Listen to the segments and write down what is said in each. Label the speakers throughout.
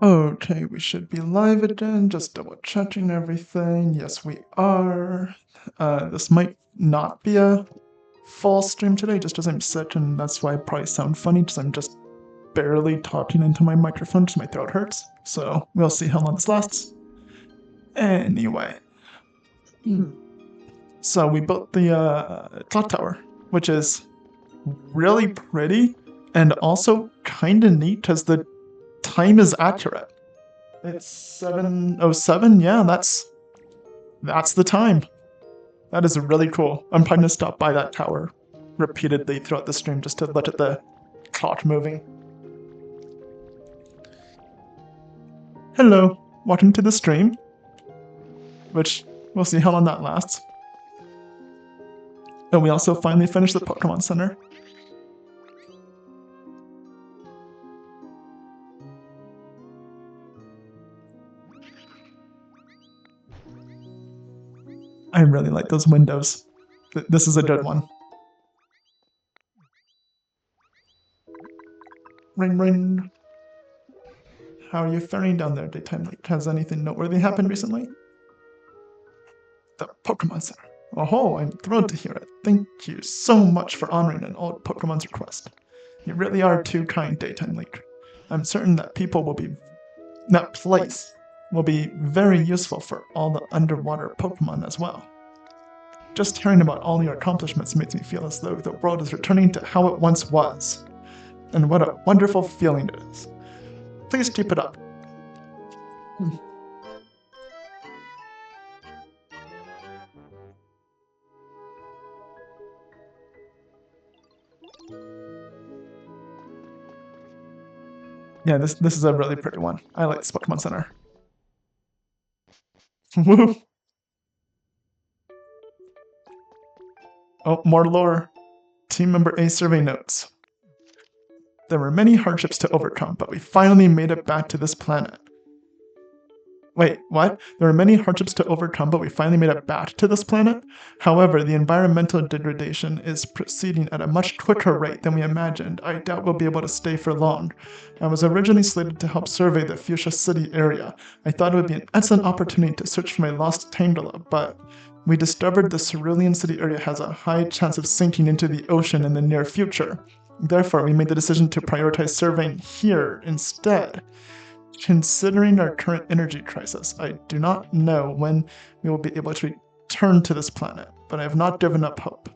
Speaker 1: Okay, we should be live again, just double checking everything. Yes, we are. This might not be a full stream today, just as I'm sick, and that's why I probably sound funny, because I'm just barely talking into my microphone because my throat hurts. So we'll see how long this lasts. Anyway. So we built the clock tower, which is really pretty and also kind of neat because the time is accurate. It's 7:07. Yeah, that's the time. That is really cool. I'm probably gonna stop by that tower repeatedly throughout the stream just to look at the clock moving. Hello, welcome to the stream, which we'll see how long that lasts. And we also finally finished the Pokemon Center. I really like those windows. This is a good one. Ring ring. How are you faring down there, DaytimeLeek? Has anything noteworthy happened recently? The Pokemon Center. Oh, I'm thrilled to hear it. Thank you so much for honoring an old Pokemon's request. You really are too kind, DaytimeLeek. I'm certain that that place will be very useful for all the underwater Pokemon as well. Just hearing about all your accomplishments makes me feel as though the world is returning to how it once was. And what a wonderful feeling it is. Please keep it up. Yeah, this is a really pretty one. I like this Pokemon Center. Woo! Oh, more lore. Team member A survey notes. There were many hardships to overcome, but we finally made it back to this planet. Wait, what? There were many hardships to overcome, but we finally made it back to this planet? However, the environmental degradation is proceeding at a much quicker rate than we imagined. I doubt we'll be able to stay for long. I was originally slated to help survey the Fuchsia City area. I thought it would be an excellent opportunity to search for my lost Tangela, but we discovered the Cerulean City area has a high chance of sinking into the ocean in the near future. Therefore, we made the decision to prioritize surveying here instead. Considering our current energy crisis, I do not know when we will be able to return to this planet, but I have not given up hope.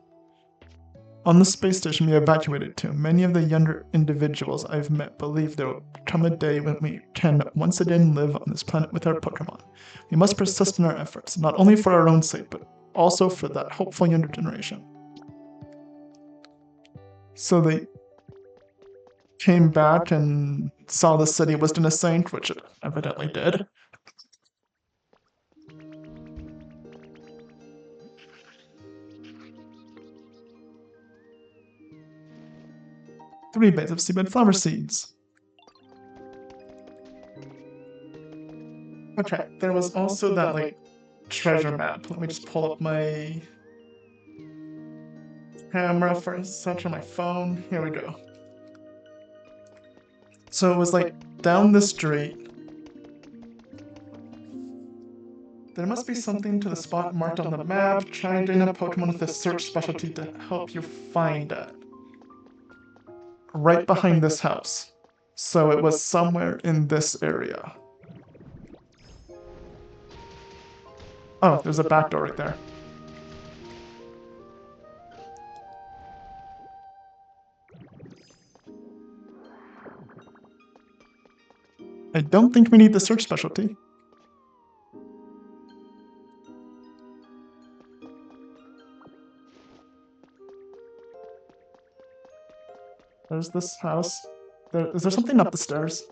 Speaker 1: On the space station we evacuated to, many of the younger individuals I've met believe there will come a day when we can once again live on this planet with our Pokemon. We must persist in our efforts, not only for our own sake, but also for that hopeful younger generation. So they came back and saw the city was gonna sink, which it evidently did. Three beds of seabed flower seeds. Okay, there was also that, like, treasure map. Let me just pull up my camera for a second, my phone. Here we go. So it was, like, down the street. There must be something to the spot marked on the map. Try and gain a Pokemon with a search specialty to help you find it. Right behind this house. So it was somewhere in this area. Oh, there's a back door right there. I don't think we need the search specialty. There's this house. Is there something up the stairs?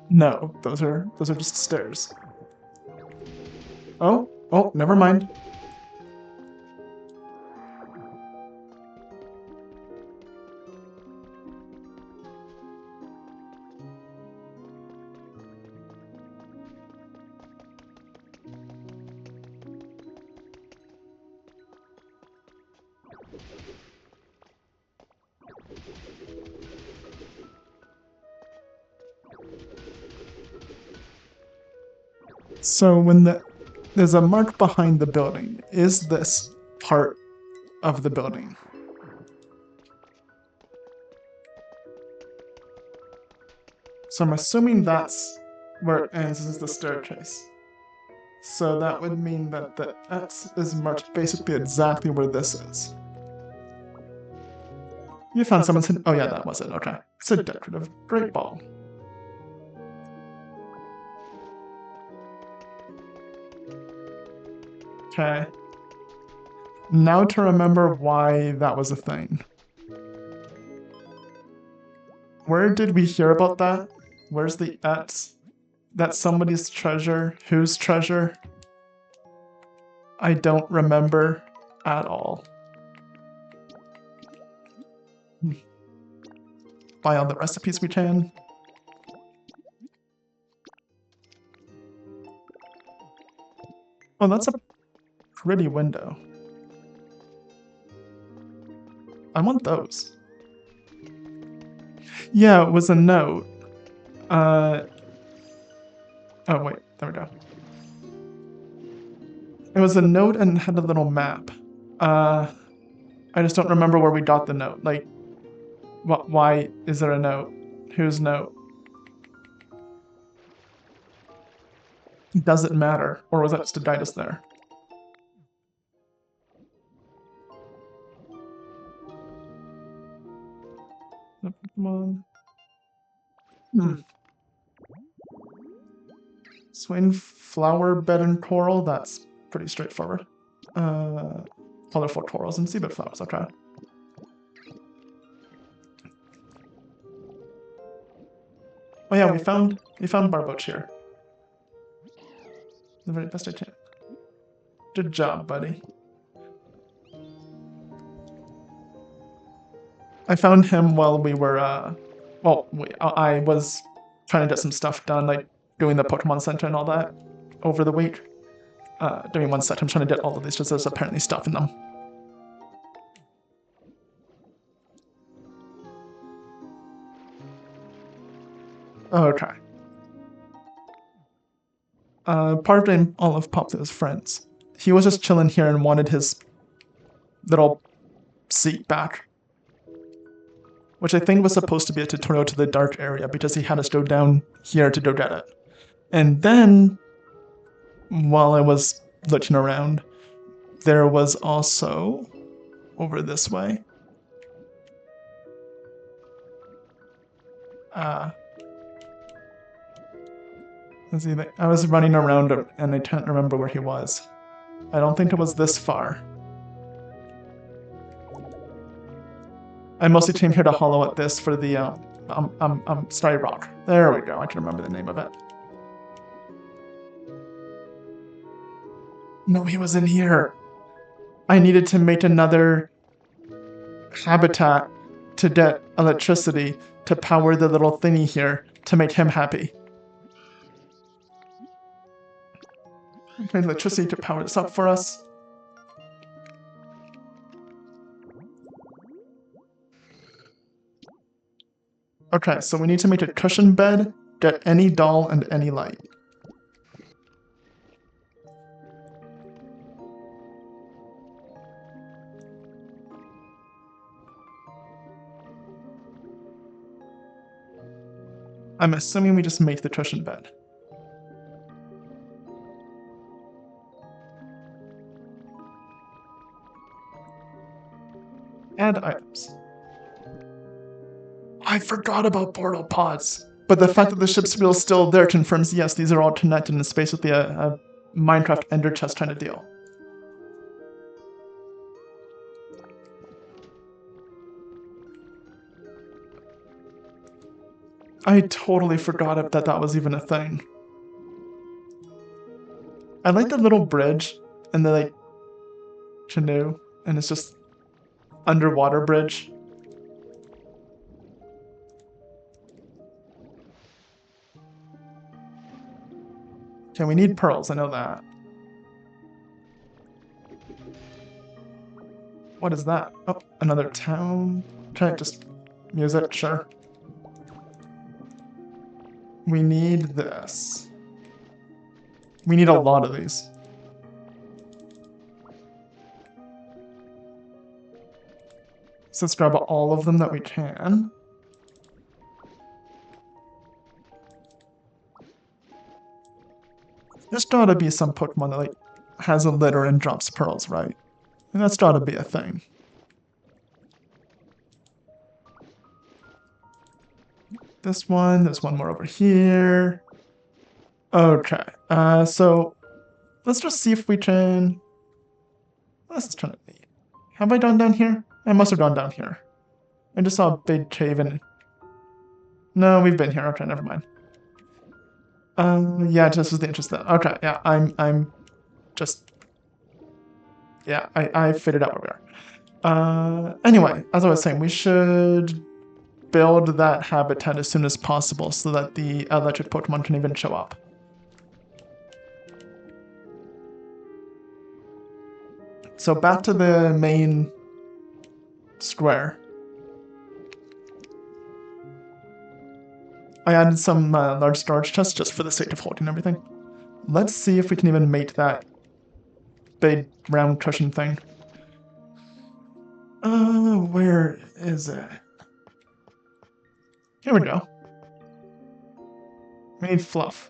Speaker 1: No, those are just stairs. Oh, never mind. So when there's a mark behind the building, is this part of the building? So I'm assuming that's where it ends, is the staircase. So that would mean that the X is marked basically exactly where this is. You found someone's hidden. Oh yeah, that was it. Okay. It's a decorative great ball. Okay. Now to remember why that was a thing. Where did we hear about that? Where's the X? That's somebody's treasure. Whose treasure? I don't remember at all. Buy all the recipes we can. Oh, that's a pretty window. I want those. Yeah, it was a note. Oh wait, there we go. It was a note and had a little map. I just don't remember where we got the note. Like, why is there a note? Whose note? Does it matter? Or was that just to guide us there? Come on. Swing, flower, bed, and coral. That's pretty straightforward. Colorful corals and seabed flowers. Okay. Oh yeah, we found Barboach here. The very best I can. Good job, buddy. I found him while we were I was trying to get some stuff done, like doing the Pokemon Center and all that over the week. Doing one set, I'm trying to get all of these because there's apparently stuff in them. Okay. Part of Olive popped with his friends. He was just chilling here and wanted his little seat back. Which I think was supposed to be a tutorial to the dark area because he had us go down here to go get it. And then, while I was looking around, there was also over this way. Let's see, I was running around and I can't remember where he was. I don't think it was this far. I mostly came here to hollow at this for the Starry Rock. There we go. I can remember the name of it. No, he was in here. I needed to make another habitat to get electricity to power the little thingy here to make him happy. Okay, electricity to power this up for us. Okay, so we need to make a cushion bed, get any doll and any light. I'm assuming we just make the cushion bed. Add items. I forgot about portal pods. But the fact that the ship's wheel is still there confirms yes, these are all connected in space with the Minecraft Ender chest kind of deal. I totally forgot that that was even a thing. I like the little bridge and the like canoe, and it's just underwater bridge. Okay, we need pearls, I know that. What is that? Oh, another town. Okay, just music, sure. We need this. We need a lot of these. So let's grab all of them that we can. There's gotta be some Pokemon that like has a litter and drops pearls, right? And that's gotta be a thing. There's one more over here. Okay, so let's just see if we can... Let's turn it. Have I gone down here? I must have gone down here. I just saw a big cave and... No, we've been here. Okay, never mind. Yeah, this was the interest of that. Okay, yeah, I'm just... Yeah, I figured out where we are. Anyway, as I was saying, we should build that habitat as soon as possible so that the electric Pokemon can even show up. So back to the main square. I added some large storage chests just for the sake of holding everything. Let's see if we can even make that big round cushion thing. Where is it? Here we go. We need fluff.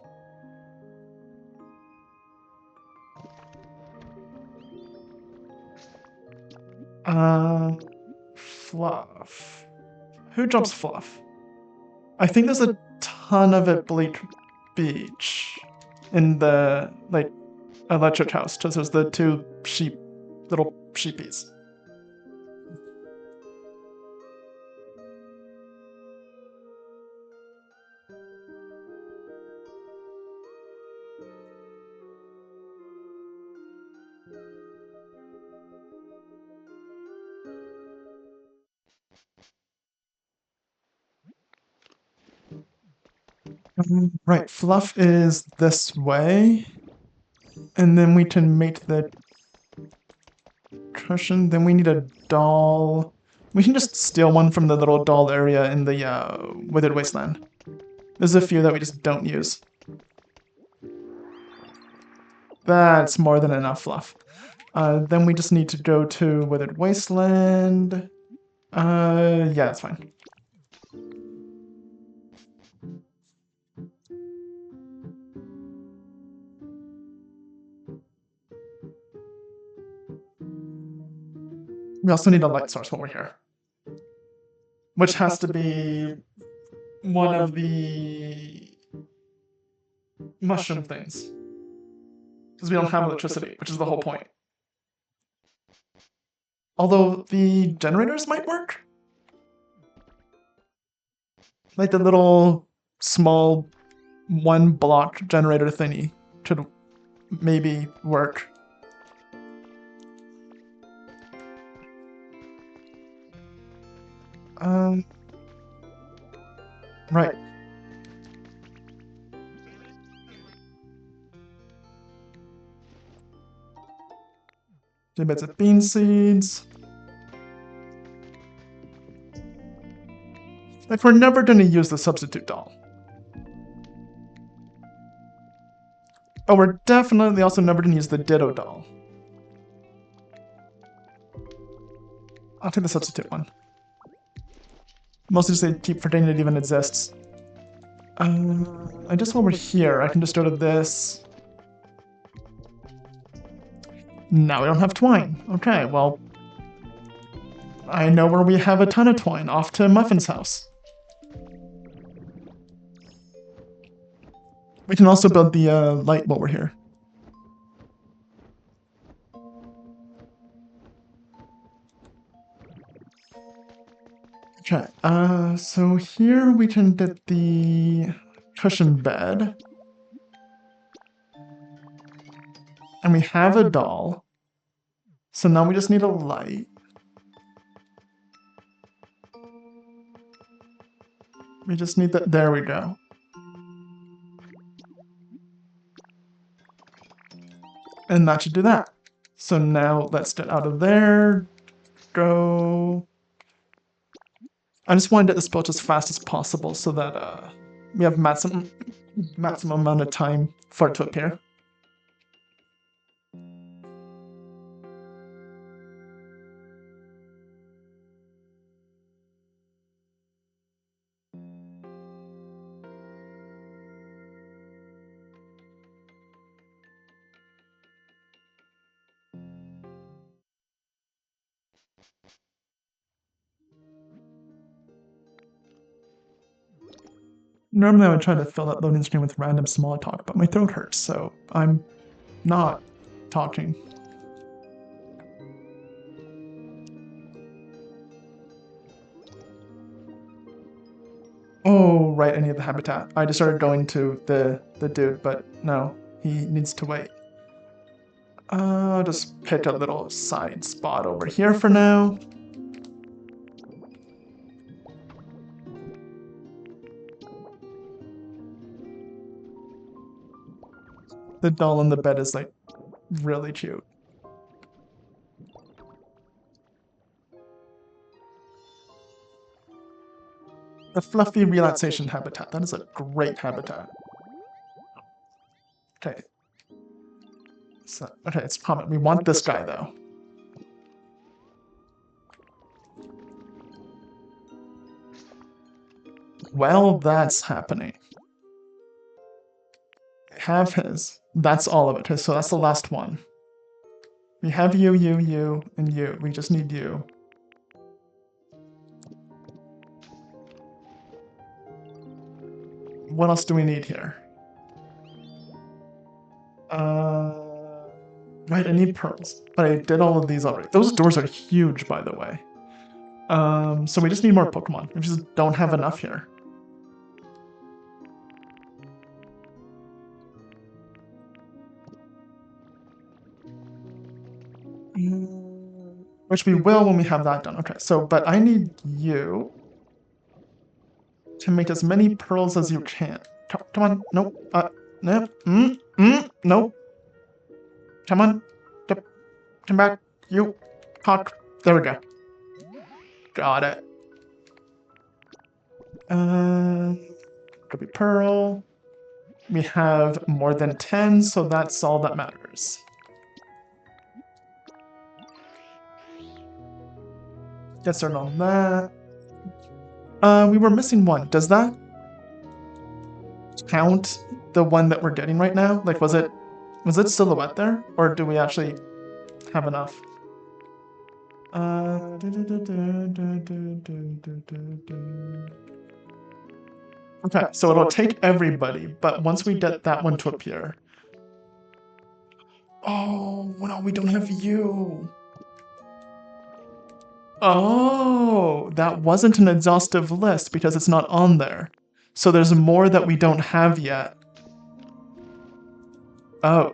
Speaker 1: Fluff. Who drops fluff? I think there's a ton of it Bleak Beach in the, like, electric house, just there's the two little sheepies. Right, fluff is this way. And then we can make the cushion. Then we need a doll. We can just steal one from the little doll area in the Withered Wasteland. There's a few that we just don't use. That's more than enough fluff. Then we just need to go to Withered Wasteland. Yeah, that's fine. We also need a light source while we're here. Which has to be one of the mushroom things. Because we don't have electricity, which is the whole point. Although the generators might work. Like the little small 1-block generator thingy could maybe work. Right. Two bits of bean seeds. Like, we're never going to use the substitute doll. Oh, we're definitely also never going to use the Ditto doll. I'll take the substitute one. Mostly just they keep forgetting it even exists. I guess while we're here, I can just go to this. Now we don't have twine. Okay, well, I know where we have a ton of twine, off to Muffin's house. We can also build the light while we're here. Okay, so here we can get the cushion bed. And we have a doll. So now we just need a light. We just need that. There we go. And that should do that. So now let's get out of there. Go. I just want to get this built as fast as possible so that we have maximum amount of time for it to appear. Normally I would try to fill that loading screen with random small talk, but my throat hurts, so I'm not talking. Oh, right, I need the habitat. I just started going to the dude, but no, he needs to wait. I'll just pick a little side spot over here for now. The doll in the bed is like really cute. The fluffy relaxation habitat. That is a great habitat. Okay. So, okay, it's common. We want this guy though. Well, that's happening. Have his. That's all of it. Okay, so that's the last one. We have you, and you. We just need you. What else do we need here? Right, I need pearls. But I did all of these already. Those doors are huge, by the way. So we just need more Pokemon. We just don't have enough here. Which we will when we have that done. Okay, so, but I need you to make as many pearls as you can. Come on, nope, nope, nope. Come on, come back, you, talk. There we go. Got it. Could be pearl. We have more than 10, so that's all that matters. Get started on that. We were missing one. Does that count the one that we're getting right now? Like, was it silhouette there, or do we actually have enough? Okay, so it'll take everybody, but once we get that one to appear. Oh, no, we don't have you. Oh, that wasn't an exhaustive list because it's not on there. So there's more that we don't have yet. Oh.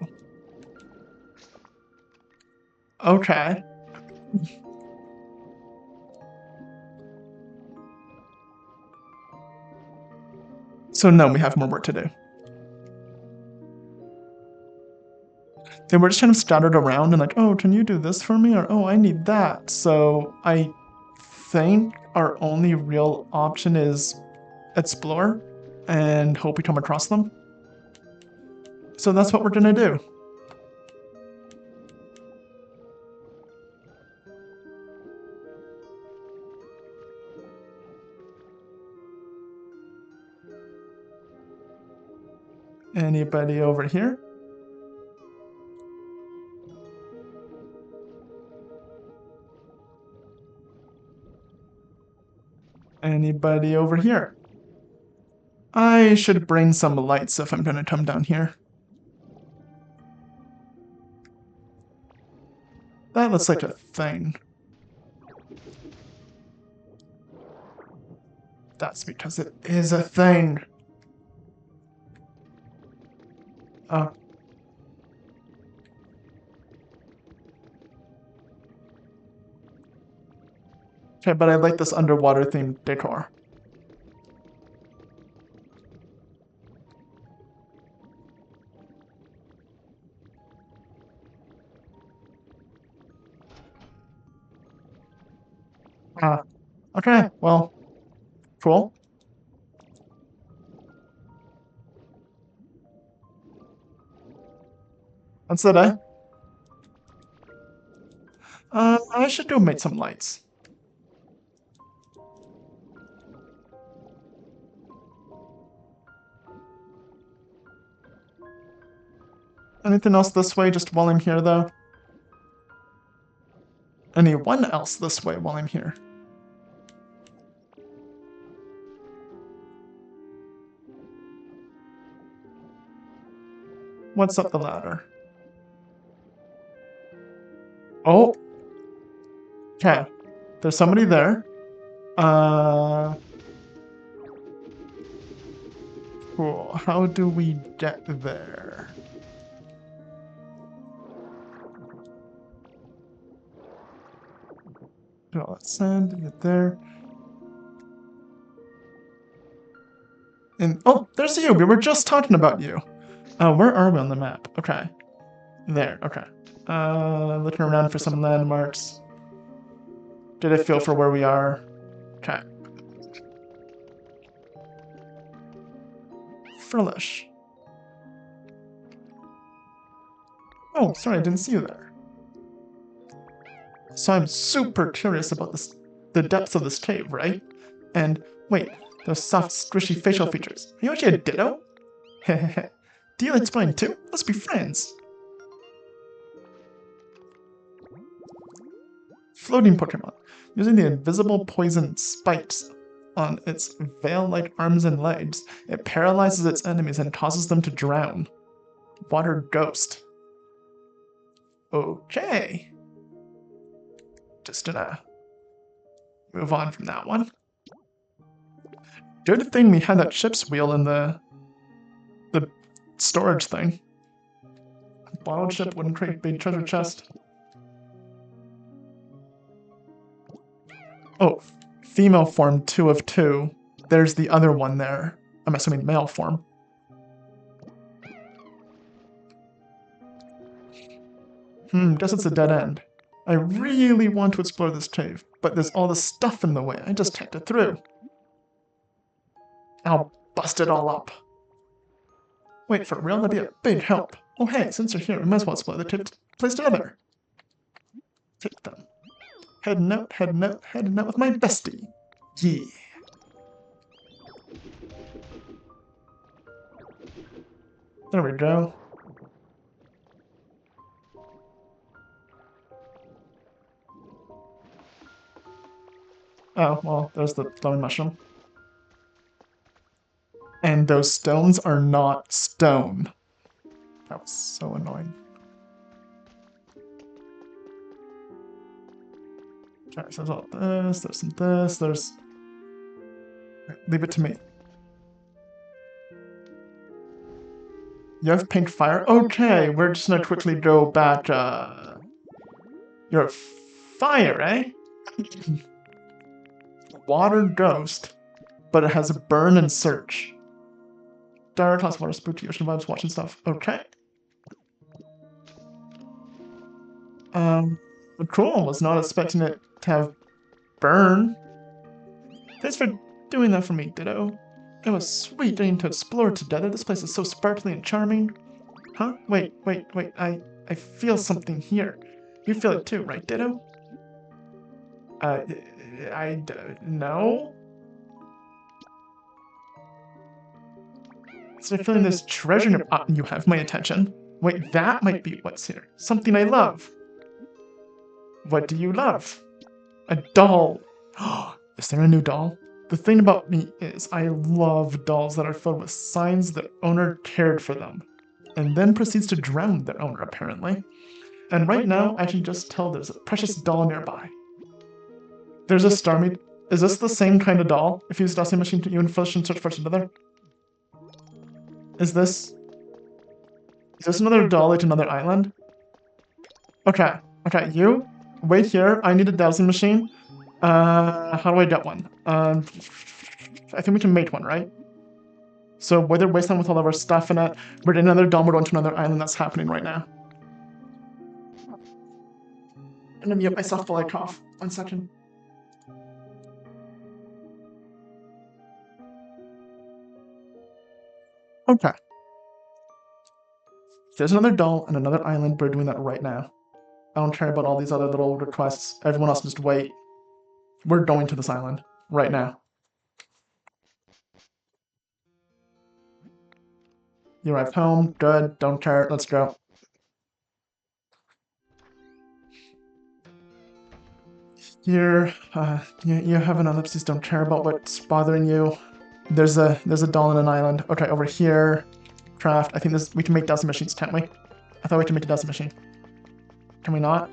Speaker 1: Okay. So no, we have more work to do. They were just kind of scattered around and like, oh, can you do this for me? Or, oh, I need that. So I think our only real option is explore and hope we come across them. So that's what we're gonna do. Anybody over here? Anybody over here? I should bring some lights if I'm gonna come down here. That looks like a thing. That's because it is a thing. Oh. Okay, but I like this underwater themed decor. Okay, well, cool. That's it, eh? I should go make some lights. Anything else this way just while I'm here, though? Anyone else this way while I'm here? What's up the ladder? Oh. Okay. There's somebody there. Cool. How do we get there? Do all that sand, get there. And oh, there's you. We were just talking about you. Where are we on the map? Okay. There, okay. Looking around for some landmarks. Get a feel for where we are. Okay. Frillish. Oh, sorry, I didn't see you there. So I'm super curious about this, the depths of this cave, right? And wait, those soft, squishy facial features. Are you actually a ditto? Hehehe. Do you like exploring too? Let's be friends. Floating Pokemon. Using the invisible poison spikes on its veil-like arms and legs, it paralyzes its enemies and causes them to drown. Water Ghost. Okay. Just gonna move on from that one. Good thing we had that ship's wheel in the storage thing. Bottled ship, wooden crate, big treasure chest. Oh, female form 2 of 2. There's the other one there. I'm assuming male form. Guess it's a dead end. I really want to explore this cave, but there's all this stuff in the way. I just can't get through. I'll bust it all up. Wait, for real? That'd be a big help. Oh hey, since you're here, we might as well explore the place together. Take them. Heading out with my bestie. Yeah. There we go. Oh, well, there's the glowing mushroom. And those stones are not stone. That was so annoying. Okay, so there's all this, there's some this, there's... Leave it to me. You have pink fire? Okay, we're just gonna quickly go back, You're fire, eh? Water Ghost, but it has a burn and search. Dark, lots of water, spooky, ocean vibes, watching stuff. Okay. Cool, was not expecting it to have burn. Thanks for doing that for me, Ditto. It was sweet getting to explore together. This place is so sparkly and charming. Huh? Wait, I feel something here. You feel it too, right, Ditto? No? So I'm feeling this treasure you have my attention. Wait, that might be what's here. Something I love. What do you love? A doll. Is there a new doll? The thing about me is I love dolls that are filled with signs the owner cared for them, and then proceeds to drown their owner, apparently. And right now, I can just tell there's a precious doll nearby. There's a Starmie. Is this the same kind of doll? If you use the machine to you and Flush and search for another? Is this another doll at another island? Okay, you wait here. I need a dowsing machine. How do I get one? I think we can make one, right? So whether waste time with all of our stuff in it, we're in another dome, we're going to another island. That's happening right now. I'm gonna mute myself while I cough. 1 second. Okay. There's another doll and another island. We're doing that right now. I don't care about all these other little requests. Everyone else just wait. We're going to this island right now. You arrived home. Good. Don't care. Let's go. Here, you have an ellipsis. Don't care about what's bothering you. There's a doll on an island. Okay, over here. craft. I think we can make dowsing machines, can't we? I thought we could make a dowsing machine. Can we not?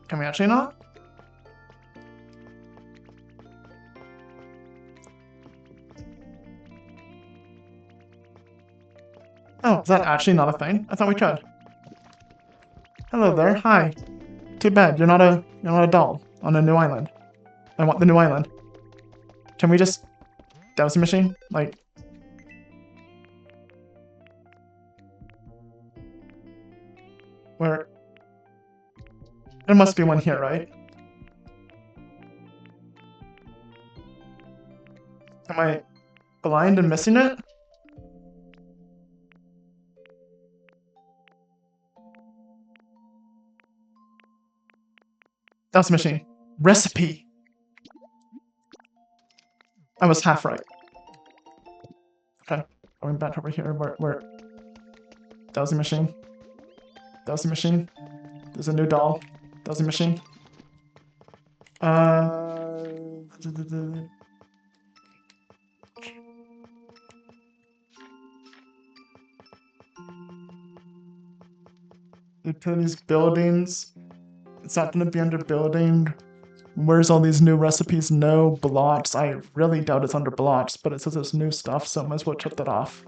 Speaker 1: Can we actually not? Oh, is that actually not a thing? I thought we could. Hello there. Hi. Too bad you're not a doll on a new island. I want the new island. Can we just dowsing machine? Like, where? There must be one here, right? Am I blind and missing it? Dowsing machine. Recipe. I was half right. Okay, going back over here. Where? Dowsing machine. Dowsing machine. There's a new doll. Dowsing machine. Utilities, buildings. It's not gonna be under building. Where's all these new recipes? No blocks. I really doubt it's under blocks, but it says it's new stuff, so I might as well check that off.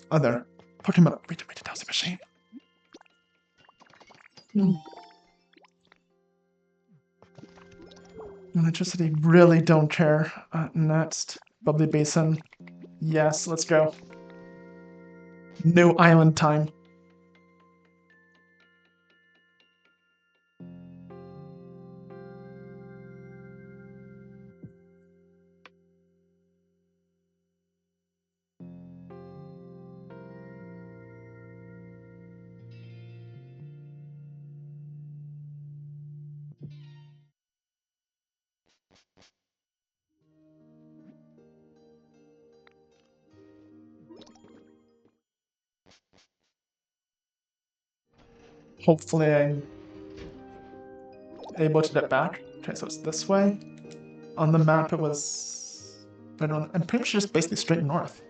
Speaker 1: Other. Pokemon. Wait a dowsing machine. Electricity, really don't care. Next. Bubbly Basin. Yes, let's go. New island time. Hopefully I'm able to get back. Okay, so it's this way. On the map it was... I'm pretty sure it's basically straight north.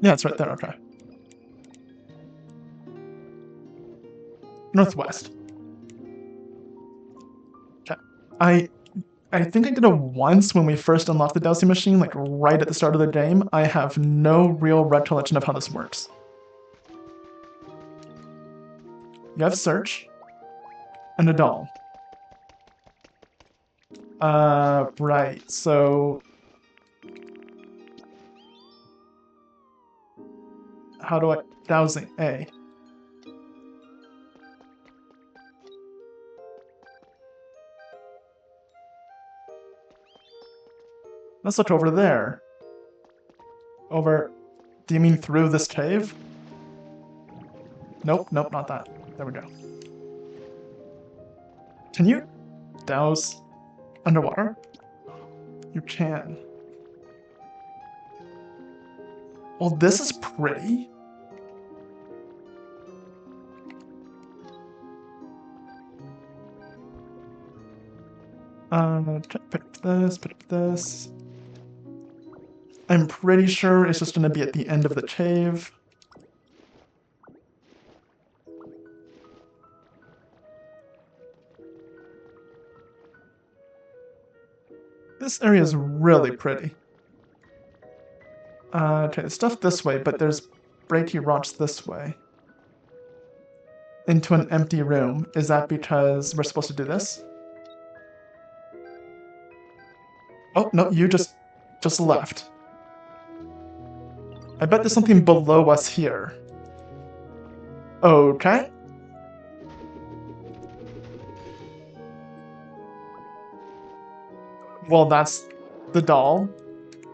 Speaker 1: Yeah, it's right there, okay. Northwest. Okay. I think I did it once when we first unlocked the dowsing machine, like right at the start of the game. I have no real recollection of how this works. You have search and a doll. Right, so... How do I... Dowsing, A. Let's look over there. Over... Do you mean through this cave? Nope, not that. There we go. Can you douse underwater? You can. Well, this is pretty. Put up this. I'm pretty sure it's just gonna be at the end of the cave. This area is really pretty. Okay, there's stuff this way, but there's breaky rocks this way. Into an empty room. Is that because we're supposed to do this? Oh, no, you just left. I bet there's something below us here. Okay. Well, that's the doll.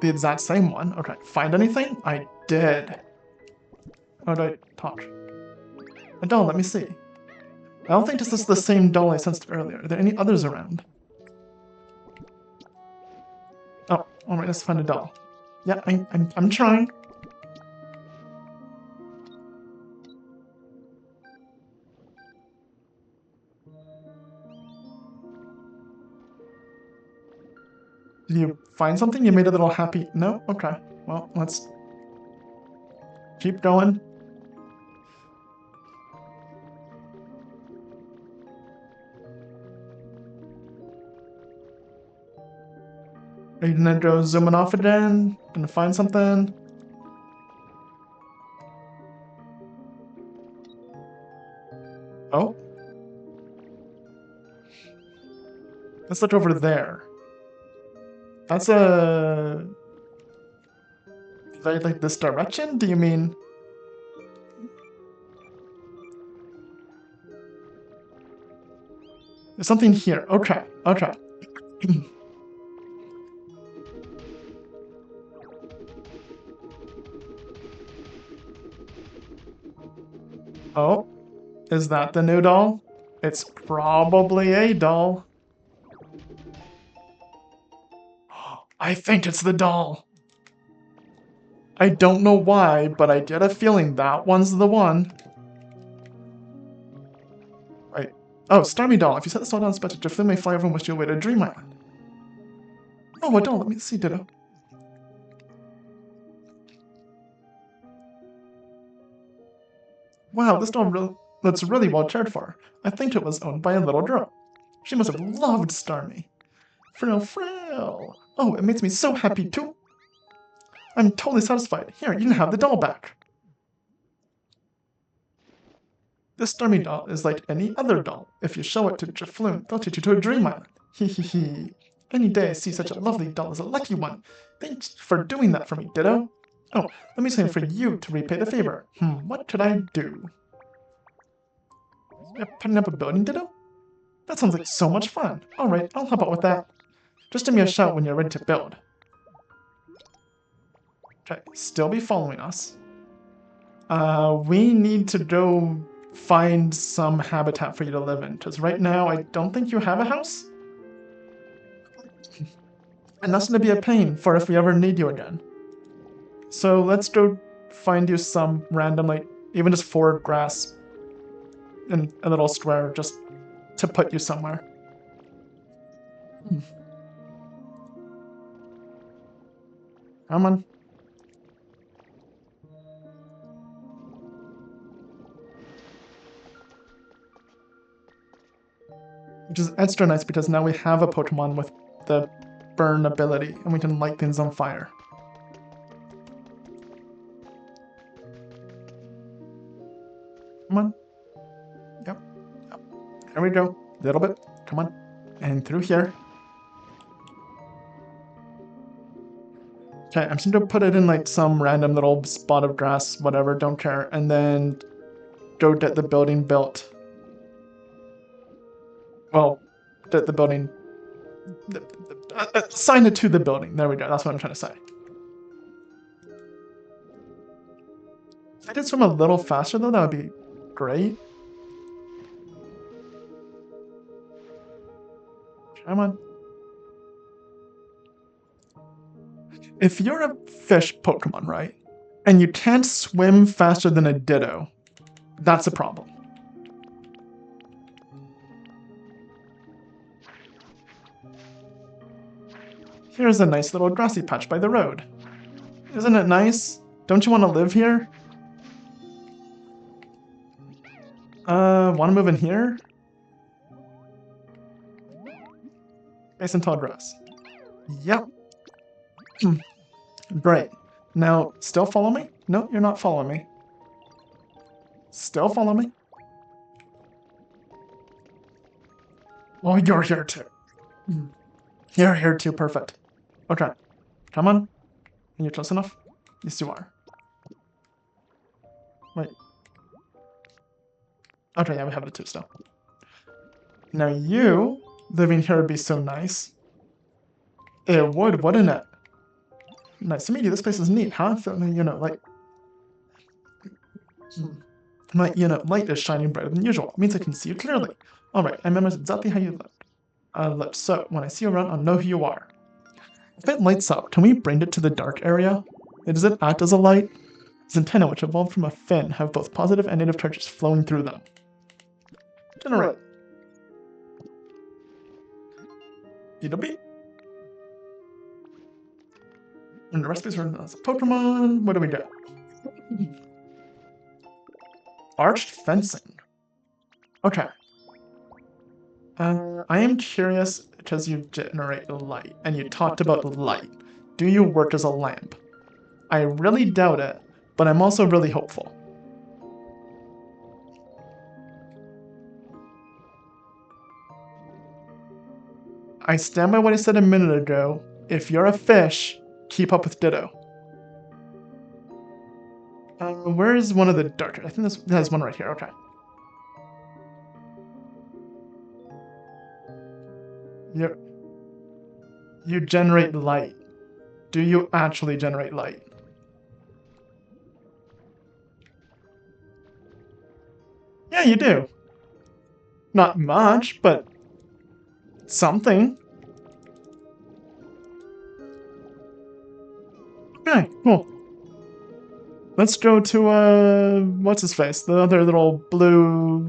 Speaker 1: The exact same one. Okay, find anything? I did. How do I touch? A doll, let me see. I don't think this is the same doll I sensed earlier. Are there any others around? Oh, alright, let's find a doll. Yeah, I'm trying. Did you find something? You made a little happy... No? Okay. Well, let's keep going. Are you gonna go zooming off again? Gonna find something? Oh? Let's look over there. That's a... like this direction? Do you mean... There's something here. Okay. Okay. Oh? Is that the new doll? It's probably a doll. I think it's the doll. I don't know why, but I get a feeling that one's the one. Wait. Oh, Starmie doll. If you set the doll down, expect to may fly over and wish you away to Dream Island. Oh, a doll. Let me see, Ditto. Wow, this doll looks really well cared for. I think it was owned by a little girl. She must have loved Starmie. Frill. Oh, it makes me so happy too. I'm totally satisfied. Here, you can have the doll back. This Starmie doll is like any other doll. If you show it to Jafloon, they'll take you to a dream island. Hee hee hee. Any day I see such a lovely doll is a lucky one. Thanks for doing that for me, Ditto. Oh, let me say for you to repay the favor. What could I do? You're putting up a building, Ditto? That sounds like so much fun. Alright, I'll help out with that. Just give me a shout when you're ready to build. Okay, still be following us. We need to go find some habitat for you to live in, because right now I don't think you have a house. And that's going to be a pain for if we ever need you again. So let's go find you some random, like, even just 4 grass in a little square, just to put you somewhere. Come on. Which is extra nice because now we have a Pokemon with the burn ability and we can light things on fire. Come on. Yep. There we go. A little bit. Come on. And through here. Okay, I'm just gonna put it in like some random little spot of grass, whatever, don't care, and then go get the building built. Well, the building... assign it to the building. There we go, that's what I'm trying to say. If I did swim a little faster though, that would be great. Come on. If you're a fish Pokemon, right, and you can't swim faster than a Ditto, that's a problem. Here's a nice little grassy patch by the road. Isn't it nice? Don't you want to live here? Want to move in here? Nice and tall grass. Yep. Great. Now, still follow me? No, you're not following me. Still follow me? Oh, you're here too. You're here too, perfect. Okay. Come on. Are you close enough? Yes, you are. Wait. Okay, yeah, we have it too still. Now you living here would be so nice. It would, wouldn't it? Nice to meet you. This place is neat, huh? So, you know, like, light is shining brighter than usual. It means I can see you clearly. Alright, I remember exactly how you look. So, when I see you around, I'll know who you are. If it lights up, can we bring it to the dark area? Does it act as a light? Its antenna, which evolved from a fin, have both positive and negative charges flowing through them. Generate. It'll be. And the recipes are as a Pokemon. What do we get? Arched fencing. Okay. I am curious because you generate light, and you talked about light. Do you work as a lamp? I really doubt it, but I'm also really hopeful. I stand by what I said a minute ago. If you're a fish, keep up with Ditto. Where is one of the darker? I think there's one right here. Okay. You generate light. Do you actually generate light? Yeah, you do. Not much, but something. Okay, cool. Let's go to, what's his face? The other little blue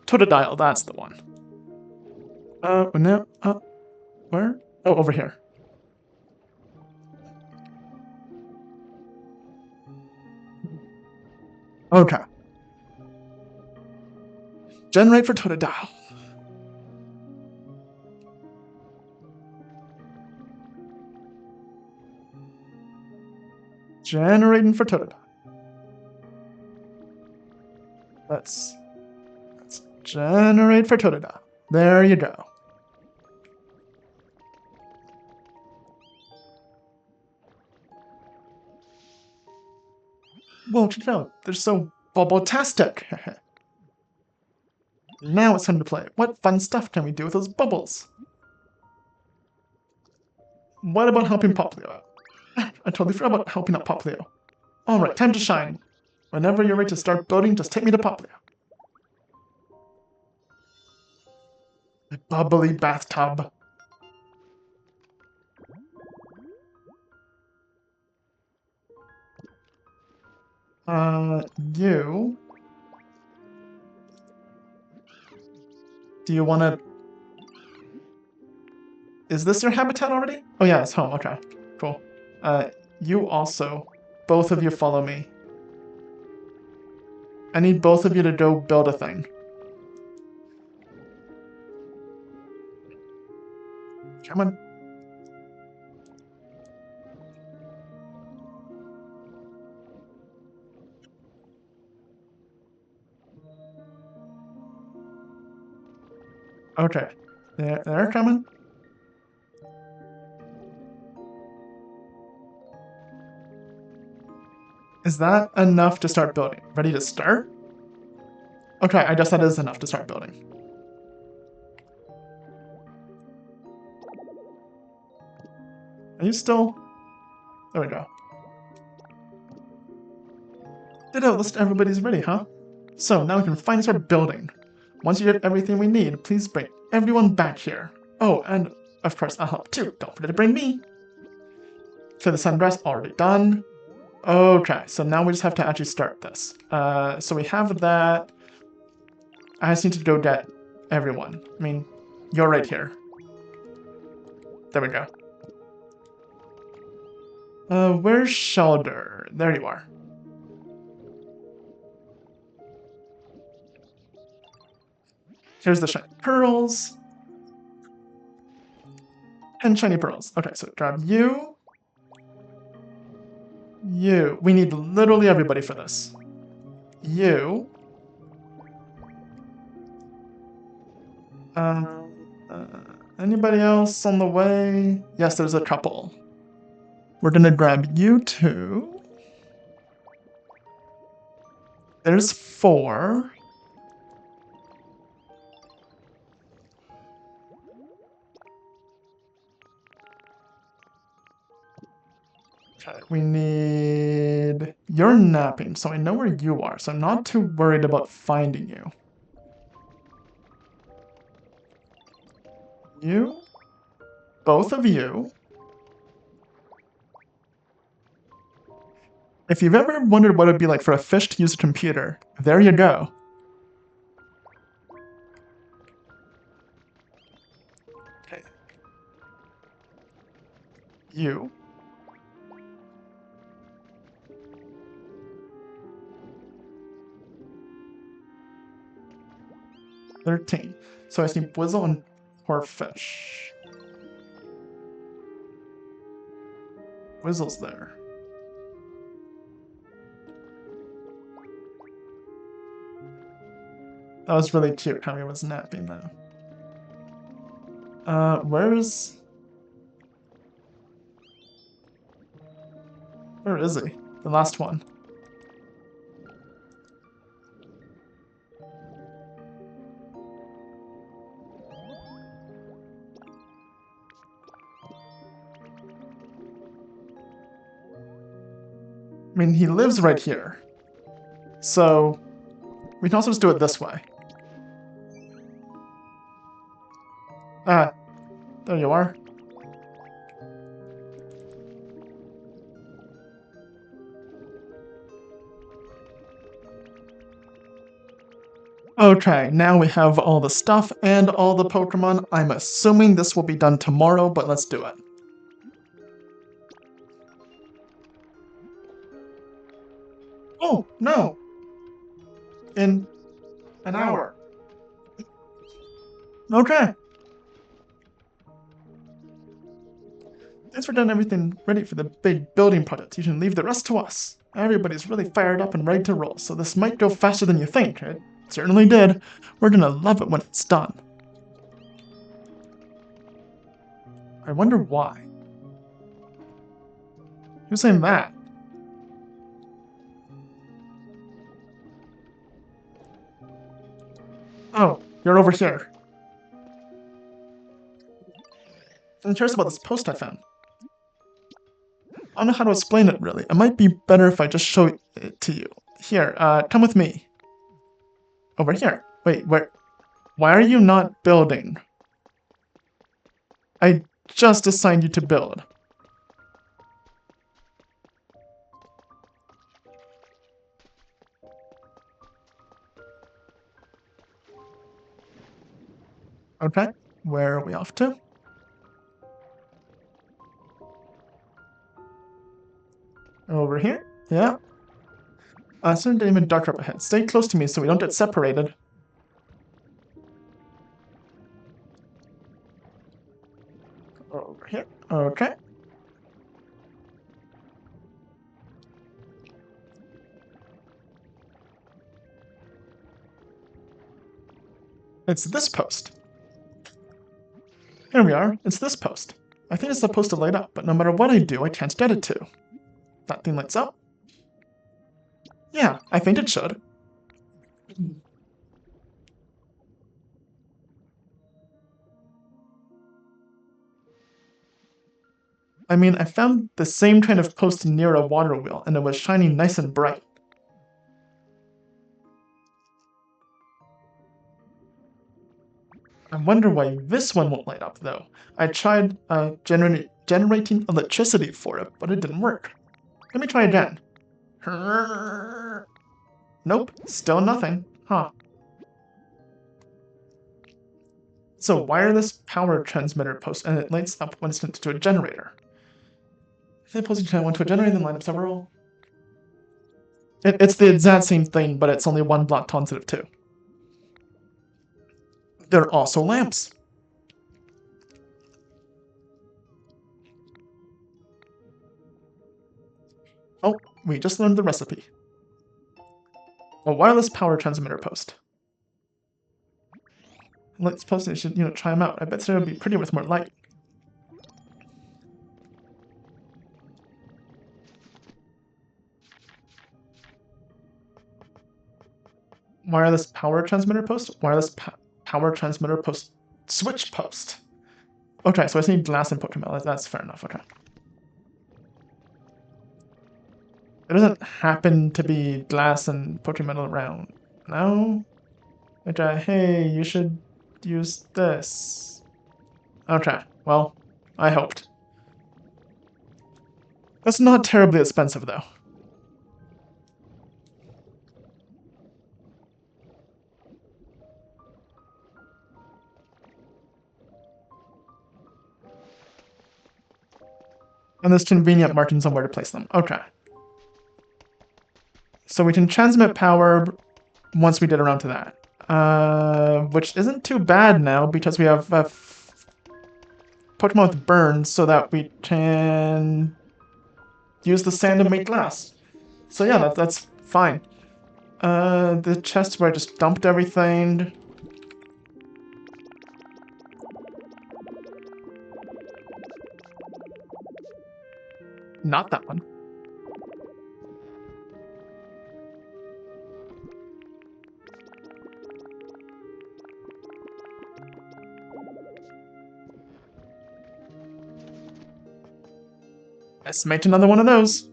Speaker 1: Totodile, that's the one. No, where? Oh, over here. Okay. Generate for Totodile. Generating for Totodile. Let's generate for Totodile. There you go. Whoa, check it out. They're so bubble-tastic. Now it's time to play. What fun stuff can we do with those bubbles? What about helping Poplio out? I totally forgot about helping out Poplio. Alright, time to shine. Whenever you're ready to start building, just take me to Poplio. The bubbly bathtub. You... Do you want to... Is this your habitat already? Oh yeah, it's home, okay. Cool. You also, both of you follow me. I need both of you to go build a thing. Come on. Okay. They're coming. Is that enough to start building? Ready to start? Okay, I guess that is enough to start building. Are you still... There we go. Ditto, list everybody's ready, huh? So, now we can finally start building. Once you get everything we need, please bring everyone back here. Oh, and of course I'll help too. Don't forget to bring me. So the sungrass already done. Okay, so now we just have to actually start this. So we have that. I just need to go get everyone. I mean, you're right here. There we go. Where's Shoulder? There you are. Here's the shiny pearls. 10 shiny pearls. Okay, so grab you. You. We need literally everybody for this. You. Anybody else on the way? Yes, there's a couple. We're gonna grab you two. There's 4. Okay, we need... You're napping, so I know where you are, so I'm not too worried about finding you. You? Both of you? If you've ever wondered what it'd be like for a fish to use a computer, there you go. Okay. You. 13. So I see Blizzle and Horfish. Blizzle's there. That was really cute how he was napping though. Where is he? The last one. I mean, he lives right here. So, we can also just do it this way. Ah, there you are. Okay, now we have all the stuff and all the Pokemon. I'm assuming this will be done tomorrow, but let's do it. Oh, no! In an hour. Okay. Thanks for getting everything ready for the big building project. You can leave the rest to us. Everybody's really fired up and ready to roll, so this might go faster than you think. It certainly did. We're gonna love it when it's done. I wonder why. Who's saying that? Oh, you're over here. I'm curious about this post I found. I don't know how to explain it, really. It might be better if I just show it to you. Here, come with me. Over here. Wait, where? Why are you not building? I just assigned you to build. Okay, where are we off to? Over here? Yeah. Soon to even darker up ahead. Stay close to me so we don't get separated. Over here. Okay. It's this post. Here we are. It's this post. I think it's supposed to light up, but no matter what I do, I can't get it to. That thing lights up? Yeah, I think it should. I mean, I found the same kind of post near a water wheel, and it was shining nice and bright. I wonder why this one won't light up, though. I tried generating electricity for it, but it didn't work. Let me try again. Nope, still nothing. Huh. So wireless power transmitter post, and it lights up when it's connected to a generator. If it posting channel went to a generator, then light up several. It's the exact same thing, but it's only one block tall instead of two. They're also lamps. Oh, we just learned the recipe. A wireless power transmitter post. Let's post it. Should try them out. I bet it would be pretty with more light. Wireless power transmitter post. Wireless power transmitter post. Switch post. Okay, so I see glass and Pokemon. That's fair enough. Okay. It doesn't happen to be glass and Pokemon around. No? Okay, hey, you should use this. Okay, well, I hoped. That's not terribly expensive, though. And there's convenient markings on where to place them. Okay. So we can transmit power once we get around to that. Which isn't too bad now because we have Pokemon with burns so that we can use the sand to make glass. So yeah, that's fine. The chest where I just dumped everything. Not that one. Let's make another one of those.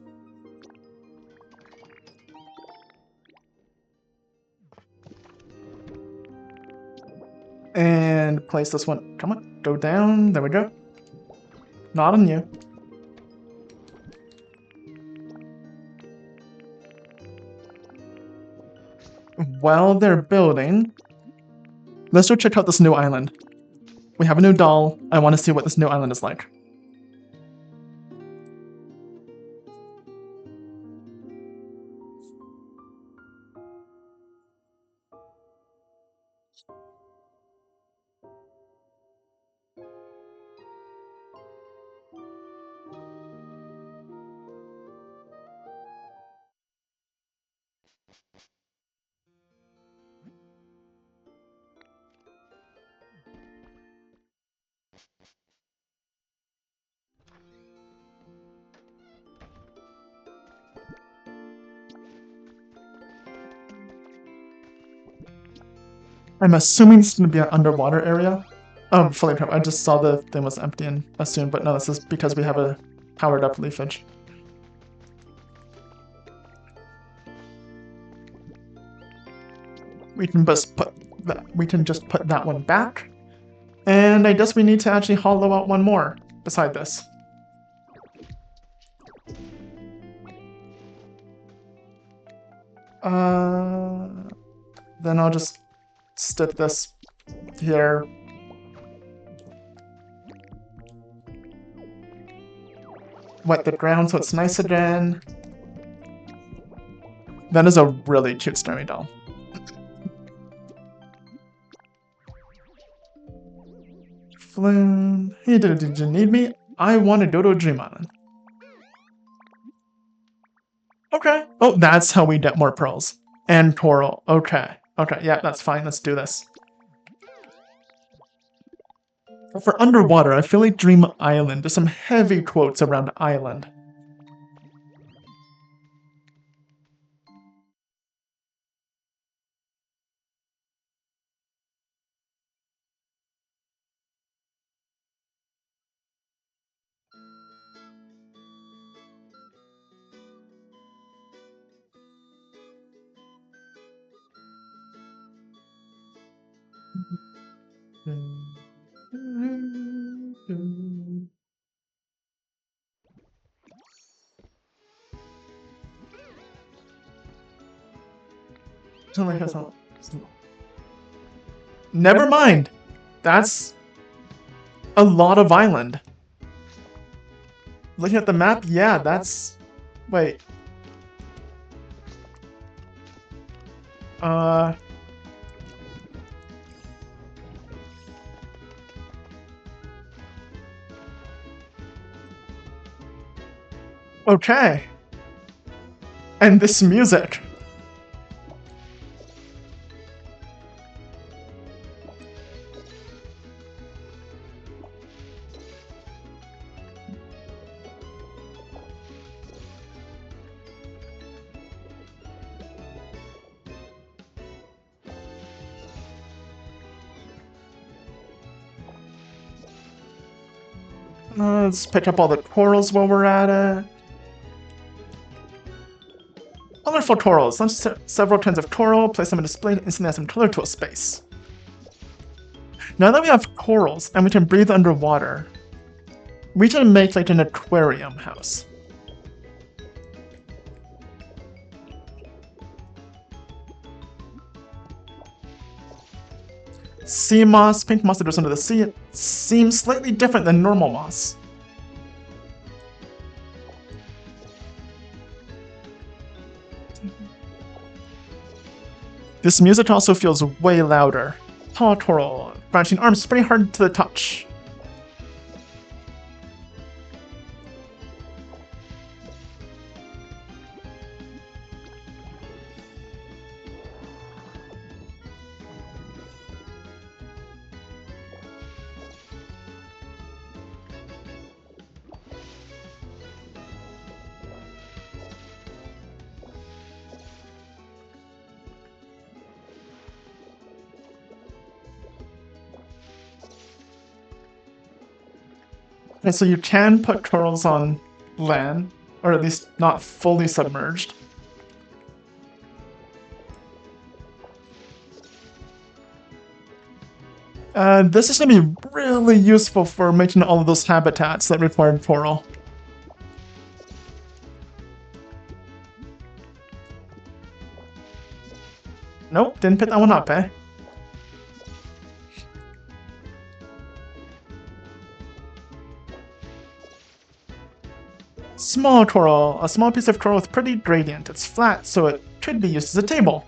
Speaker 1: And place this one. Come on, go down. There we go. Not on you. While they're building, let's go check out this new island. We have a new doll. I want to see what this new island is like. I'm assuming it's going to be an underwater area. Oh, fully powered. I just saw the thing was empty and assumed, but no, this is because we have a powered up leafage. We can just put that one back. And I guess we need to actually hollow out one more beside this. Then I'll just stick this here. Wet the ground so it's nice again. That is a really cute Starry doll. Flume. Hey, did you need me? I want to go to a dream island. Okay. Oh, that's how we get more pearls. And coral. Okay. Okay, yeah, that's fine. Let's do this. For underwater, I feel like Dream Island. There's some heavy quotes around island. Never mind. That's a lot of island. Looking at the map, yeah, that's... Wait. Okay. And this music. Let's pick up all the corals while we're at it. Colorful corals. Launch several kinds of coral, place them in display, and instantly add some color to a space. Now that we have corals and we can breathe underwater, we can make like an aquarium house. Sea moss, pink moss that grows under the sea. It seems slightly different than normal moss. This music also feels way louder. Tall twirl, branching arms pretty hard to the touch. Okay, so you can put twirls on land, or at least not fully submerged. This is going to be really useful for making all of those habitats that require twirl. Nope, didn't pick that one up, eh? Small twirl. A small piece of twirl with pretty gradient. It's flat, so it could be used as a table.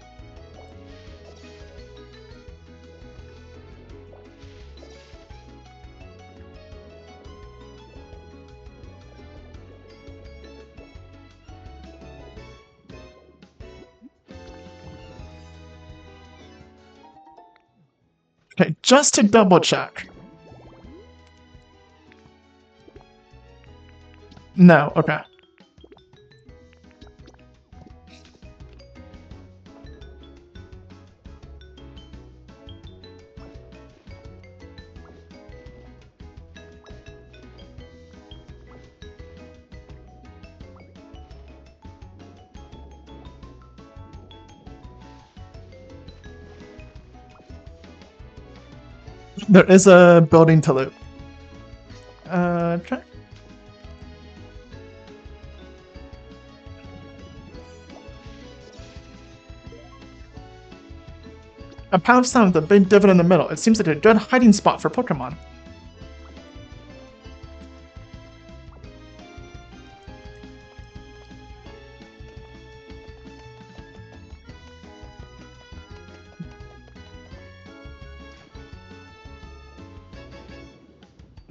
Speaker 1: Okay, just to double check. No, okay. There is a building to loot. Try. A pouch sound with a big divot in the middle. It seems like a good hiding spot for Pokemon.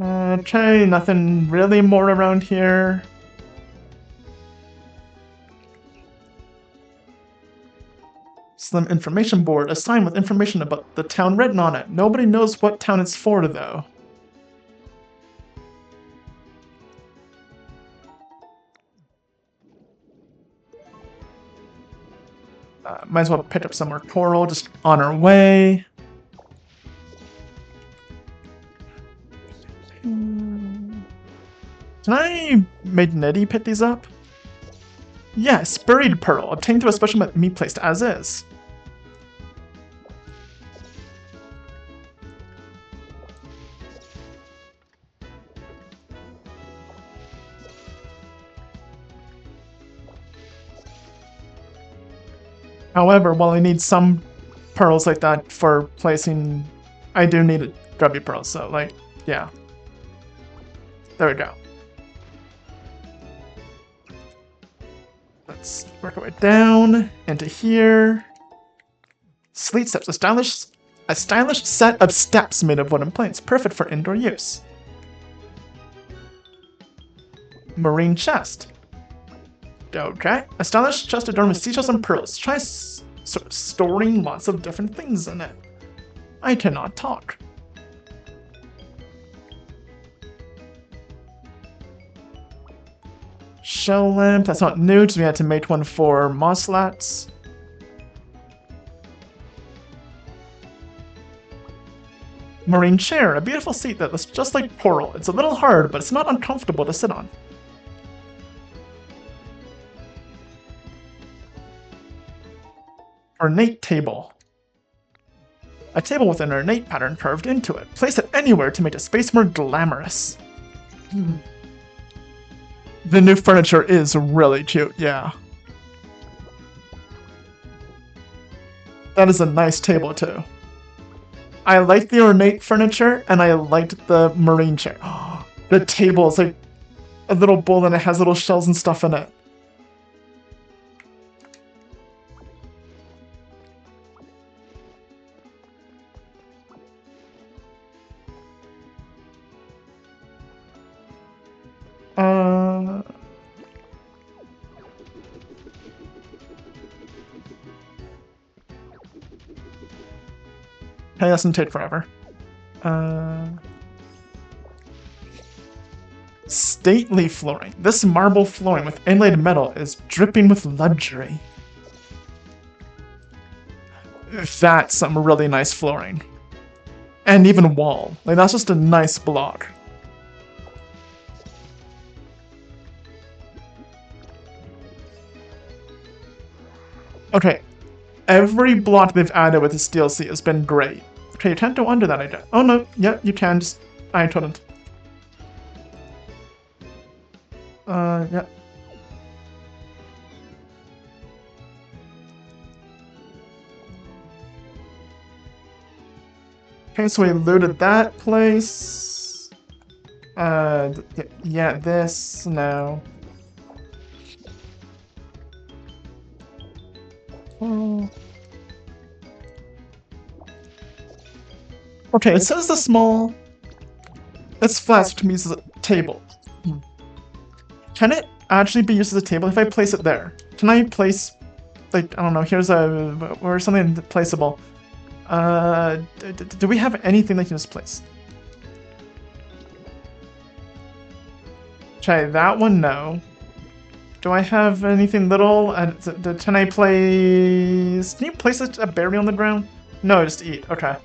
Speaker 1: Okay, nothing really more around here. Slim information board, a sign with information about the town written on it. Nobody knows what town it's for, though. Might as well pick up some more coral, just on our way. Can I make Nitty pick these up? Yes, buried pearl, obtained through a special meat placed as is. However, while I need some pearls like that for placing, I do need a grubby pearl, so like, yeah. There we go. Let's work our way down into here. Sleet steps, a stylish set of steps made of wooden planks, perfect for indoor use. Marine chest. Okay, a stylish chest adorned with seashells and pearls. Try storing lots of different things in it. I cannot talk. Shell lamp, that's not new, because we had to make one for Moslats. Marine chair, a beautiful seat that looks just like coral. It's a little hard, but it's not uncomfortable to sit on. Ornate table. A table with an ornate pattern carved into it. Place it anywhere to make the space more glamorous. The new furniture is really cute, yeah. That is a nice table, too. I like the ornate furniture, and I liked the marine chair. The table is like a little bowl, and it has little shells and stuff in it. Hey, that doesn't take forever. Stately flooring. This marble flooring with inlaid metal is dripping with luxury. That's some really nice flooring. And even wall. Like, that's just a nice block. Okay. Every block they've added with this DLC has been great. Okay, you can't go under that, I guess. Oh no, yeah, you can, just... I couldn't. Yeah. Okay, so we looted that place. Yeah, this, no. Oh. Okay, it says the small... It's flat, which means it's a table. Can it actually be used as a table if I place it there? Can I place... Like, I don't know, here's a... or something placeable. Do we have anything that can just place? Okay, that one, no. Do I have anything little? Can I place... Can you place a berry on the ground? No, just eat. Okay.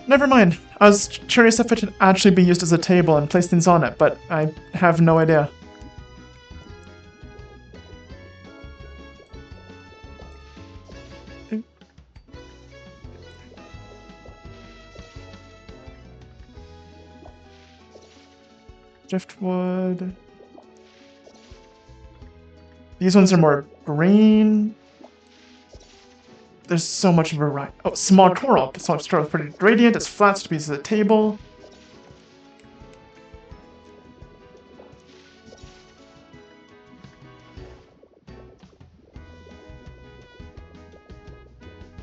Speaker 1: Never mind. I was curious if it could actually be used as a table and place things on it, but I have no idea. Driftwood. These ones are more green. There's so much variety. Oh, small coral. Small coral is pretty gradient. It's flat to pieces of the table.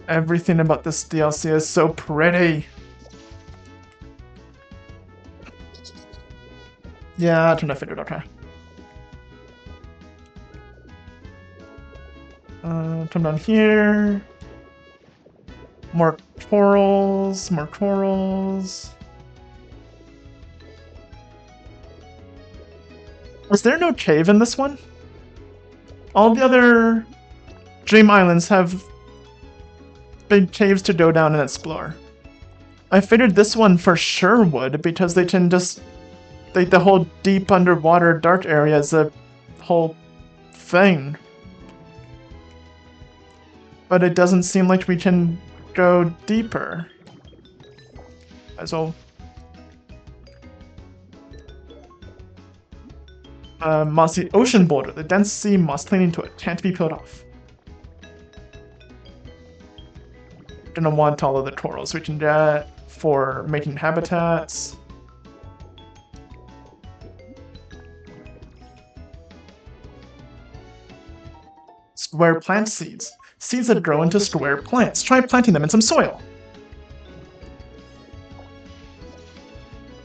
Speaker 1: Everything about this DLC is so pretty. Yeah, I turned out figured, okay. Come down here. More corals, more corals. Was there no cave in this one? All the other Dream Islands have big caves to go down and explore. I figured this one for sure would, because they can just... Like, the whole deep underwater dark area is a whole thing. But it doesn't seem like we can go deeper. As well. Mossy ocean boulder. The dense sea moss clinging to it can't be peeled off. Gonna want all of the corals we can get for making habitats. Square plant seeds. Seeds that grow into square plants. Try planting them in some soil.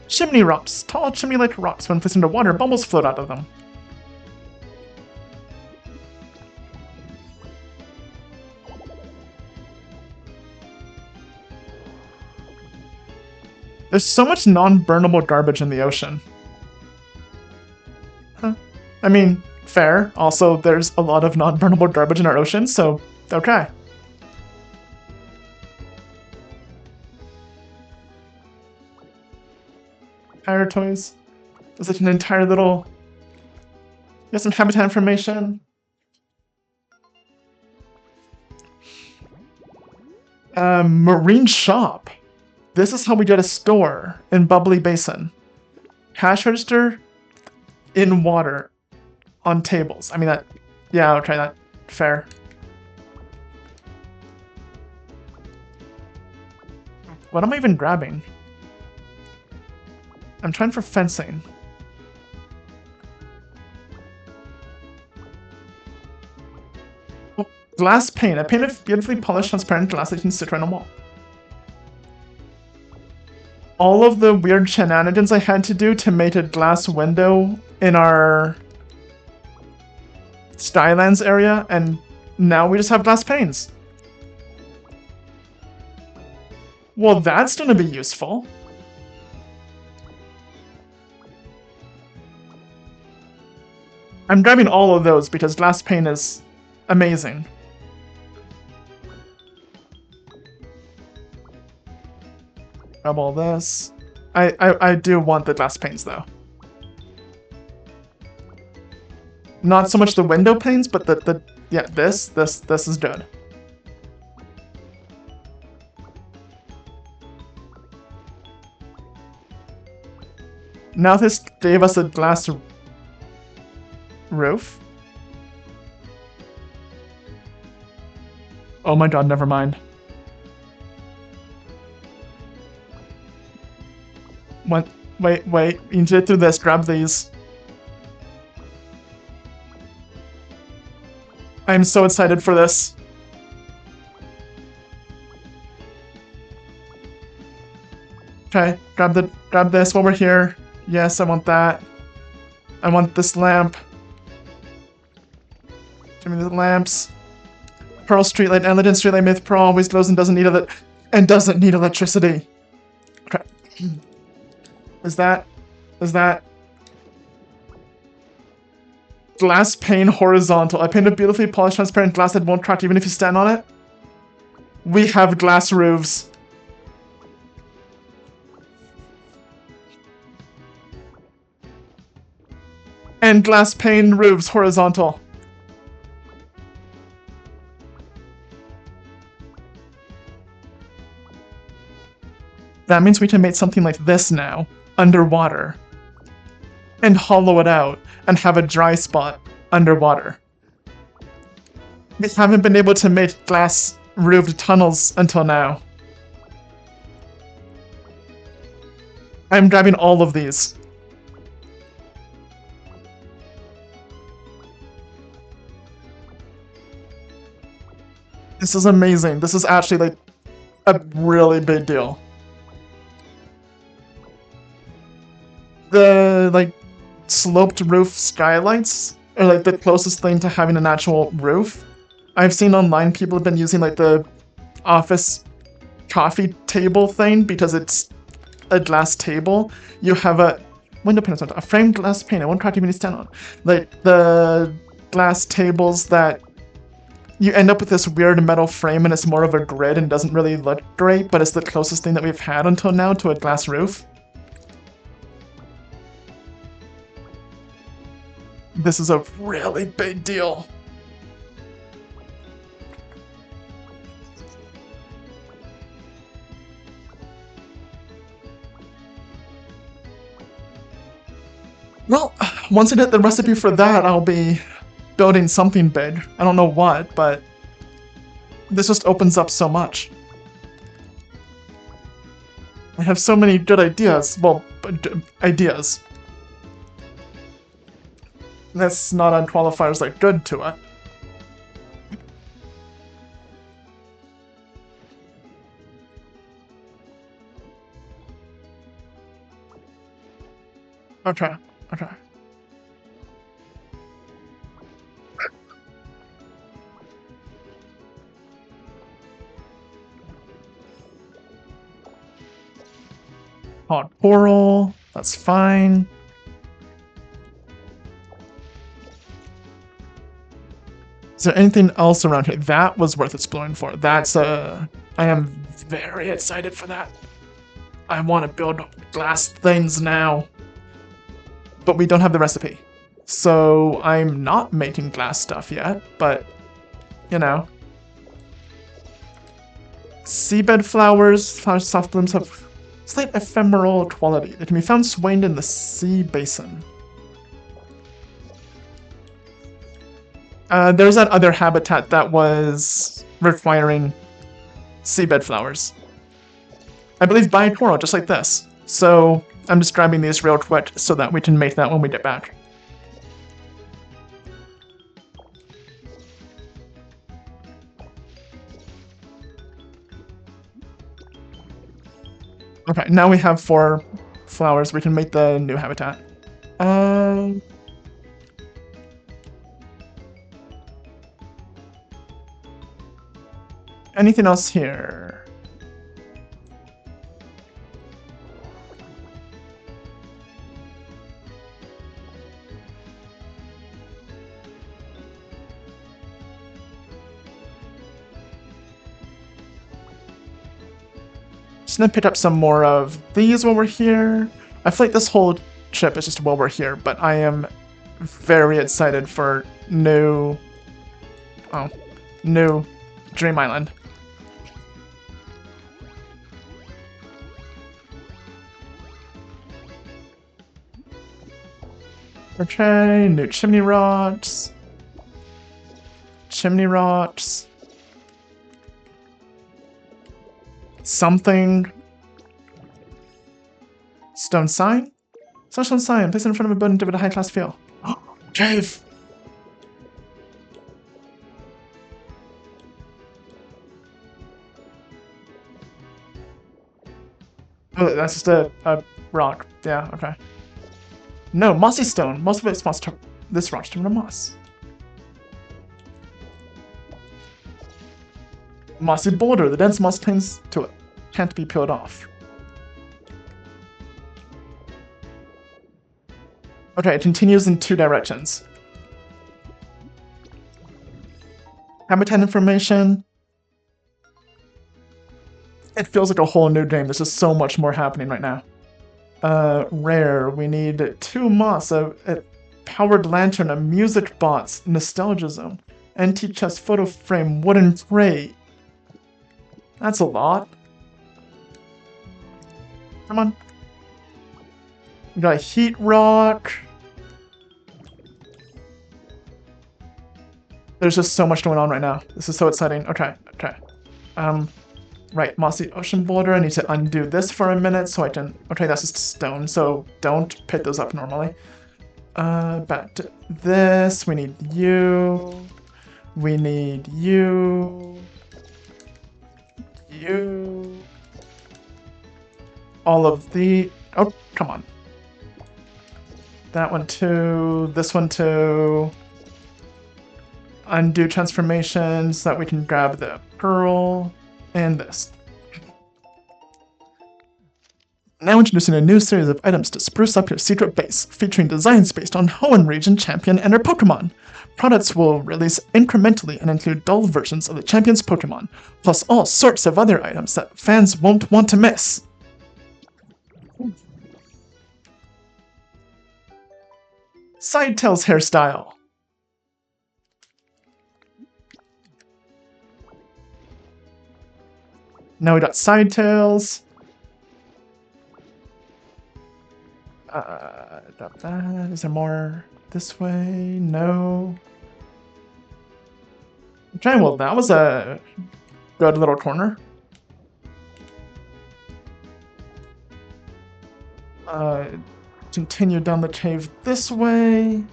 Speaker 1: Chimney rocks. Tall chimney-like rocks. When placed into water, bubbles float out of them. There's so much non-burnable garbage in the ocean. Huh. I mean, fair. Also, there's a lot of non-burnable garbage in our ocean, so okay. Pirate toys. There's like an entire little... There's some habitat information. Marine shop. This is how we get a store in Bubbly Basin. Cash register in water on tables. I mean that... Yeah, I'll try that. Fair. What am I even grabbing? I'm trying for fencing. Oh, glass pane. A pane of beautifully polished, transparent glass that you can sit right on a wall. All of the weird shenanigans I had to do to make a glass window in our Skylands area, and now we just have glass panes. Well, that's gonna be useful. I'm grabbing all of those because glass pane is amazing. Grab all this. I do want the glass panes though. Not so much the window panes, but yeah, this is good. Now this gave us a glass roof. Oh my god, never mind. What? Wait, you need to do this, grab these. I'm so excited for this. Okay, grab this while we're here. Yes, I want that. I want this lamp. Give me the lamps. Pearl streetlight, Elegant streetlight, Myth Pearl always glows and doesn't need electricity. Okay. Is that glass pane horizontal? I painted beautifully polished transparent glass that won't crack even if you stand on it. We have glass roofs. And glass pane roofs horizontal. That means we can make something like this now, underwater. And hollow it out, and have a dry spot underwater. We haven't been able to make glass roofed tunnels until now. I'm grabbing all of these. This is amazing. This is actually like a really big deal. The like sloped roof skylights are like the closest thing to having an actual roof. I've seen online people have been using like the office coffee table thing because it's a glass table. You have a window pane, a framed glass pane. I won't crack even to stand on. Like the glass tables that you end up with this weird metal frame and it's more of a grid and doesn't really look great, but it's the closest thing that we've had until now to a glass roof. This is a really big deal. Well, once I get the recipe for that, I'll be building something big. I don't know what, but this just opens up so much. I have so many good ideas. Well, ideas. Let's not add qualifiers like good to it. Okay. Hot coral, that's fine. Is there anything else around here? That was worth exploring for. That's, I am very excited for that. I want to build glass things now. But we don't have the recipe. So I'm not making glass stuff yet, but, you know. Seabed flowers, soft blooms have slight ephemeral quality. They can be found swaying in the sea basin. There's that other habitat that was requiring seabed flowers. I believe bicoral, just like this. So I'm just grabbing these real quick so that we can make that when we get back. Okay, now we have 4 flowers. We can make the new habitat. Anything else here? Just gonna pick up some more of these while we're here. I feel like this whole trip is just while we're here, but I am very excited for new Dream Island. Okay, new chimney rocks. Chimney rocks. Something. Stone sign? Stone sign. Place it in front of a building to give it a high-class feel. Cave! Oh, that's just a rock. Yeah, okay. No, mossy stone. Most of it's moss. This rock turned to moss. Mossy boulder. The dense moss clings to it. Can't be peeled off. Okay, it continues in 2 directions. Habitat information. It feels like a whole new game. There's just so much more happening right now. Rare. We need 2 moss, a powered lantern, a music box, nostalgia zone, antique chest, photo frame, wooden crate. That's a lot. Come on. We got a heat rock. There's just so much going on right now. This is so exciting. Okay. Right, mossy ocean boulder. I need to undo this for a minute so I can... Okay, that's just stone, so don't pick those up normally. Back to this. We need you. We need you. You. All of the... Oh, come on. That one too. This one too. Undo transformations so that we can grab the pearl. And this. Now introducing a new series of items to spruce up your secret base, featuring designs based on Hoenn region champion and their Pokemon. Products will release incrementally and include dull versions of the champion's Pokemon, plus all sorts of other items that fans won't want to miss. Sidetail's hairstyle. Now we got Sidetails. Got that. Is there more this way? No. Okay, well that was a good little corner. Continue down the cave this way.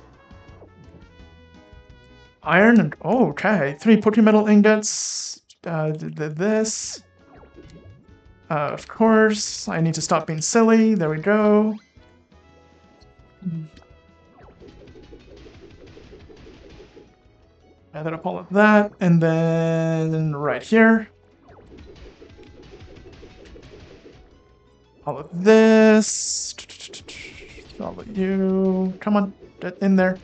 Speaker 1: Iron and oh, okay. 3 Pokemetal ingots. This. Of course, I need to stop being silly. There we go. Gather up all of that, and then right here. All of this. All of you. Come on, get in there.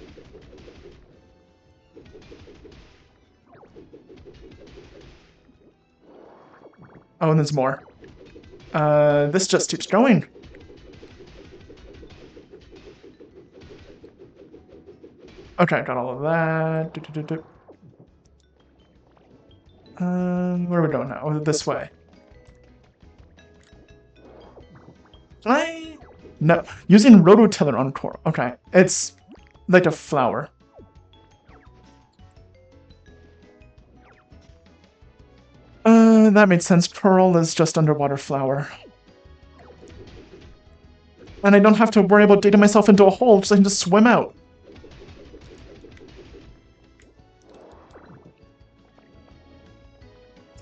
Speaker 1: Oh, and there's more. This just keeps going. Okay, got all of that. Where are we going now? Oh, this way. Can I? No. Using Rototiller on coral. Okay, it's like a flower. That made sense. Coral is just underwater flower. And I don't have to worry about digging myself into a hole, because I can just swim out.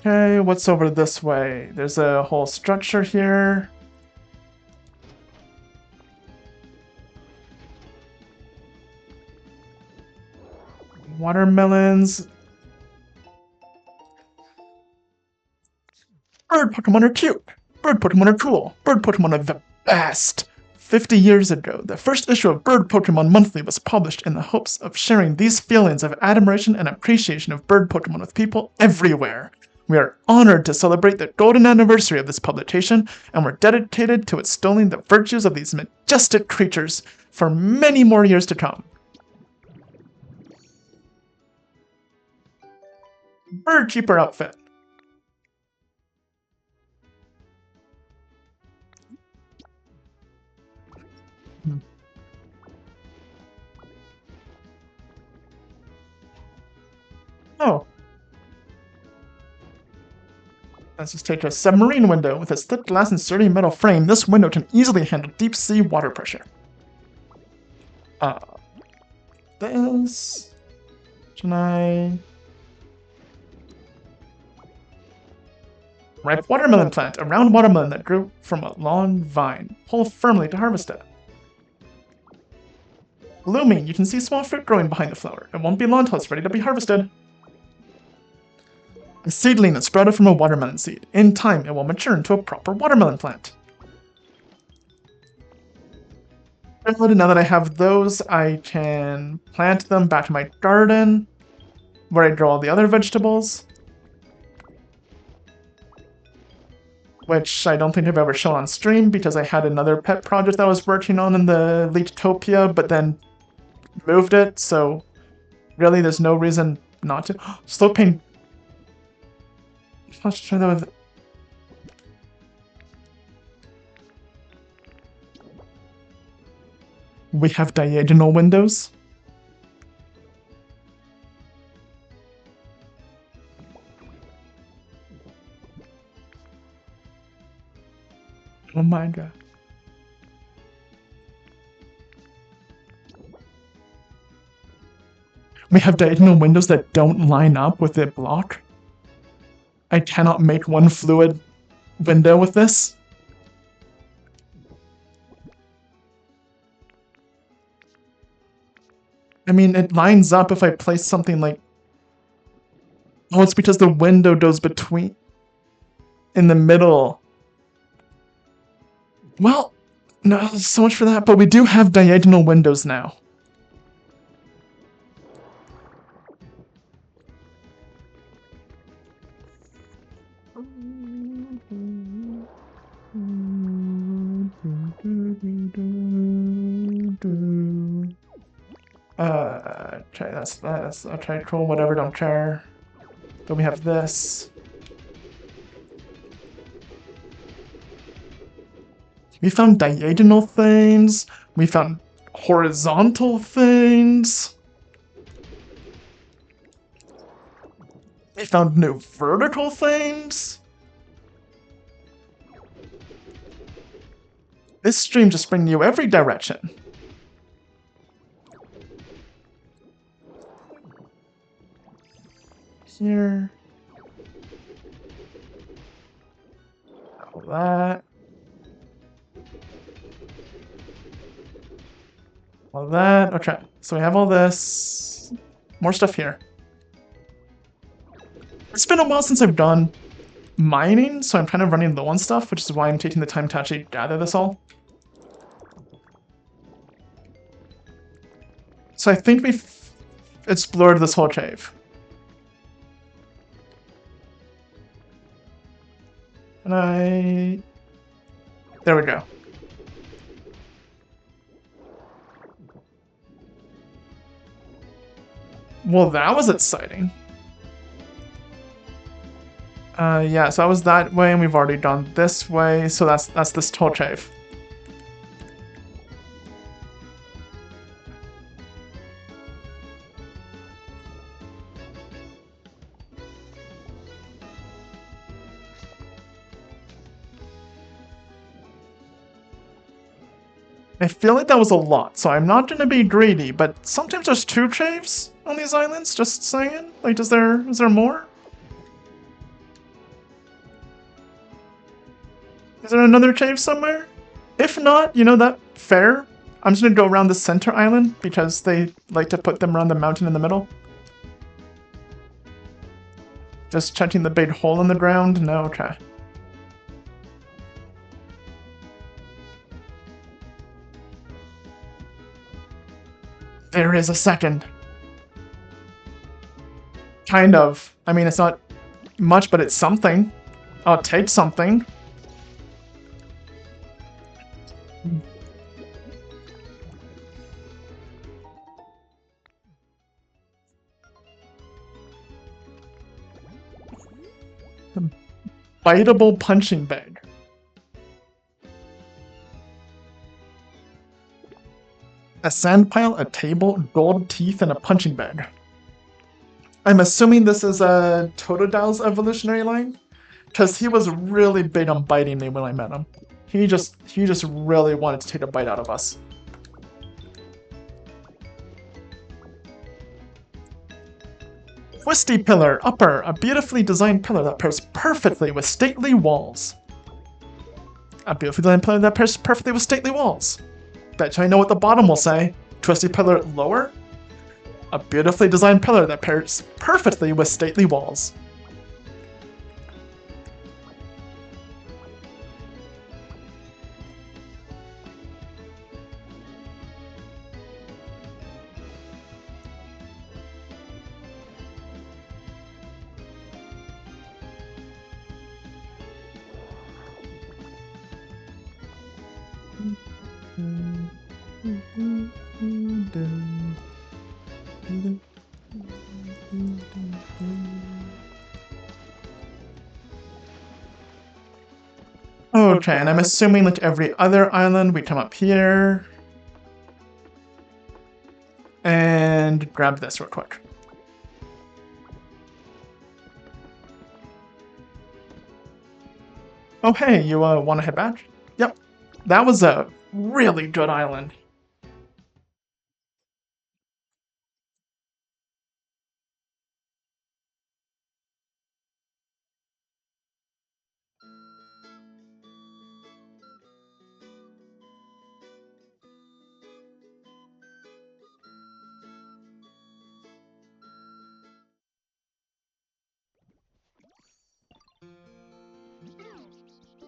Speaker 1: Okay, what's over this way? There's a whole structure here. Watermelons. Bird Pokemon are cute. Bird Pokemon are cool. Bird Pokemon are the best. 50 years ago, the first issue of Bird Pokemon Monthly was published in the hopes of sharing these feelings of admiration and appreciation of bird Pokemon with people everywhere. We are honored to celebrate the golden anniversary of this publication, and we're dedicated to extolling the virtues of these majestic creatures for many more years to come. Bird Keeper outfit. Oh. Let's just take a submarine window. With its thick glass and sturdy metal frame, this window can easily handle deep sea water pressure. This... Can I... Ripe watermelon plant, a round watermelon that grew from a long vine. Pull firmly to harvest it. Blooming, you can see small fruit growing behind the flower. It won't be long till it's ready to be harvested. A seedling that sprouted from a watermelon seed. In time, it will mature into a proper watermelon plant. Now that I have those, I can plant them back to my garden, where I grow all the other vegetables. Which I don't think I've ever shown on stream, because I had another pet project that I was working on in the Pokopia, but then moved it, so really there's no reason not to. Slow pain. Let's try that with... We have diagonal windows. Oh my god. We have diagonal windows that don't line up with the block. I cannot make one fluid window with this. I mean, it lines up if I place something like... Oh, it's because the window goes between... in the middle. Well, no, so much for that, but we do have diagonal windows now. Try that's I'll try control whatever, don't care. Then we have this. We found diagonal things. We found horizontal things. We found new vertical things. This stream just brings you every direction. Here. All that. All that. Okay, so we have all this. More stuff here. It's been a while since I've done mining, so I'm kind of running low on stuff, which is why I'm taking the time to actually gather this all. So I think we've explored this whole cave. And there we go. Well, that was exciting. Yeah, so I was that way, and we've already gone this way, so that's this whole cave. I feel like that was a lot, so I'm not gonna be greedy, but sometimes there's 2 caves on these islands, just saying. Like, is there more? Is there another cave somewhere? If not, you know, that fair. I'm just gonna go around the center island, because they like to put them around the mountain in the middle. Just checking the big hole in the ground? No, okay. There is a second. Kind of. I mean, it's not much, but it's something. I'll take something. The biteable punching bag. A sand pile, a table, gold teeth, and a punching bag. I'm assuming this is a Totodil's evolutionary line, because he was really big on biting me when I met him. He just really wanted to take a bite out of us. Twisty pillar, upper, a beautifully designed pillar that pairs perfectly with stately walls. A beautifully designed pillar that pairs perfectly with stately walls. Bet you I know what the bottom will say. Twisty pillar, lower. A beautifully designed pillar that pairs perfectly with stately walls. Okay, and I'm assuming like every other island, we come up here and grab this real quick. Oh hey, you want to head back? Yep, that was a really good island.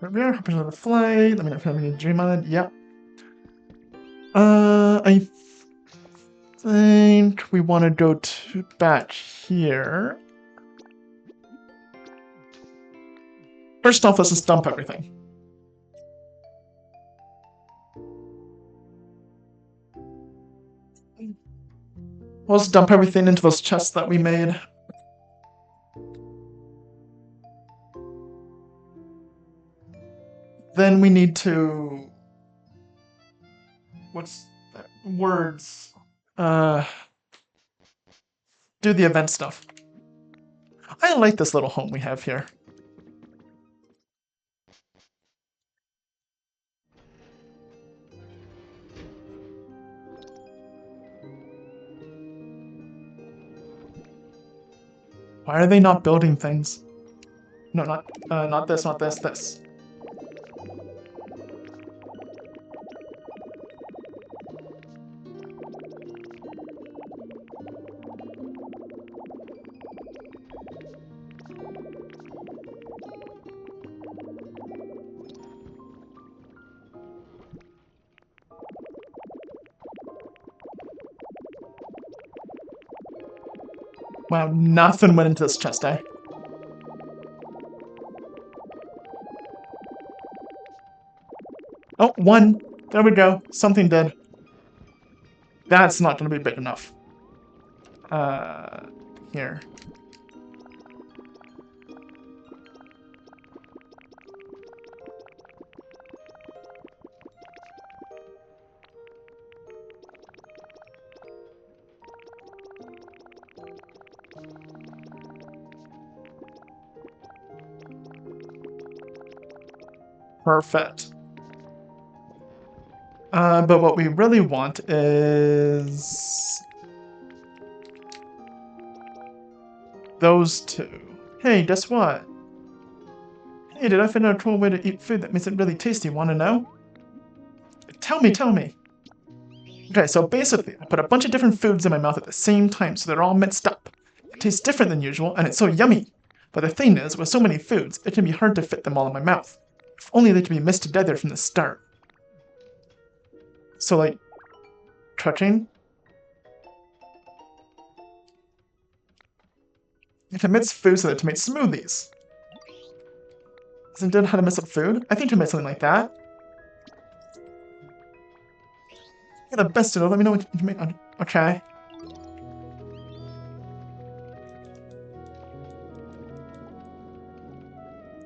Speaker 1: Revere, Harpers of the Flight, let me know if you have any Dream Island. Yep. I think we want to go back here. First off, let's just dump everything. We'll just dump everything into those chests that we made. Then we need to... What's that? Words. Do the event stuff. I like this little home we have here. Why are they not building things? No, not this, not this, this. Wow, nothing went into this chest, eh? Oh, one. There we go. Something did. That's not going to be big enough. Here. Perfect. But what we really want is... those two. Hey, guess what? Hey, did I find out a cool way to eat food that makes it really tasty? Want to know? Tell me, tell me. Okay, so basically, I put a bunch of different foods in my mouth at the same time, so they're all mixed up. It tastes different than usual, and it's so yummy. But the thing is, with so many foods, it can be hard to fit them all in my mouth. If only they could be mixed together from the start. So, like, cooking? It emits food so that to make smoothies. Isn't it how to mess up food? I think to make something like that. Yeah, the best doodle. Let me know what you make. Okay.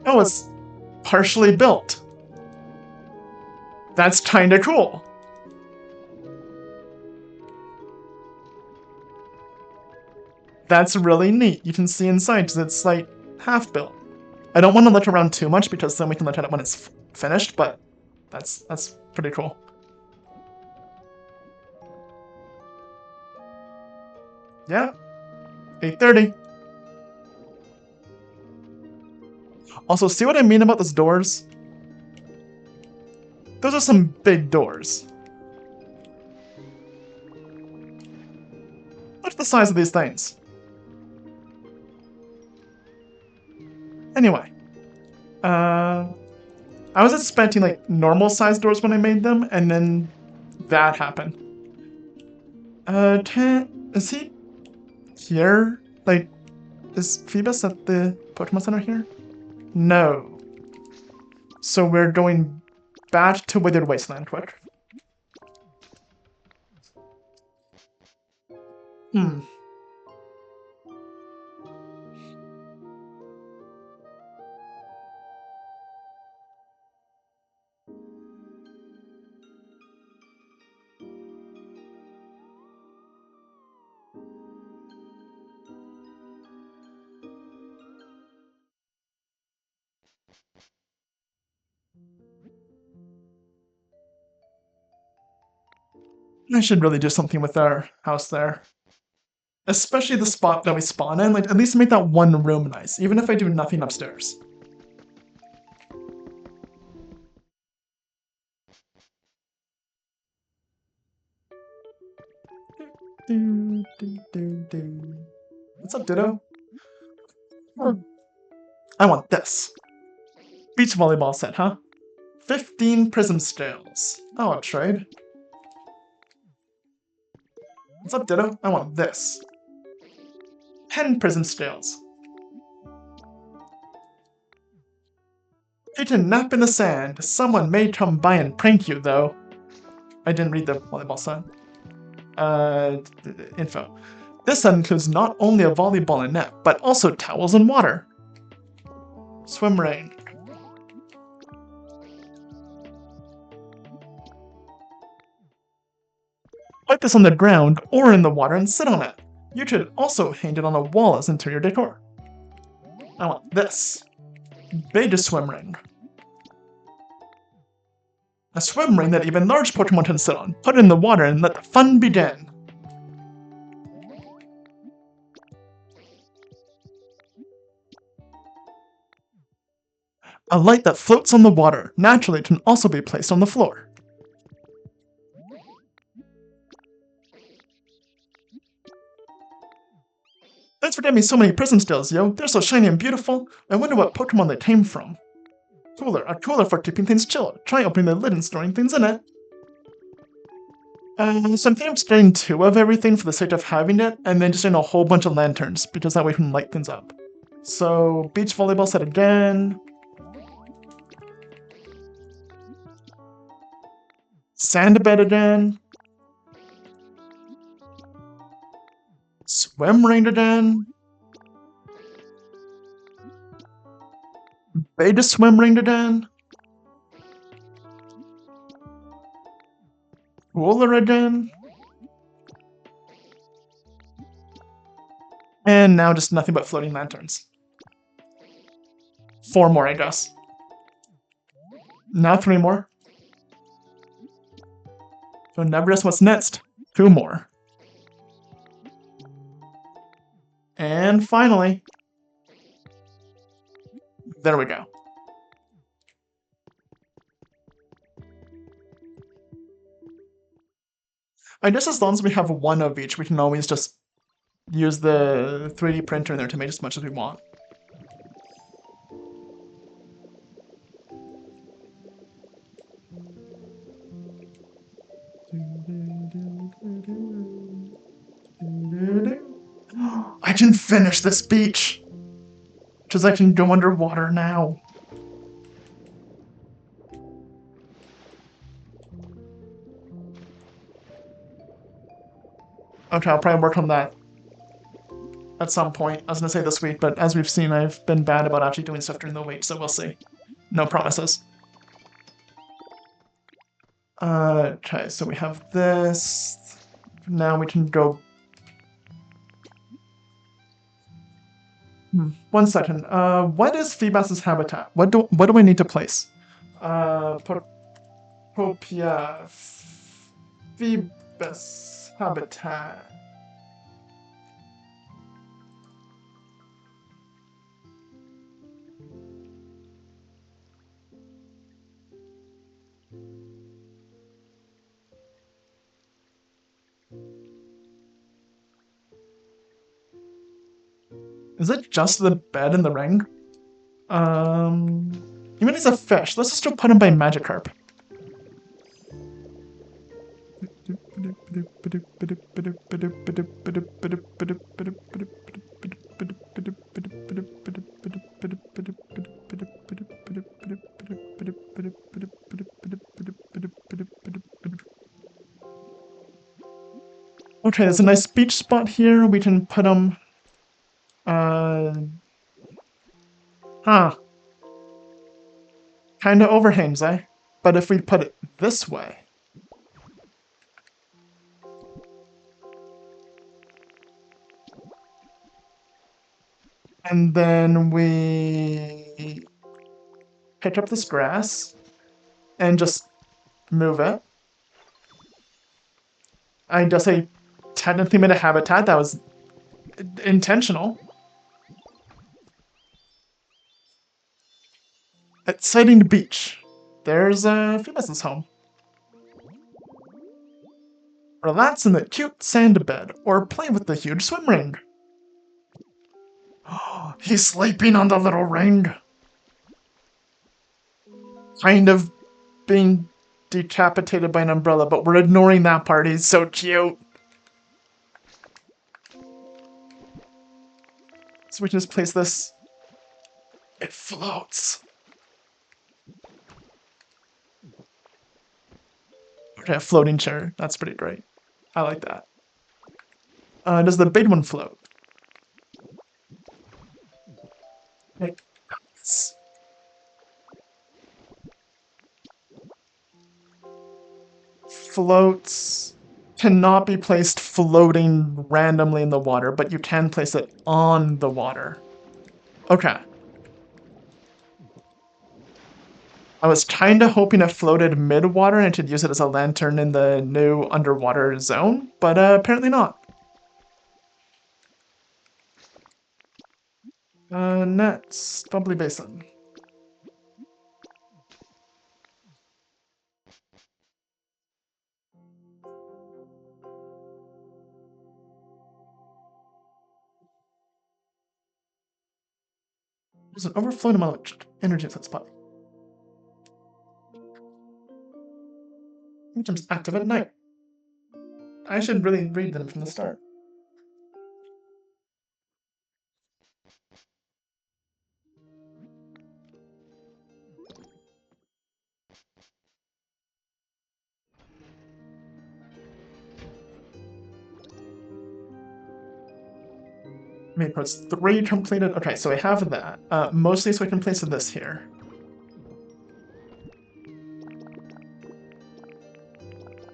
Speaker 1: Oh, it's partially built. That's kinda cool. That's really neat. You can see inside because it's like half built. I don't want to let it around too much because then we can let it out when it's finished, but that's pretty cool. Yeah. 8:30. Also, see what I mean about those doors? Those are some big doors. Look at the size of these things. Anyway. I was expecting like normal sized doors when I made them, and then that happened. Is he here? Like, is Phoebus at the Pokemon Center here? No. So we're going back to Withered Wasteland quick. I should really do something with our house there. Especially the spot that we spawn in, like at least make that one room nice, even if I do nothing upstairs. What's up, Ditto? I want this. Beach volleyball set, huh? 15 prism scales. Oh, I'll trade. What's up, Ditto? I want this. 10 prism scales. Take a nap in the sand. Someone may come by and prank you, though. I didn't read the volleyball set. Info. This set includes not only a volleyball and net, but also towels and water. Swim rain. Put this on the ground or in the water and sit on it. You could also hang it on a wall as interior decor. I want this. Big swim ring. A swim ring that even large Pokemon can sit on. Put it in the water and let the fun begin. A light that floats on the water. Naturally, it can also be placed on the floor. Thanks for getting me so many prism stills, yo. They're so shiny and beautiful. I wonder what Pokemon they came from. A cooler for keeping things chilled. Try opening the lid and storing things in it. So I'm thinking of getting 2 of everything for the sake of having it, and then just getting a whole bunch of lanterns, because that way we can light things up. So, beach volleyball set again. Sand bed again. Swim rain again. Beta swim rain again. Cooler again. And now just nothing but floating lanterns. 4 more, I guess. Now 3 more. So never guess what's next. 2 more. And finally, there we go. I guess as long as we have 1 of each, we can always just use the 3D printer in there to make as much as we want. I can finish this beach! Because I can go underwater now. Okay, I'll probably work on that at some point. I was gonna say this week, but as we've seen, I've been bad about actually doing stuff during the week, so we'll see. No promises. Okay, so we have this. Now we can go... 1 second. What is Phoebus's habitat? What do I need to place? Pokopia. Phoebus habitat. Is it just the bed and the ring? Even as a fish, let's just put him by Magikarp. Okay, there's a nice beach spot here. We can put him... Kinda overhangs, eh? But if we put it this way... And then we... pick up this grass and just move it. I just say technically made a habitat that was intentional. Exciting beach. There's Phoebus's home. Relax in the cute sand bed or play with the huge swim ring. He's sleeping on the little ring. Kind of being decapitated by an umbrella, but we're ignoring that part. He's so cute. So we can just place this. It floats. Okay, a floating chair. That's pretty great. I like that. Does the big one float? It does. Floats cannot be placed floating randomly in the water, but you can place it on the water. Okay. I was kinda hoping it floated mid-water and I could use it as a lantern in the new underwater zone, but apparently not. Next, Bubbly Basin. There's an overflowing amount of energy at that spot. Items active at night. I should really read them from the start. Main parts 3 completed. Okay, so I have that. Mostly so I can place this here.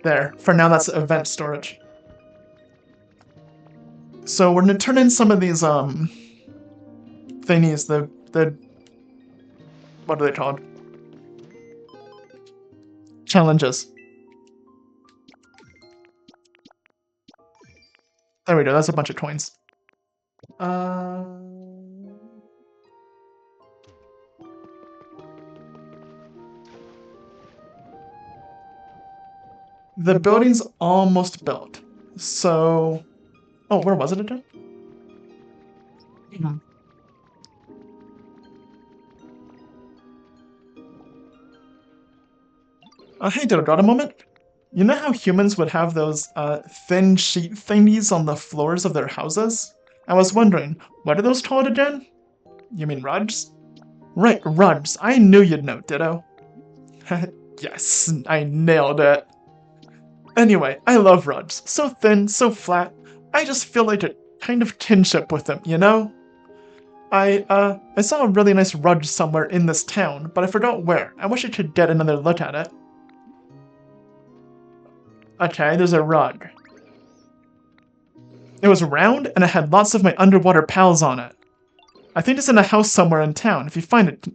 Speaker 1: There. For now, that's event storage. So we're gonna turn in some of these thingies. The what are they called? Challenges. There we go. That's a bunch of coins. The building's almost built. So... Oh, where was it again? Hey, dude, got a moment? You know how humans would have those thin sheet thingies on the floors of their houses? I was wondering, what are those called again? You mean rugs? Right, rugs. I knew you'd know, Ditto. Yes, I nailed it. Anyway, I love rugs. So thin, so flat. I just feel like a kind of kinship with them, you know? I saw a really nice rug somewhere in this town, but I forgot where. I wish I could get another look at it. Okay, there's a rug. It was round, and it had lots of my underwater pals on it. I think it's in a house somewhere in town. If you find it...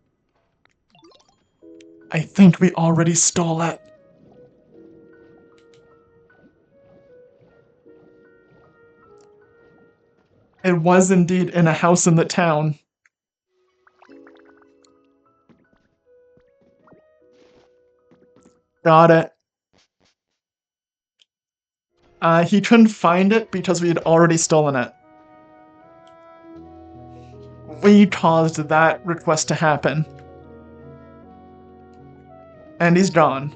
Speaker 1: I think we already stole it. It was indeed in a house in the town. Got it. He couldn't find it because we had already stolen it. We caused that request to happen. And he's gone.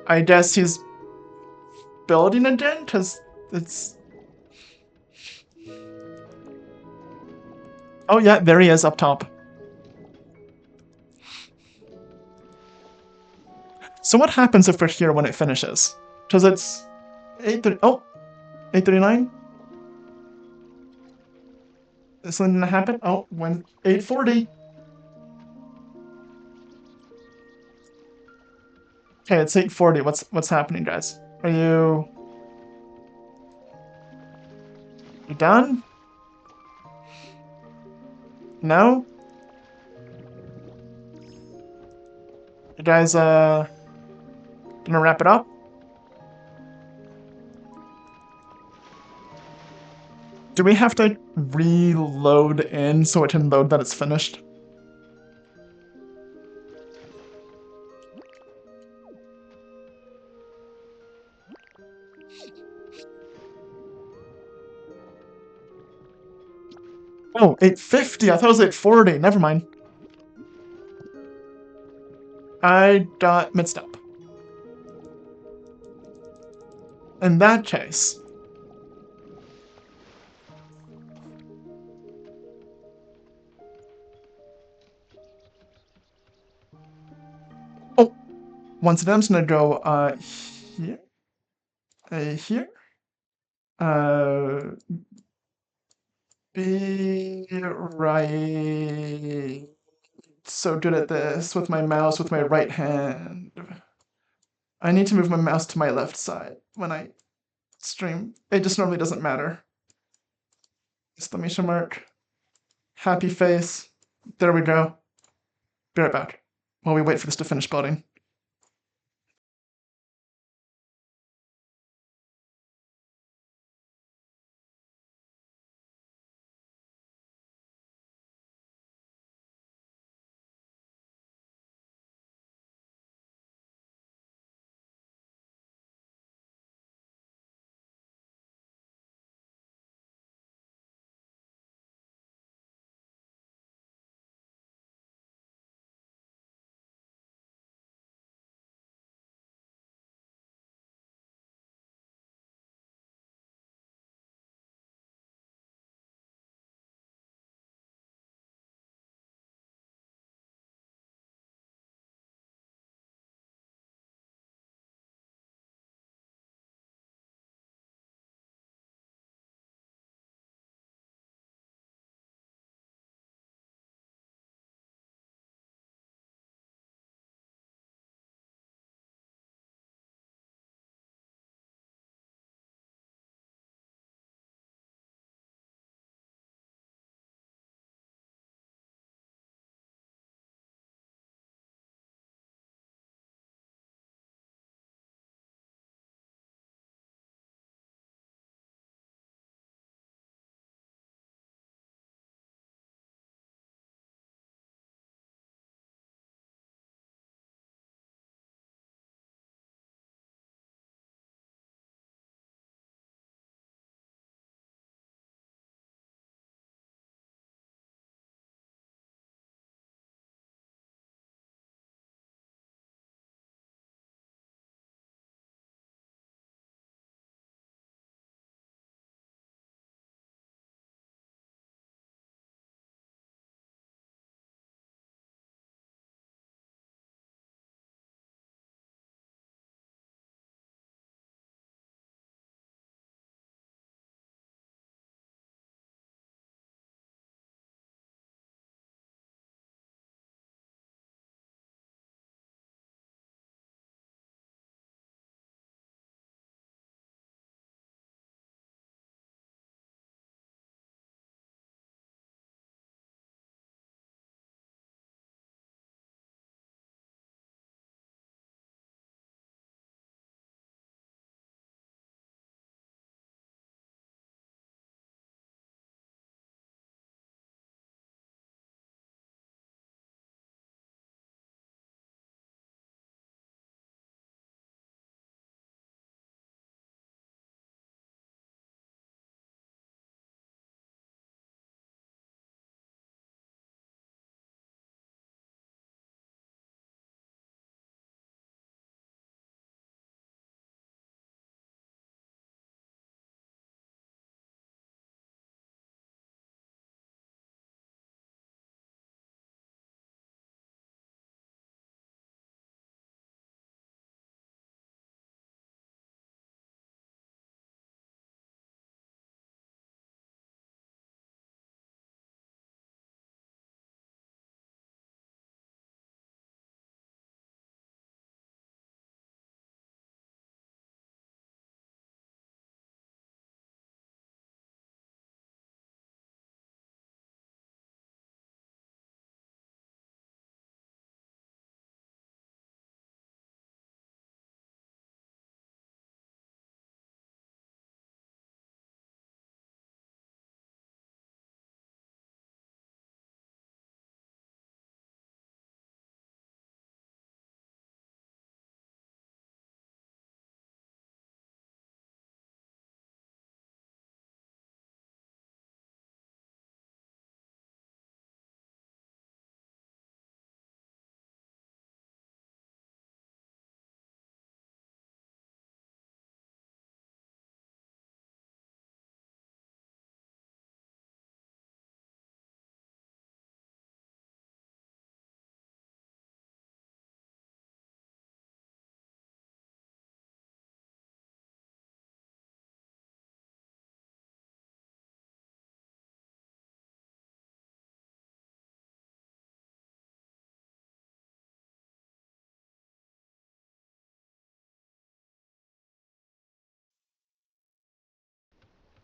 Speaker 1: I guess he's building again, because it's... Oh yeah, there he is up top. So what happens if we're here when it finishes? Because it's 8:30. Oh, 8:39. Is something gonna happen? Oh, when 8:40. Okay, it's 8:40. What's happening, guys? Are you done? No? You guys gonna wrap it up? Do we have to reload in so it can load that it's finished? Oh, 8:50. I thought it was 8:40. Never mind. I got mixed up. In that case... Oh, once again, I'm just gonna go, here. Here. Be right. So good at this with my mouse with my right hand. I need to move my mouse to my left side when I stream. It just normally doesn't matter. Exclamation mark. Happy face. There we go. Be right back while we wait for this to finish building.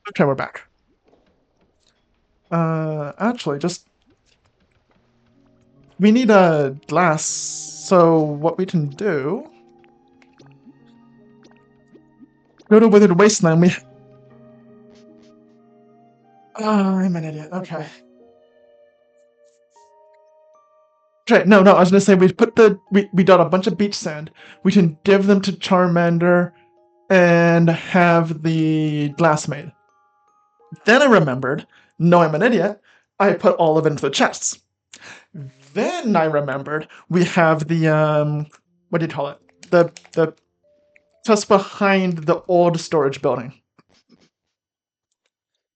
Speaker 1: Okay, we're back. Actually, we need a glass, so what we can do... Go to Withered Wasteland, I'm an idiot, okay. Okay, no, I was gonna say we got a bunch of beach sand. We can give them to Charmander and have the glass made. Then I remembered, no, I'm an idiot, I put all of it into the chests. Then I remembered we have the, what do you call it? The just behind the old storage building.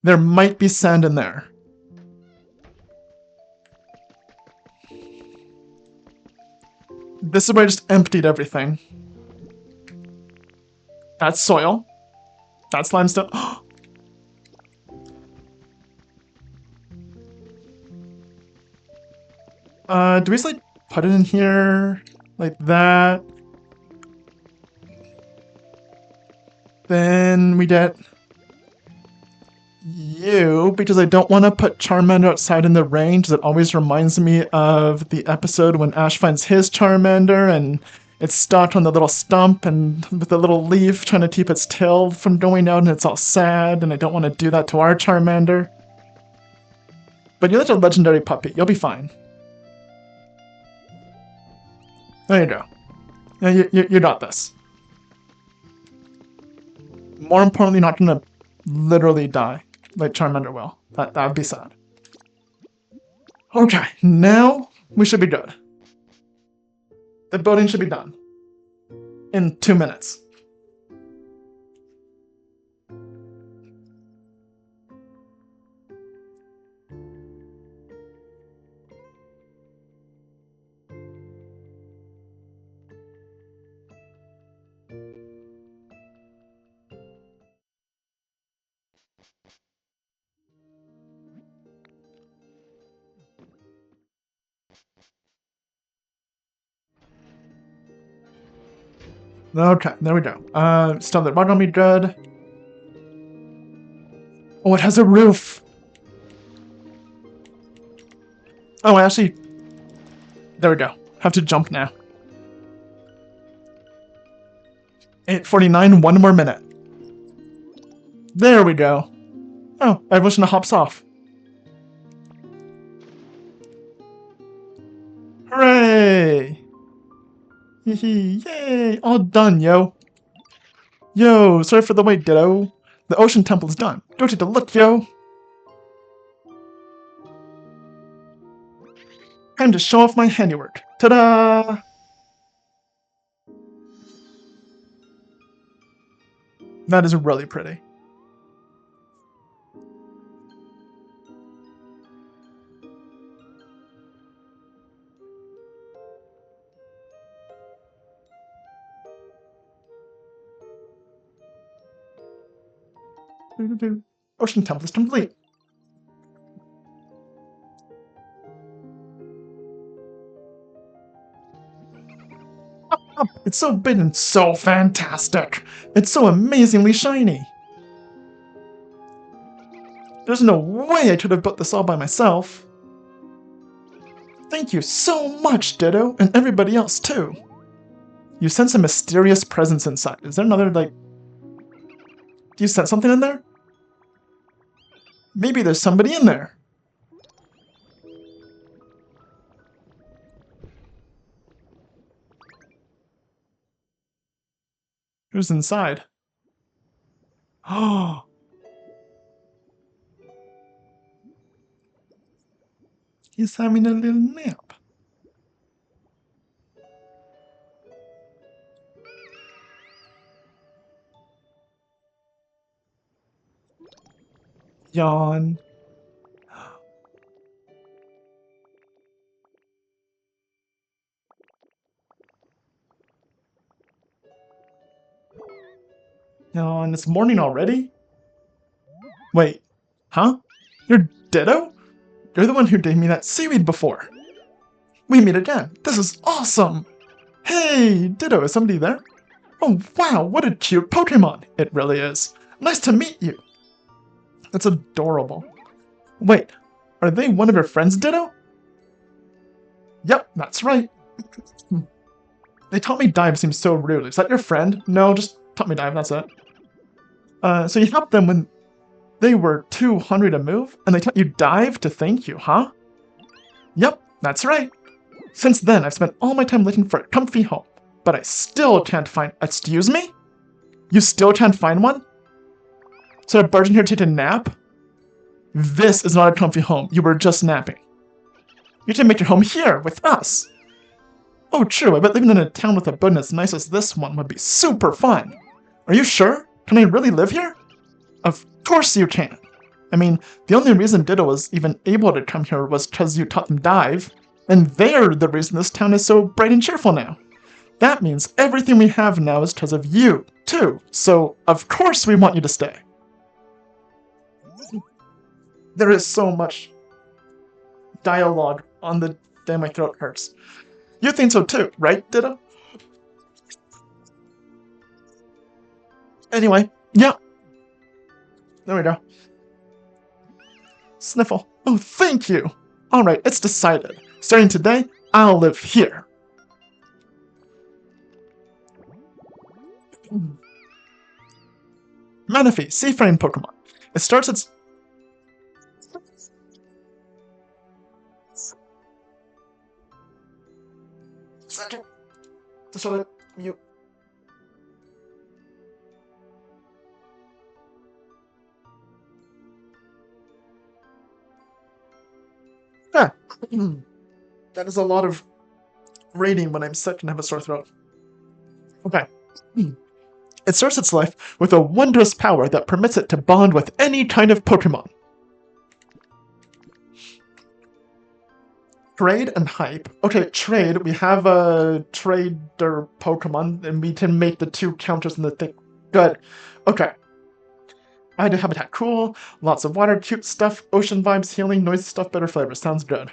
Speaker 1: There might be sand in there. This is where I just emptied everything. That's soil. That's limestone. Do we just like put it in here like that? Then we get you, because I don't want to put Charmander outside in the rain, because it always reminds me of the episode when Ash finds his Charmander and it's stuck on the little stump and with the little leaf trying to keep its tail from going out, and it's all sad, and I don't want to do that to our Charmander. But you're such a legendary puppy, you'll be fine. There you go. You got this. More importantly, not gonna literally die like Charmander will. That would be sad. Okay, now we should be good. The building should be done in 2 minutes. Okay, there we go. Still the rug on me good. Oh, it has a roof. Oh, actually, there we go. Have to jump now. 8:49, 1 more minute. There we go. Oh, everyone hops off. Hooray! Yay! All done, yo. Yo, sorry for the wait, Ditto. The Ocean Temple's done. Don't you to look, yo. Time to show off my handiwork. Ta-da! That is really pretty. Ocean Temple is complete. It's so big and so fantastic. It's so amazingly shiny. There's no way I could have built this all by myself. Thank you so much, Ditto, and everybody else too. You sense a mysterious presence inside. Is there another, like... Do you sense something in there? Maybe there's somebody in there. Who's inside? Oh. He's having a little nap. Yawn. Yawn. It's morning already? Wait. Huh? You're Ditto? You're the one who gave me that seaweed before. We meet again. This is awesome. Hey, Ditto, is somebody there? Oh, wow, what a cute Pokemon. It really is. Nice to meet you. That's adorable. Wait, are they one of your friends, Ditto? Yep, that's right. They taught me dive seems so rude. Is that your friend? No, just taught me dive, that's it. So you helped them when they were too hungry to move, and they taught you dive to thank you, huh? Yep, that's right. Since then, I've spent all my time looking for a comfy home, but I still can't find— Excuse me? You still can't find one? So I barged in here to take a nap? This is not a comfy home. You were just napping. You should make your home here, with us. Oh, true. I bet living in a town with a building as nice as this one would be super fun. Are you sure? Can I really live here? Of course you can. I mean, the only reason Ditto was even able to come here was because you taught them dive, and they're the reason this town is so bright and cheerful now. That means everything we have now is because of you, too, so of course we want you to stay. There is so much dialogue on the day my throat hurts. You think so too, right, Ditto? Anyway, yeah. There we go. Sniffle. Oh, thank you! Alright, it's decided. Starting today, I'll live here. Manaphy, seafaring Pokemon. It starts its... Second. Just so that you... Yeah. That is a lot of rating when I'm sick and have a sore throat. Okay. It starts its life with a wondrous power that permits it to bond with any kind of Pokemon. Trade and hype. Okay, trade. We have a trader Pokemon, and we can make the two counters in the thing. Good. Okay. I do habitat cool, lots of water, cute stuff, ocean vibes, healing, noisy stuff, better flavor. Sounds good.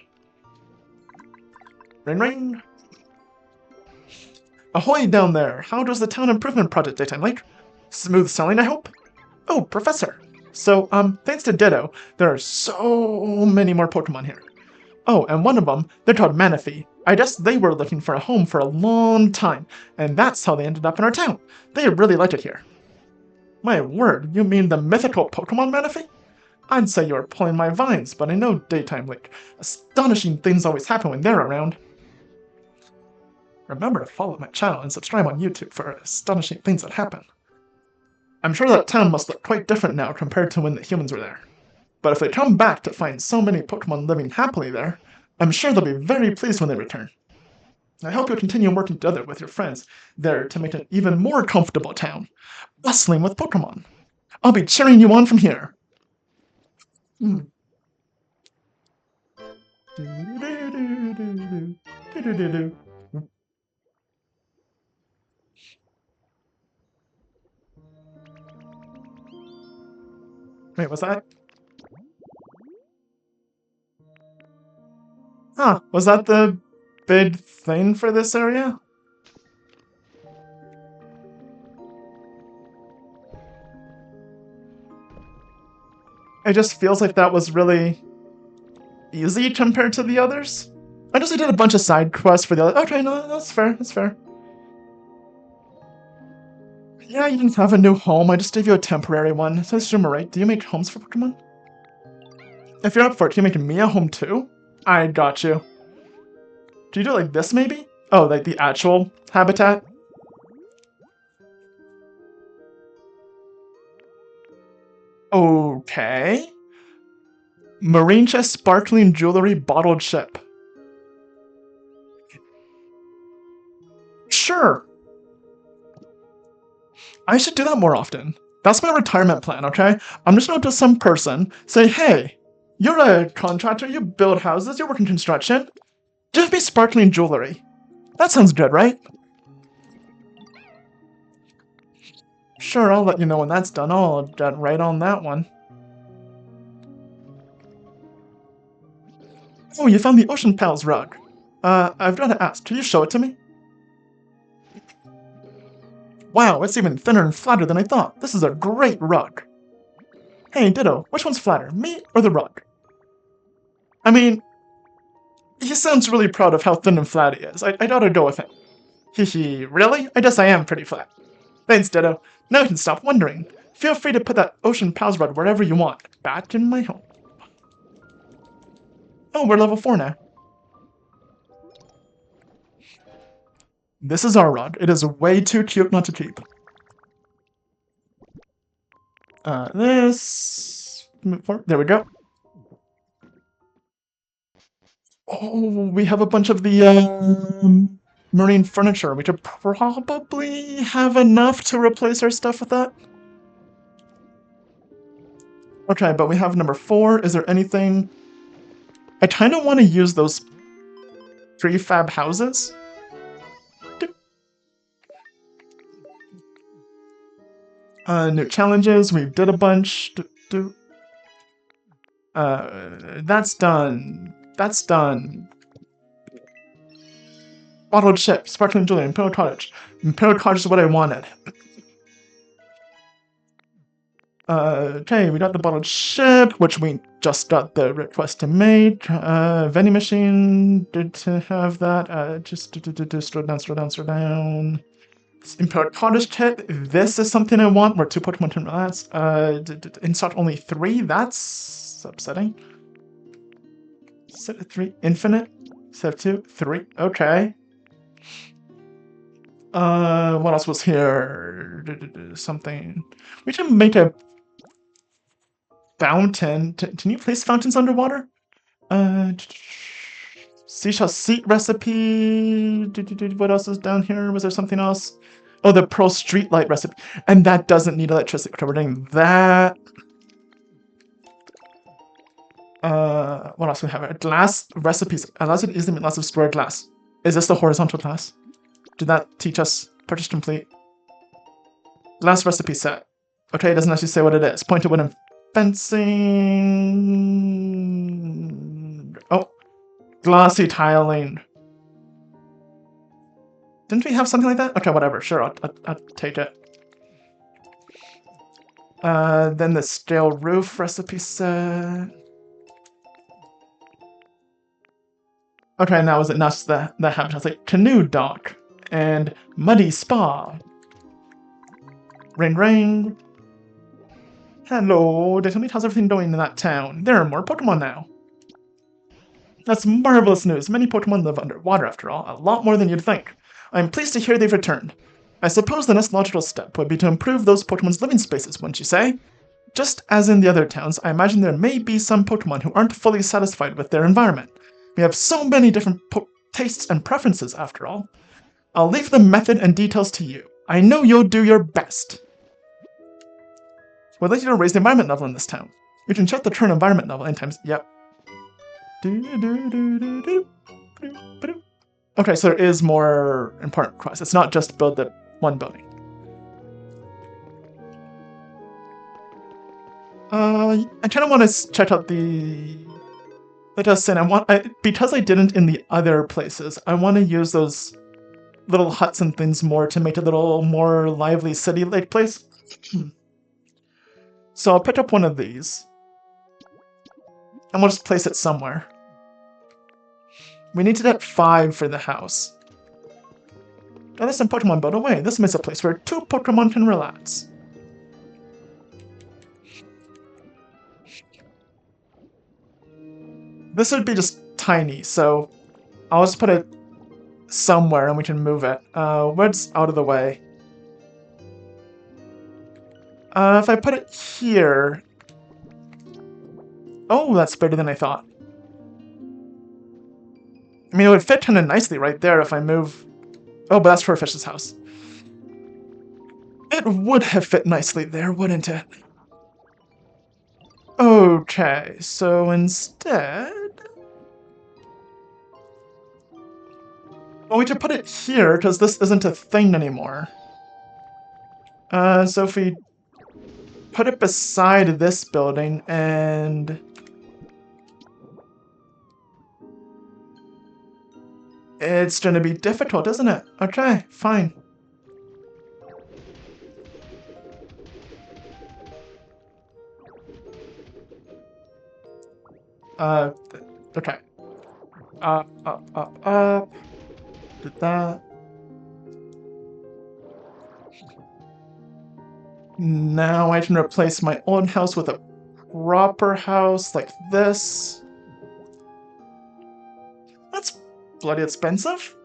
Speaker 1: Ring ring. Ahoy down there! How does the town improvement project DaytimeLeek? Smooth sailing, I hope? Oh, Professor. So, thanks to Ditto, there are so many more Pokemon here. Oh, and one of them, they're called Manaphy. I guess they were looking for a home for a long time, and that's how they ended up in our town. They really like it here. My word, you mean the mythical Pokemon Manaphy? I'd say you're pulling my vines, but I know DaytimeLeek. Astonishing things always happen when they're around. Remember to follow my channel and subscribe on YouTube for astonishing things that happen. I'm sure that town must look quite different now compared to when the humans were there. But if they come back to find so many Pokemon living happily there, I'm sure they'll be very pleased when they return. I hope you'll continue working together with your friends there to make an even more comfortable town, bustling with Pokemon. I'll be cheering you on from here. Wait, was that? Huh, was that the big thing for this area? It just feels like that was really easy compared to the others. I just did a bunch of side quests for the other— Okay, no, that's fair, that's fair. Yeah, you didn't have a new home, I just gave you a temporary one. So it's right, do you make homes for Pokemon? If you're up for it, can you make me a home too? I got you. Do you do it like this, maybe? Oh, like the actual habitat? Okay. Marine chest, sparkling jewelry, bottled ship. Sure. I should do that more often. That's my retirement plan, okay? I'm just gonna go to some person, say, hey, you're a contractor, you build houses, you work in construction. Give me sparkling jewelry. That sounds good, right? Sure, I'll let you know when that's done. I'll get right on that one. Oh, you found the Ocean Pals rug. I've got to ask, can you show it to me? Wow, it's even thinner and flatter than I thought. This is a great rug. Hey, Ditto, which one's flatter, me or the rug? I mean, he sounds really proud of how thin and flat he is. I'd ought to go with him. Hehe, really? I guess I am pretty flat. Thanks, Ditto. Now you can stop wondering. Feel free to put that Ocean Pals rod wherever you want. Back in my home. Oh, we're level 4 now. This is our rod. It is way too cute not to keep. There we go. Oh, we have a bunch of the marine furniture. We could probably have enough to replace our stuff with that. Okay, but we have number 4. Is there anything... I kind of want to use those prefab houses. New challenges. We did a bunch. That's done. That's done. Bottled ship, sparkling jewelry, Imperial Cottage. Imperial Cottage is what I wanted. Okay, we got the bottled ship, which we just got the request to make. Vending machine, did to have that. Just scroll down. Imperial Cottage kit. This is something I want. Where 2 Pokemon can relax. In stock only 3. That's upsetting. Set of 3. Infinite. Set of 2. 3. Okay. What else was here? Something. We should make a fountain. Can you place fountains underwater? Seashell seat recipe. What else is down here? Was there something else? Oh, the Pearl Streetlight recipe. And that doesn't need electricity. Okay, we're doing that. What else do we have? Glass recipes. Allows it easily make lots of square glass. Is this the horizontal glass? Did that teach us purchase complete? Glass recipe set. Okay, it doesn't actually say what it is. Pointed wooden fencing. Oh, glossy tiling. Didn't we have something like that? Okay, whatever. Sure, I'll take it. Then the scale roof recipe set. Okay, now is it not the habitat? It's like canoe dock and muddy spa. Ring. Hello, tell me how's everything going in that town? There are more Pokemon now. That's marvelous news. Many Pokemon live underwater, after all. A lot more than you'd think. I'm pleased to hear they've returned. I suppose the next logical step would be to improve those Pokemon's living spaces, wouldn't you say? Just as in the other towns, I imagine there may be some Pokemon who aren't fully satisfied with their environment. We have so many different tastes and preferences, after all. I'll leave the method and details to you. I know you'll do your best. We'd like you to raise the environment level in this town. You can check the current environment level anytime. Yep. Okay, so there is more important quests. It's not just build the one building. I kind of want to check out the... Let us say, because I didn't in the other places, I want to use those little huts and things more to make it a little more lively city-like place. So I'll pick up one of these. And we'll just place it somewhere. We need to get 5 for the house. Oh, there's some Pokemon built away. This makes a place where 2 Pokemon can relax. This would be just tiny, so I'll just put it somewhere and we can move it. What's out of the way? If I put it here... Oh, that's bigger than I thought. I mean, it would fit kind of nicely right there if I move... Oh, but that's for a fish's house. It would have fit nicely there, wouldn't it? Okay, so instead... Well, we could put it here, because this isn't a thing anymore. So if we put it beside this building, and... It's gonna be difficult, isn't it? Okay, fine. Okay. Up. Did that. Now I can replace my old house with a proper house like this. That's bloody expensive.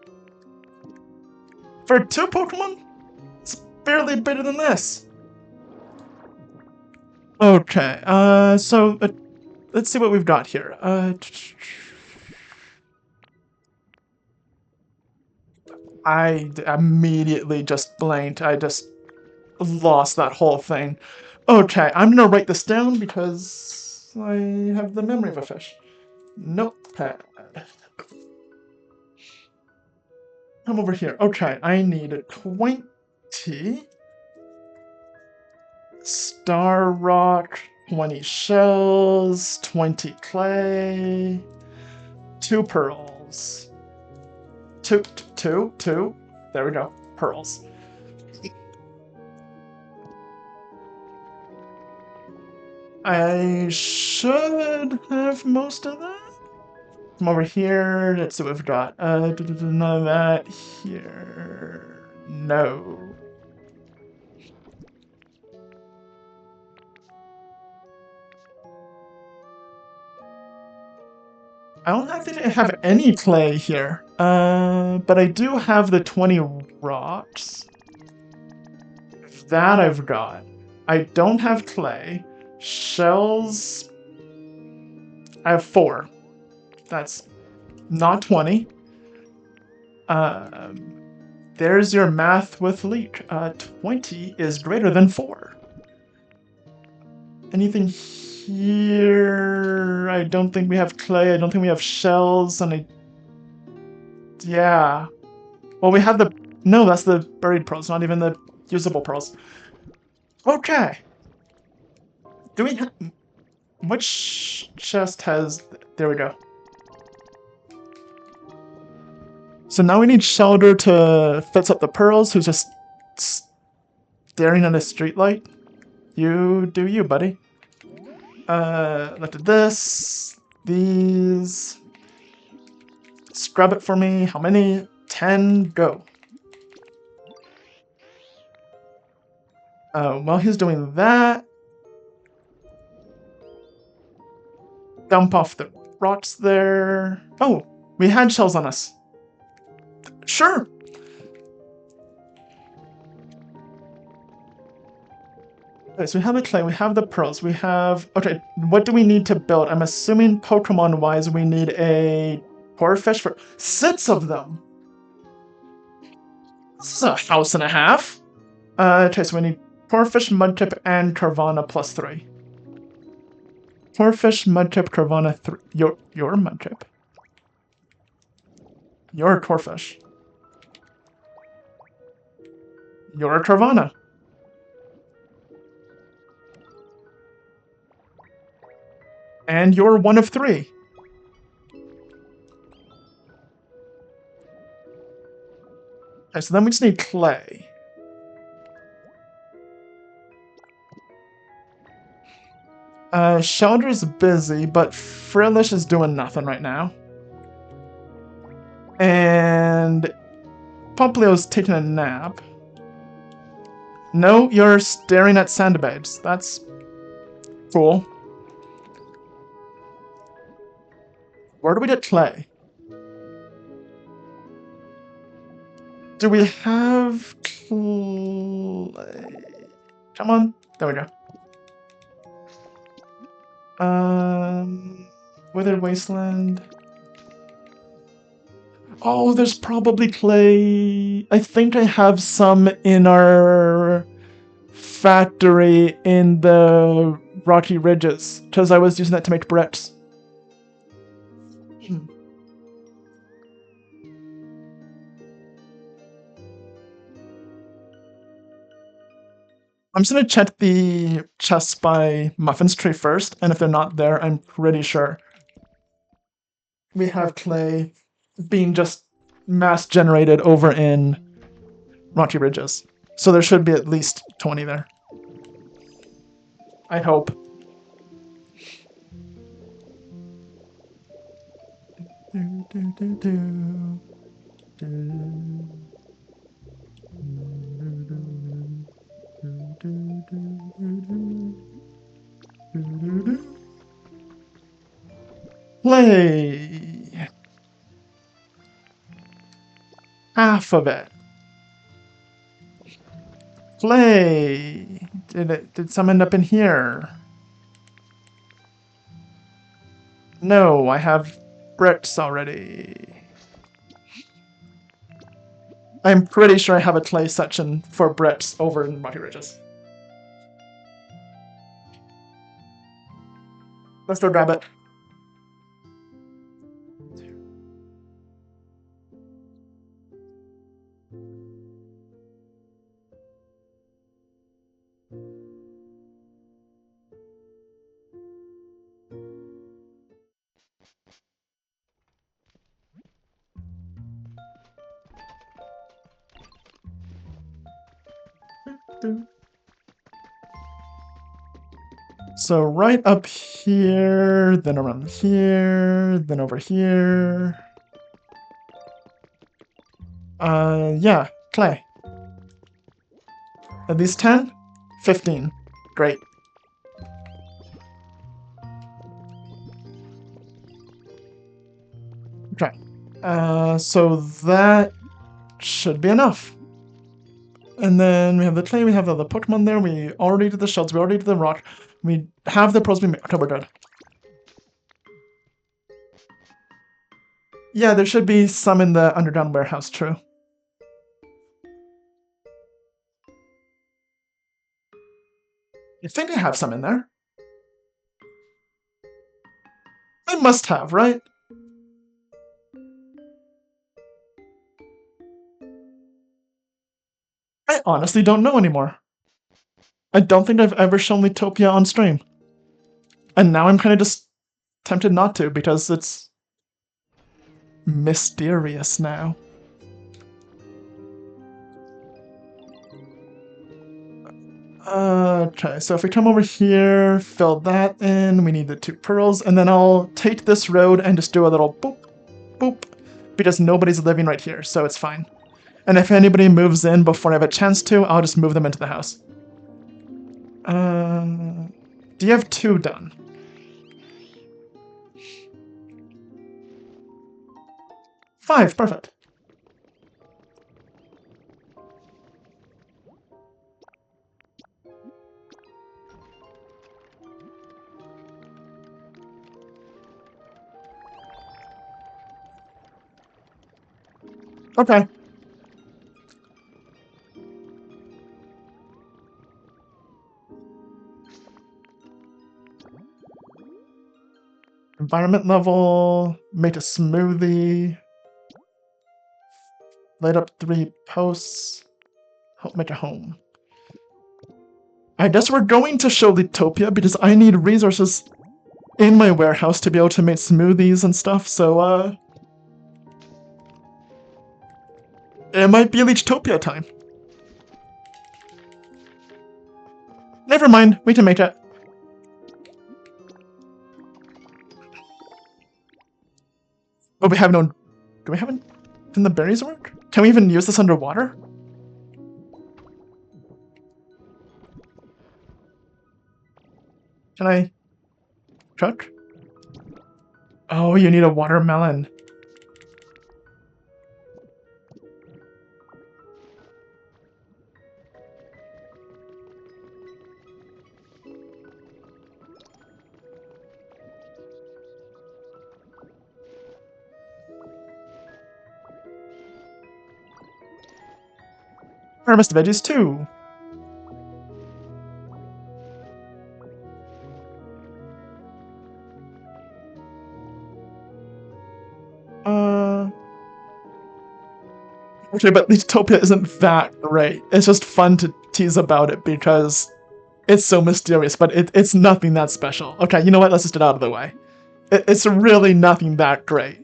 Speaker 1: For 2 Pokemon? It's barely better than this. Okay, so let's see what we've got here. I immediately just blanked. I just lost that whole thing. Okay, I'm gonna write this down because I have the memory of a fish. Notepad. Come over here. Okay, I need 20 Star Rock, 20 shells, 20 clay, 2 pearls. Two. There we go. Pearls. I should have most of that. Come over here. Let's see what we've got. None of that here. No. I don't think I have any clay here. But I do have the 20 rocks. That I've got. I don't have clay. Shells. I have 4. That's not 20. There's your math with Leek. 20 is greater than 4. Anything here? I don't think we have clay. I don't think we have shells. And yeah. Well, we have the... No, that's the buried pearls, not even the usable pearls. Okay. Do we have... Which chest has... There we go. So now we need Shelter to fix up the pearls, who's just staring at a streetlight. You do you, buddy. Look at this. These. Scrub it for me. How many? 10. Go. While he's doing that, dump off the rocks there. Oh, we had shells on us. Sure. Okay, so we have the clay, we have the pearls, we have... Okay, what do we need to build? I'm assuming Pokemon-wise we need a Corfish for 6 of them. This is a house and a half. Okay, so we need Corfish, Mudkip, and Carvana plus 3. Corfish, Mudkip, Carvana 3. Your Mudkip. You're a Corfish. You're a Carvana. And you're 1 of 3. Okay, so then we just need clay. Shelter's busy, but Frillish is doing nothing right now. And Poplio's taking a nap. No, you're staring at sandbags. That's cool. Where do we get clay? Do we have clay? Come on. There we go. Withered Wasteland. Oh, there's probably clay. I think I have some in our factory in the Rocky Ridges, because I was using that to make bricks. I'm just gonna check the chests by Muffin's Tree first, and if they're not there, I'm pretty sure we have clay being just mass generated over in Rocky Ridges. So there should be at least 20 there. I hope. Play. Half of it. Play. Did some end up in here? No, I have bricks already. I'm pretty sure I have a clay section for bricks over in Rocky Ridges. Let's go grab it. So right up here, then around here, then over here. Yeah, clay. At least 10? 15. Great. Okay. So that should be enough. And then we have the clay, we have the other Pokemon there, we already did the shells, we already did the rock, we have the pearls we made. Okay, we're good. Yeah, there should be some in the underground warehouse, true. I think I have some in there. I must have, right? I honestly don't know anymore. I don't think I've ever shown Leetopia on stream. And now I'm kind of just tempted not to, because it's mysterious now. Okay, so if we come over here, fill that in, we need the 2 pearls, and then I'll take this road and just do a little boop, boop, because nobody's living right here, so it's fine. And if anybody moves in before I have a chance to, I'll just move them into the house. Do you have 2 done? Five, perfect. Okay. Environment level, make a smoothie, light up 3 posts, make a home. I guess we're going to show Leetopia because I need resources in my warehouse to be able to make smoothies and stuff, so, it might be Leetopia time. Never mind, we can make it. Oh, we have no... Do we have it? Can the berries work? Can we even use this underwater? Can I... Truck? Oh, you need a watermelon. Harvest veggies too. Okay, but Leetopia isn't that great. It's just fun to tease about it because it's so mysterious, but it's nothing that special. Okay, you know what? Let's just get out of the way. It's really nothing that great.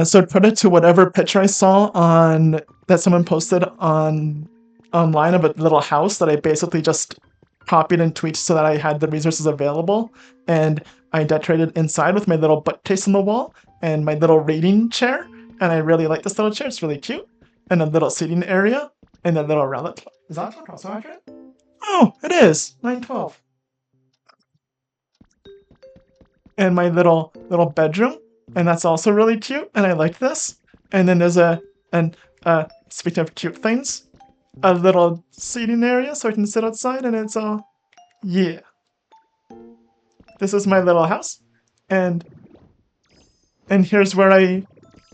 Speaker 1: So credit to whatever picture I saw on that someone posted online of a little house that I basically just copied and tweaked so that I had the resources available, and I decorated inside with my little bookcase on the wall and my little reading chair, and I really like this little chair. It's really cute, and a little seating area and a little relic. Is that also accurate? Oh, it is 912. And my little bedroom, and that's also really cute, and I like this. And then there's speaking of cute things, a little seating area so I can sit outside, and it's all, yeah. This is my little house, and here's where I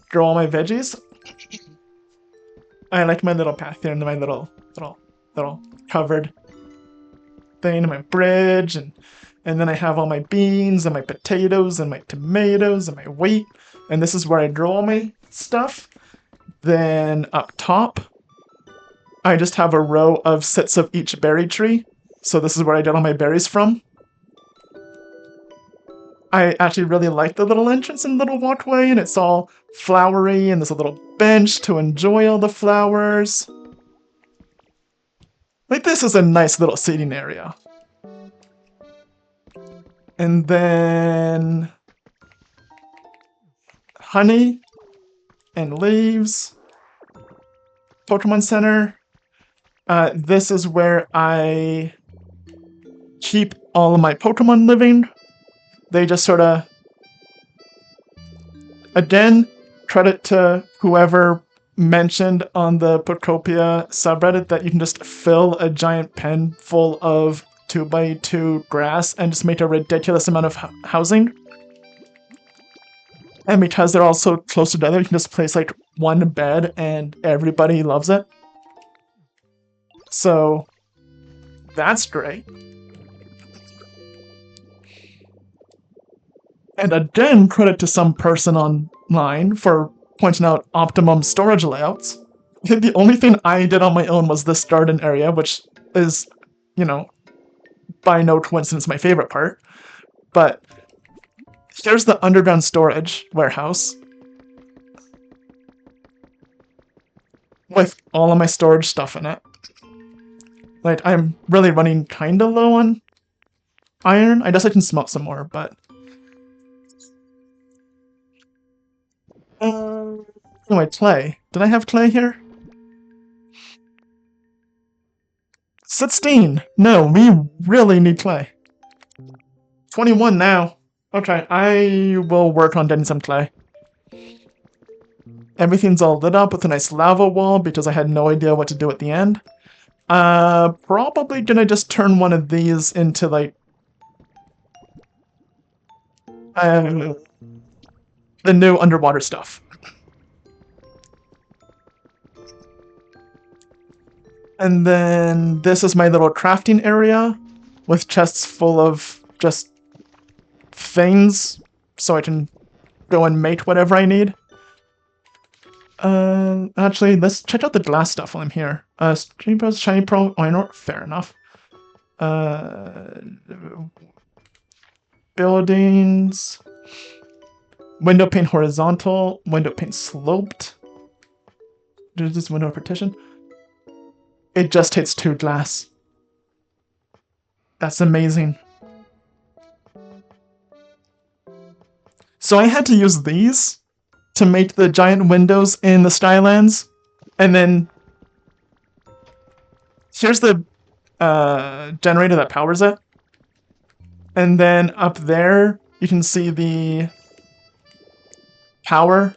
Speaker 1: grow all my veggies. I like my little path here and my little covered thing and my bridge, and then I have all my beans and my potatoes and my tomatoes and my wheat, and this is where I grow all my stuff. Then up top, I just have a row of sets of each berry tree, so this is where I get all my berries from. I actually really like the little entrance and little walkway, and it's all flowery, and there's a little bench to enjoy all the flowers. Like, this is a nice little seating area. And then honey and leaves. Pokemon Center. This is where I keep all of my Pokemon living. They just sort of... Again, credit to whoever mentioned on the Pokopia subreddit that you can just fill a giant pen full of 2x2 grass and just make a ridiculous amount of housing. And because they're all so close together, you can just place like one bed and everybody loves it. So that's great. And again, credit to some person online for pointing out optimum storage layouts. The only thing I did on my own was this garden area, which is, you know, by no coincidence my favorite part. But here's the underground storage warehouse with all of my storage stuff in it. Like, I'm really running kinda low on iron. I guess I can smelt some more, but... Anyway, clay. Did I have clay here? 16! No, we really need clay. 21 now. Okay, I will work on getting some clay. Everything's all lit up with a nice lava wall because I had no idea what to do at the end. Probably gonna just turn one of these into, like... the new underwater stuff. And then this is my little crafting area with chests full of just things so I can go and make whatever I need. Actually, let's check out the glass stuff while I'm here. Stream Bros, Shiny Pearl, Iron Ore, fair enough. Buildings. Window pane horizontal, window pane sloped. There's this window partition. It just hits 2 glass. That's amazing. So I had to use these to make the giant windows in the Skylands, and then here's the generator that powers it. And then up there, you can see the power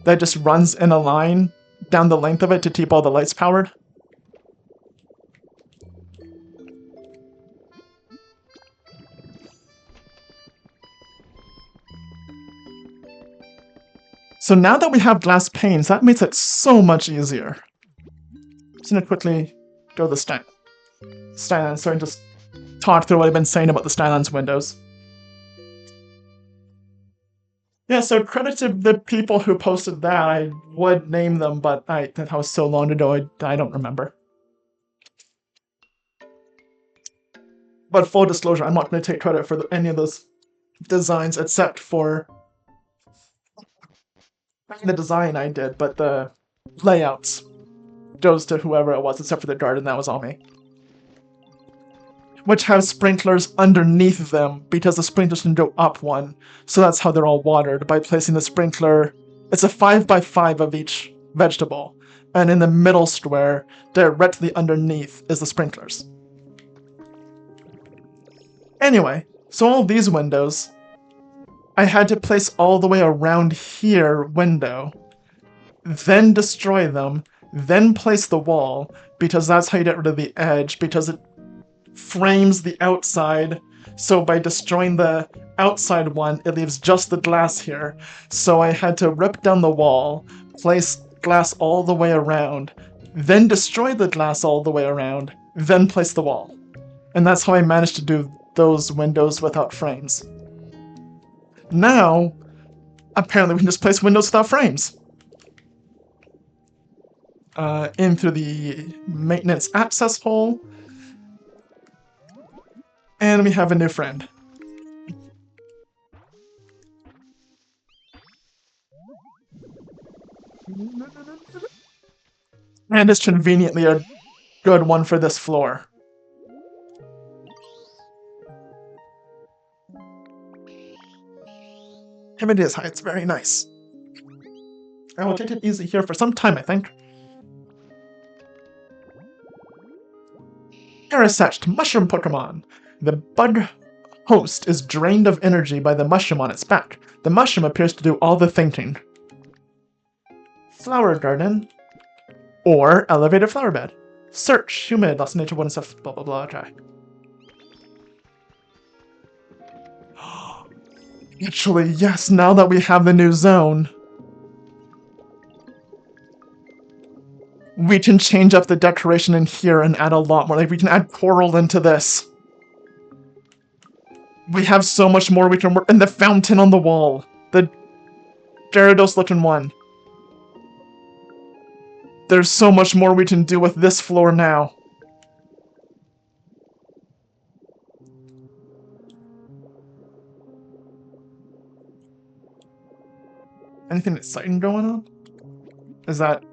Speaker 1: that just runs in a line down the length of it to keep all the lights powered. So now that we have glass panes, that makes it so much easier. Just gonna quickly go to the Skylands, sorry, and just talk through what I've been saying about the Skylands windows. Yeah, so credit to the people who posted that. I would name them, but that was so long ago, I don't remember. But full disclosure, I'm not going to take credit for any of those designs except for The design I did, but the layouts goes to whoever it was, except for the garden, that was all me. Which have sprinklers underneath them, because the sprinklers can go up one, so that's how they're all watered, by placing the sprinkler. It's a 5x5 of each vegetable, and in the middle square, directly underneath, is the sprinklers. Anyway, so all these windows, I had to place all the way around here window, then destroy them, then place the wall, because that's how you get rid of the edge, because it frames the outside, so by destroying the outside one, it leaves just the glass here. So I had to rip down the wall, place glass all the way around, then destroy the glass all the way around, then place the wall. And that's how I managed to do those windows without frames. Now, apparently we can just place windows without frames. In through the maintenance access hole. And we have a new friend. And it's conveniently a good one for this floor. It is high, it's very nice. I will take it easy here for some time, I think. Parasect Mushroom Pokemon. The bug host is drained of energy by the mushroom on its back. The mushroom appears to do all the thinking. Flower garden. Or elevated flower bed. Search, humid, lots of nature, wooden stuff, blah blah blah, okay. Actually, yes, now that we have the new zone, we can change up the decoration in here and add a lot more. Like, we can add coral into this. We have so much more we can work. And the fountain on the wall. The Gyarados-looking one. There's so much more we can do with this floor now. Anything exciting going on? Is that...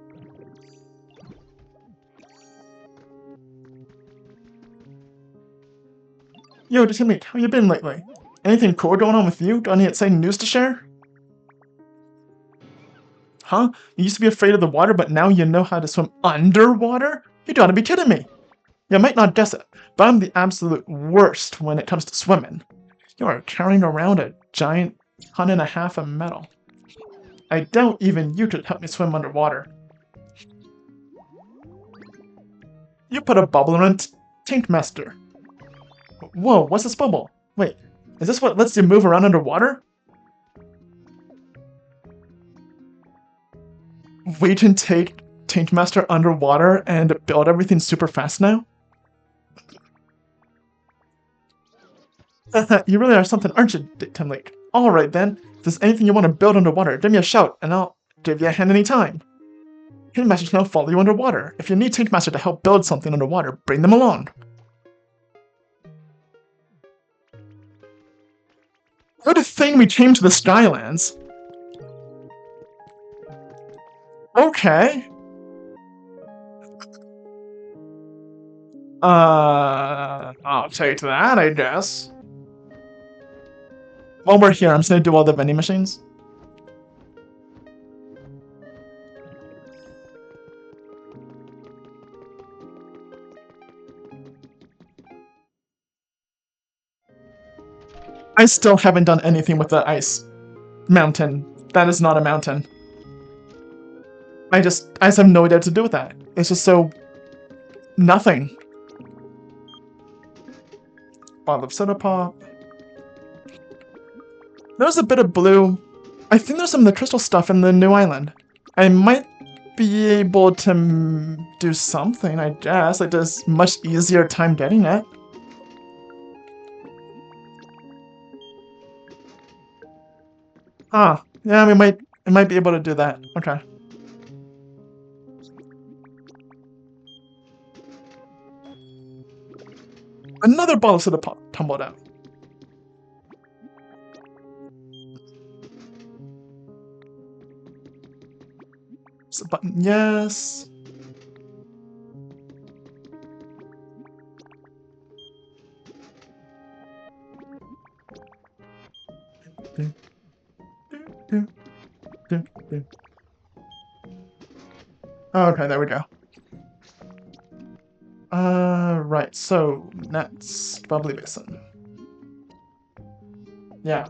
Speaker 1: Yo, DaytimeLeek, how you been lately? Anything cool going on with you? Got any exciting news to share? Huh? You used to be afraid of the water, but now you know how to swim underwater? You gotta be kidding me! You might not guess it, but I'm the absolute worst when it comes to swimming. You are carrying around a giant 1.5 tons of metal. I doubt even you could help me swim underwater. You put a bubble in a tank master. Whoa, what's this bubble? Wait, is this what lets you move around underwater? We can take Tank Master underwater and build everything super fast now? You really are something, aren't you, DaytimeLeek? Alright then, if there's anything you want to build underwater, give me a shout, and I'll give you a hand anytime. Tank Master can now follow you underwater. If you need Tank Master to help build something underwater, bring them along. Good thing we came to the Skylands. Okay. I'll take that, I guess. While we're here, I'm just gonna do all the vending machines. I still haven't done anything with the ice mountain. That is not a mountain. I just have no idea what to do with that. It's just so... nothing. Bottle of soda pop. There's a bit of blue. I think there's some of the crystal stuff in the new island. I might be able to do something, I guess. Like, there's much easier time getting it. Ah, yeah, we might be able to do that. Okay. Another bottle of soda pop tumbled out. button, yes. Okay, there we go. Right, so next, bubbly basin. Yeah.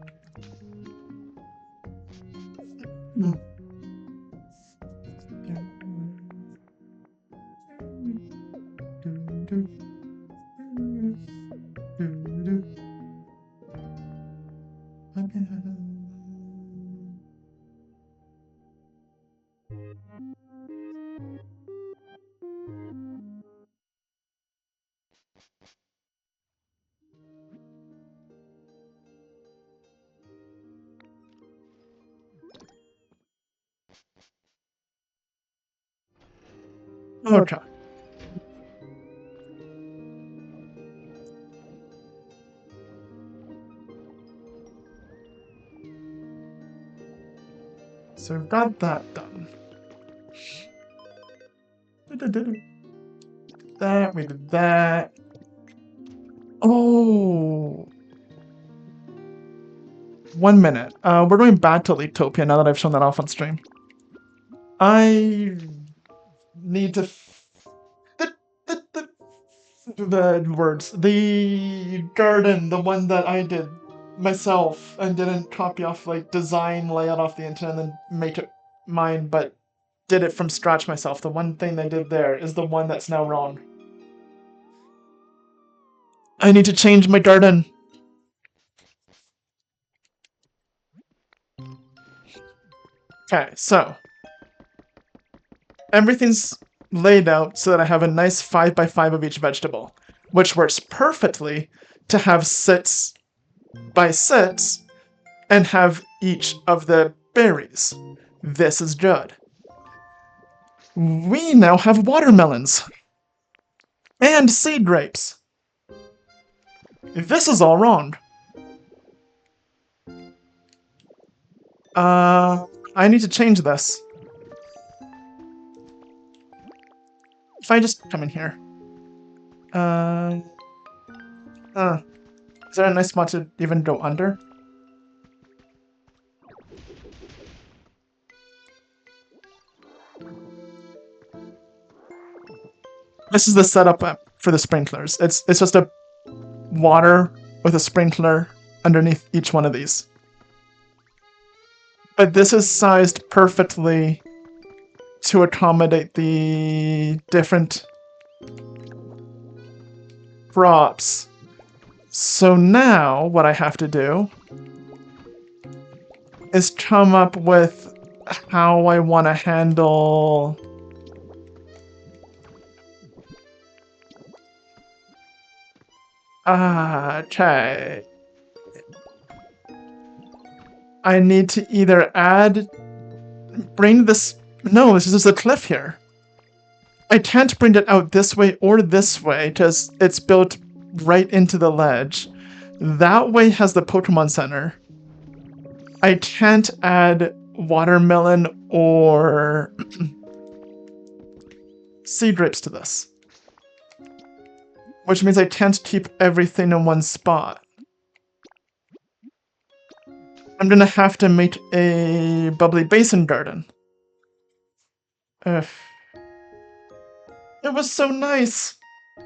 Speaker 1: Okay. So we've got that done. That, we did that. Oh. 1 minute. We're going back to Leaktopia now that I've shown that off on stream. I need to... The words. The garden, the one that I did myself and didn't copy off, like, design layout off the internet and then make it mine, but did it from scratch myself. The one thing they did there is the one that's now wrong. I need to change my garden. Okay, so everything's laid out so that I have a nice 5x5 of each vegetable, which works perfectly to have 6x6 and have each of the berries. This is good. We now have watermelons and seed grapes. This is all wrong. I need to change this. If I just come in here. Is there a nice spot to even go under? This is the setup for the sprinklers. It's just a water with a sprinkler underneath each one of these. But this is sized perfectly to accommodate the different crops. So now what I have to do is come up with how I want to handle okay. I need to either bring this, no, this is just a cliff here. I can't bring it out this way or this way because it's built right into the ledge. That way has the Pokemon Center. I can't add watermelon or seed grapes to this. Which means I can't keep everything in one spot. I'm gonna have to make a bubbly basin garden. Ugh. It was so nice!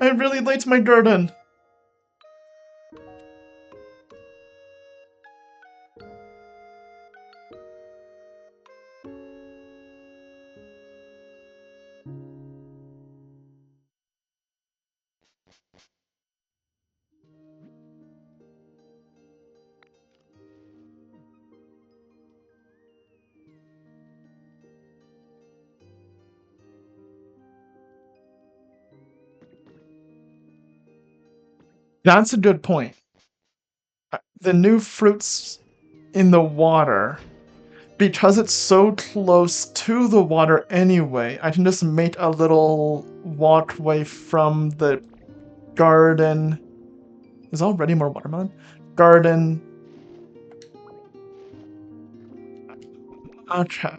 Speaker 1: I really liked my garden! That's a good point. The new fruits in the water, because it's so close to the water anyway, I can just make a little walkway from the garden. There's already more watermelon. Garden. Okay.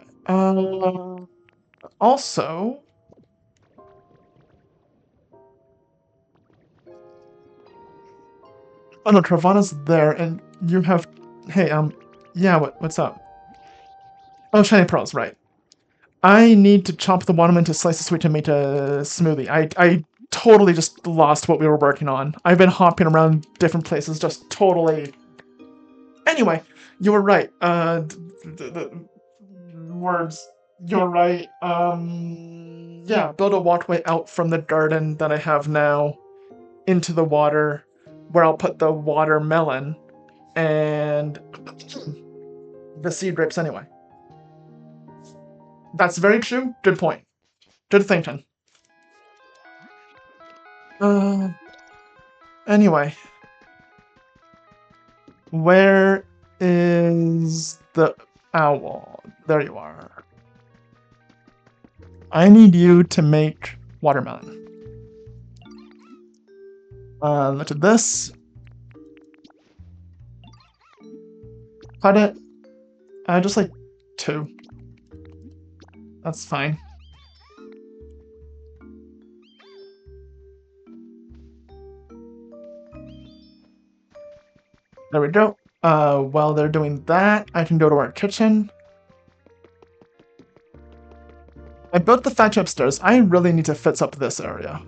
Speaker 1: also... Oh no, Travana's there, and you have... Hey, yeah, what's up? Oh, shiny pearls, right. I need to chop the watermelon to slices so we can make a smoothie. I totally just lost what we were working on. I've been hopping around different places, just totally... Anyway, you were right. The words. You're right. Yeah, build a walkway out from the garden that I have now into the water, where I'll put the watermelon and the seed grapes anyway. That's very true. Good point. Good thinking. Anyway. Where is the owl? There you are. I need you to make watermelon. Look at this. Cut it. Just like 2. That's fine. There we go. While they're doing that, I can go to our kitchen. I built the factory upstairs. I really need to fix up this area.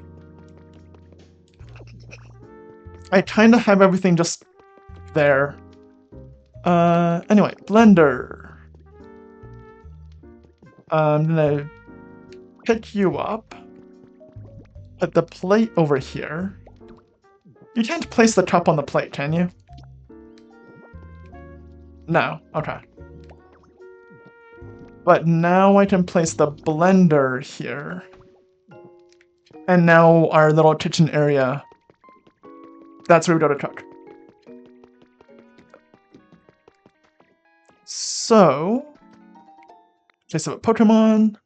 Speaker 1: I kind of have everything just there. Anyway, blender. I'm gonna pick you up. Put the plate over here. You can't place the cup on the plate, can you? No, okay. But now I can place the blender here. And now our little kitchen area, that's where we go to cook. So, place of a Pokemon.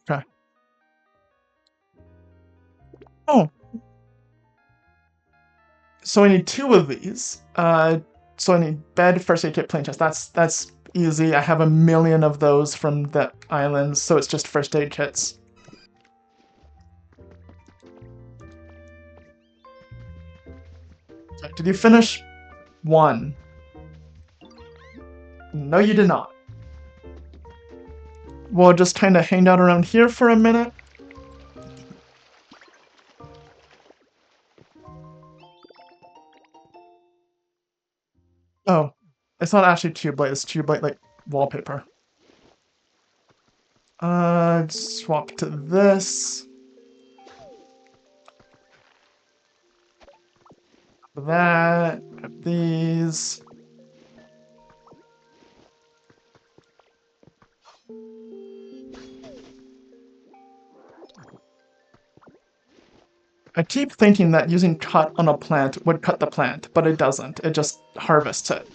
Speaker 1: Okay. Oh. So I need 2 of these. So I need bed, first aid kit, plain chest. That's easy. I have a million of those from the islands, so it's just first aid kits. Did you finish 1? No, you did not. We'll just kind of hang out around here for a minute. Oh, it's not actually tube light, it's tube light like wallpaper. Swap to this. That, these. I keep thinking that using cut on a plant would cut the plant, but it doesn't. It just harvests it.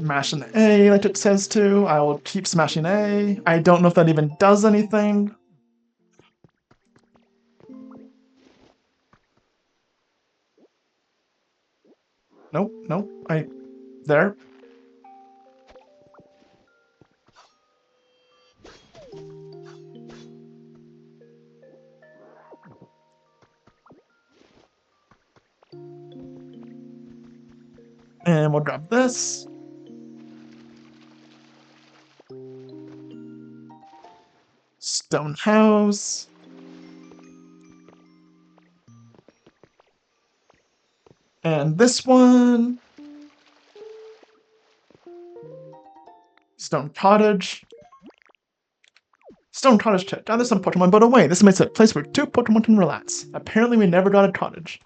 Speaker 1: Smashing A like it says to. I will keep smashing A. I don't know if that even does anything. Nope, nope. There. And we'll grab this. Stone house. And this one. Stone cottage. Stone cottage check. Now there's some Pokemon but away. This makes a place where 2 Pokemon can relax. Apparently we never got a cottage.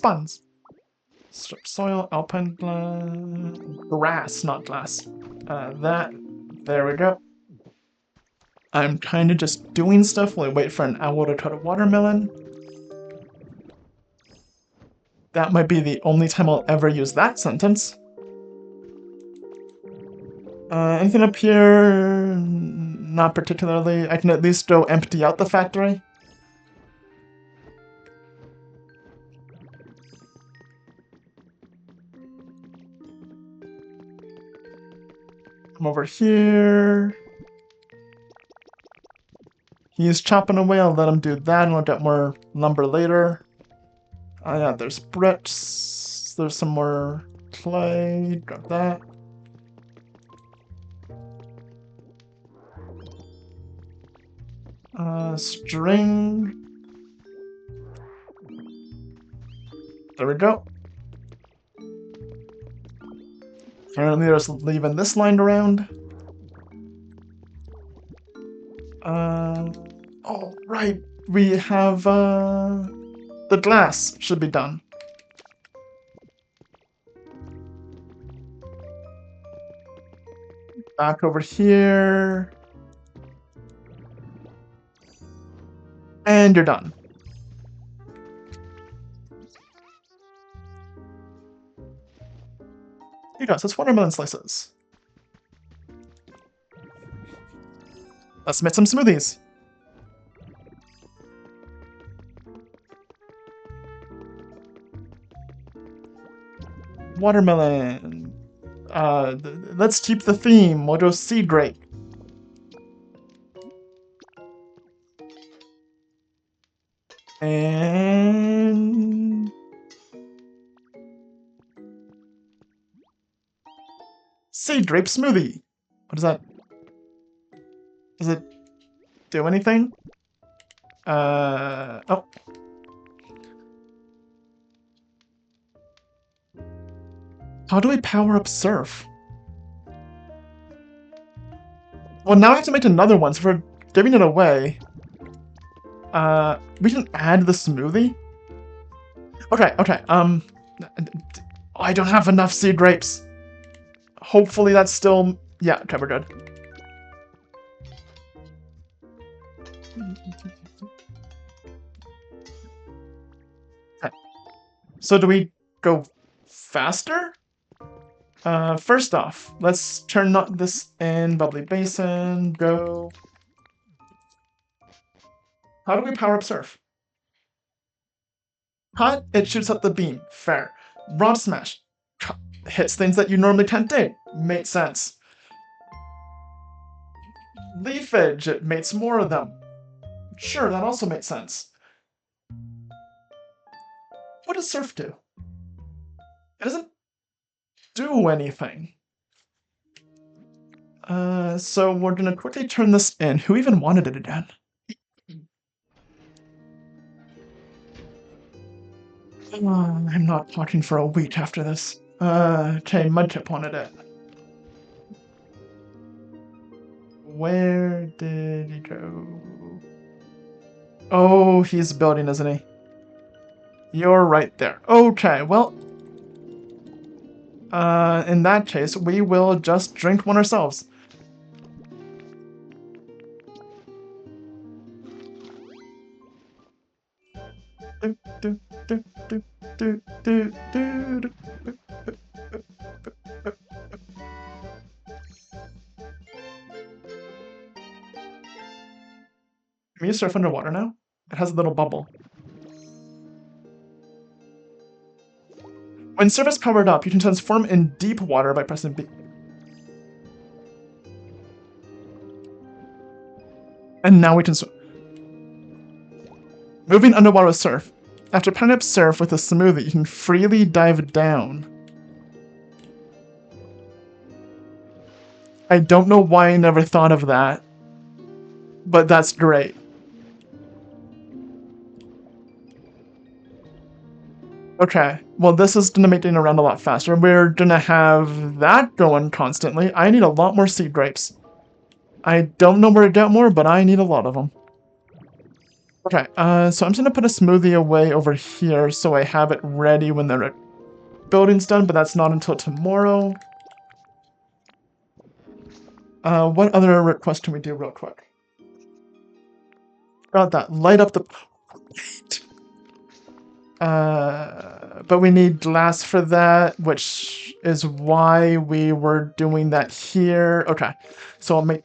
Speaker 1: Buns. Strip soil, alpine grass, not glass. There we go. I'm kind of just doing stuff while I wait for an owl to cut a watermelon. That might be the only time I'll ever use that sentence. Anything up here? not particularly. I can at least go empty out the factory. Come over here. He's chopping away. I'll let him do that, and we'll get more lumber later. Yeah, there's bricks. There's some more clay. Got that. String. There we go. Apparently there's leaving this lined around. Oh, right. We have, the glass should be done. Back over here. And you're done. You guys, it's watermelon slices. Let's make some smoothies. Watermelon. Let's keep the theme. We'll go seed grape. And seed grape smoothie. What is that? Does it do anything? Oh. How do we power up Surf? Well, now I have to make another one, so we're giving it away. We can add the smoothie? Okay. I don't have enough seed grapes. Hopefully that's still... Yeah, okay, we're good. Okay. So do we go faster? First off, let's turn this in. Bubbly basin, go. How do we power up Surf? Cut, it shoots up the beam. Fair. Rod smash. Hits things that you normally can't do. Makes sense. Leafage, it makes more of them. Sure, that also makes sense. What does Surf do? It doesn't do anything. So we're gonna quickly turn this in. Who even wanted it again? I'm not talking for a week after this. Okay, Mudkip wanted it. Where did he go? Oh, he's building, isn't he? You're right there. Okay, well... in that case, we will just drink one ourselves. Can you surf underwater now? It has a little bubble. When surf is powered up, you can transform in deep water by pressing B. And now we can swim. Moving underwater with Surf. After powering up Surf with a smoothie, you can freely dive down. I don't know why I never thought of that, but that's great. Okay, well this is gonna make getting around a lot faster. We're gonna have that going constantly. I need a lot more seed grapes. I don't know where to get more, but I need a lot of them. Okay, so I'm just gonna put a smoothie away over here so I have it ready when the building's done, but that's not until tomorrow. What other request can we do real quick? Got that. Light up the... Wait. But we need glass for that, which is why we were doing that here. Okay, so I'll make...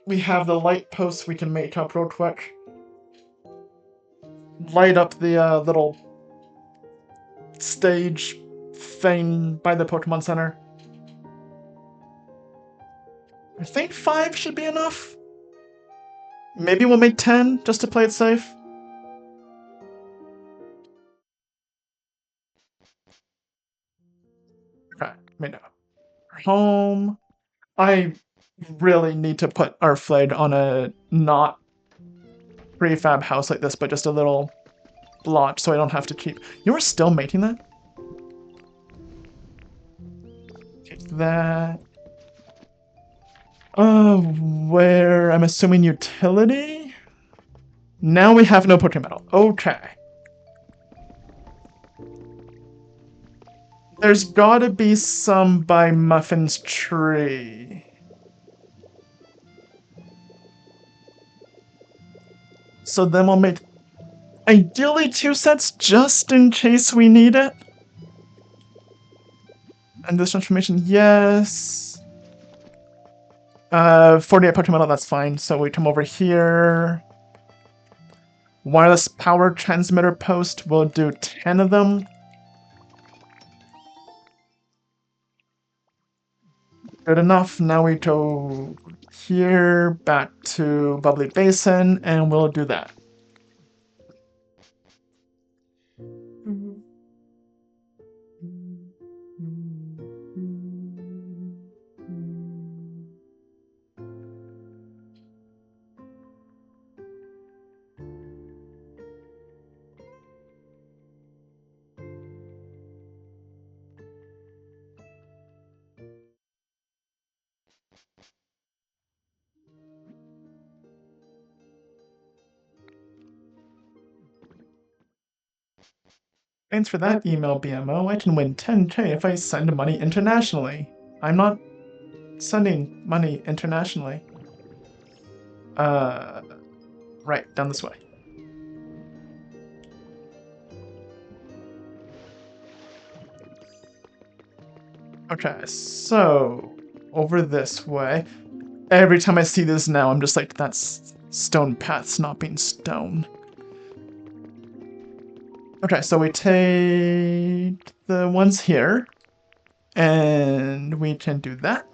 Speaker 1: we have the light posts we can make up real quick. Light up the little stage thing by the Pokemon Center. I think 5 should be enough. Maybe we'll make 10 just to play it safe. Okay, made it. Home. I really need to put our flag on a not prefab house like this, but just a little blotch so I don't have to keep. You were still making that? Take that. Where I'm assuming utility? Now we have no Pokemetal. Okay. There's gotta be some by Muffin's tree. So then we'll make ideally 2 sets just in case we need it. And this transformation, yes. 48 Pokemon, that's fine. So we come over here. Wireless power transmitter post, we'll do 10 of them. Good enough. Now we go here, back to Bubbly Basin, and we'll do that. Thanks for that email, BMO. I can win 10k if I send money internationally. I'm not sending money internationally. Right, down this way. Okay, so over this way. Every time I see this now, I'm just like, that's stone path's not being stone. Okay, so we take the ones here, and we can do that,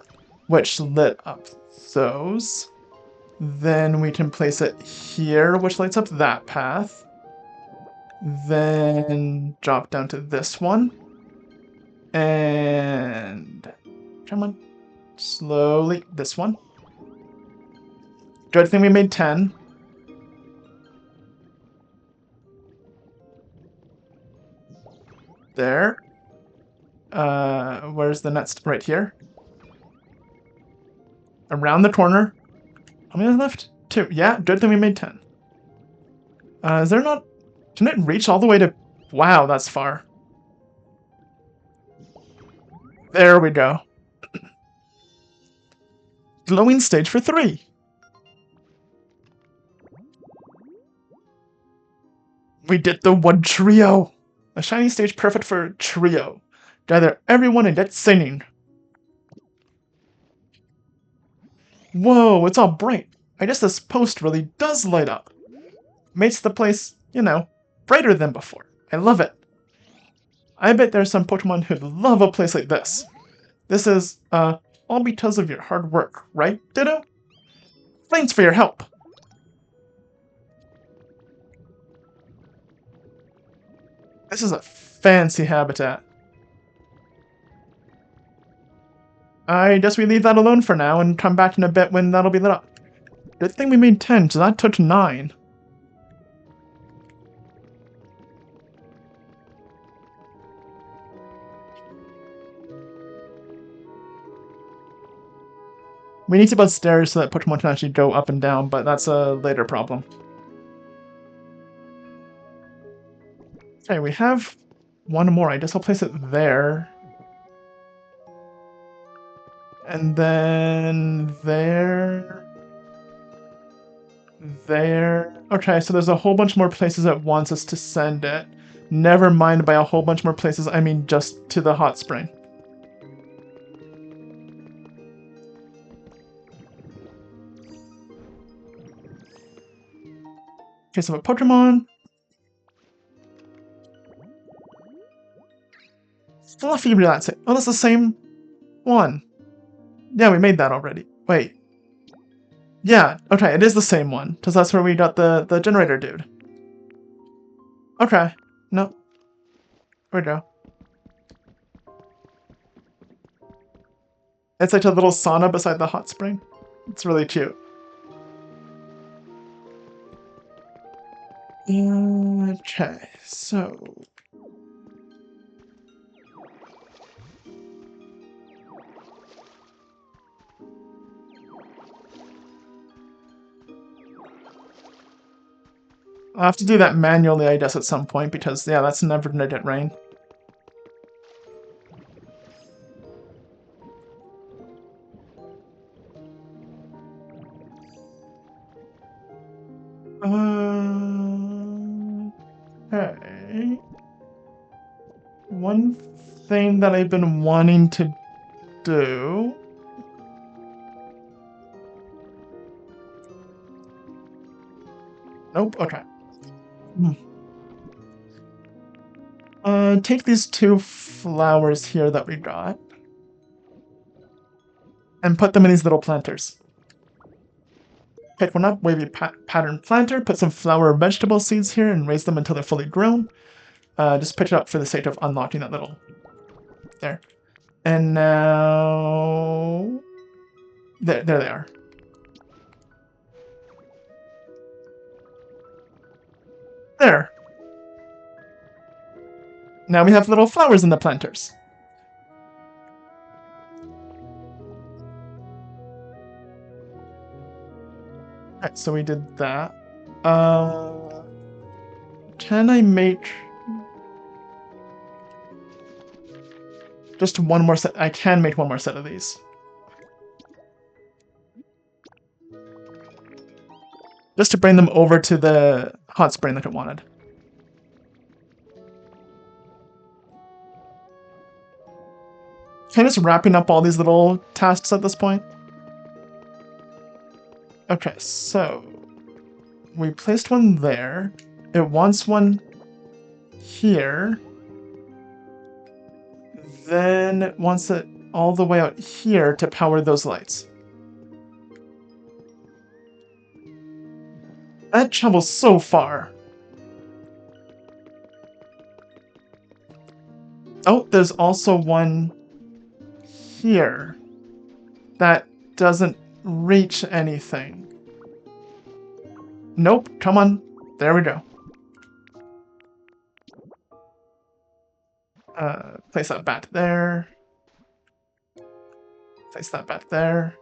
Speaker 1: which lit up those. Then we can place it here, which lights up that path. Then drop down to this one. And come on, slowly, this one. Good thing we made 10. There. Where's the next? Right here. Around the corner. How many left? 2. Yeah, good thing we made 10. Is there not... Can it reach all the way to... Wow, that's far. There we go. Glowing stage for 3. We did the one trio. A shiny stage perfect for a trio. Gather everyone and get singing. Whoa, it's all bright. I guess this post really does light up. Makes the place, you know, brighter than before. I love it. I bet there's some Pokemon who'd love a place like this. This is, all because of your hard work, right, Ditto? Thanks for your help. This is a fancy habitat. I guess we leave that alone for now and come back in a bit when that'll be lit up. Good thing we made 10, so that took 9. We need to build stairs so that Pokemon can actually go up and down, but that's a later problem. Okay, we have one more. I guess I'll place it there. And then there. There. Okay, so there's a whole bunch more places it wants us to send it. Never mind by a whole bunch more places, I mean just to the hot spring. Case of a Pokemon. Fluffy Relaxate. Oh, that's the same one. Yeah, we made that already. Wait. Yeah, okay, it is the same one, because that's where we got the generator dude. Okay. No. There we go. It's like a little sauna beside the hot spring. It's really cute. Okay, so... I'll have to do that manually, I guess, at some point, because, yeah, that's never gonna get rain. Okay. One thing that I've been wanting to do... Nope, okay. Take these 2 flowers here that we got. And put them in these little planters. Pick one up, wavy pattern planter, put some flower vegetable seeds here and raise them until they're fully grown. Just pick it up for the sake of unlocking that little... There. And now... There they are. There. Now we have little flowers in the planters. Alright, so we did that. Can I make... Just one more set? I can make one more set of these. Just to bring them over to the hot spring that I wanted. Kind of just wrapping up all these little tasks at this point. Okay, so... We placed one there. It wants one here. Then it wants it all the way out here to power those lights. That travels so far. Oh, there's also one here that doesn't reach anything. Nope, come on. There we go. Place that back there. Place that back there.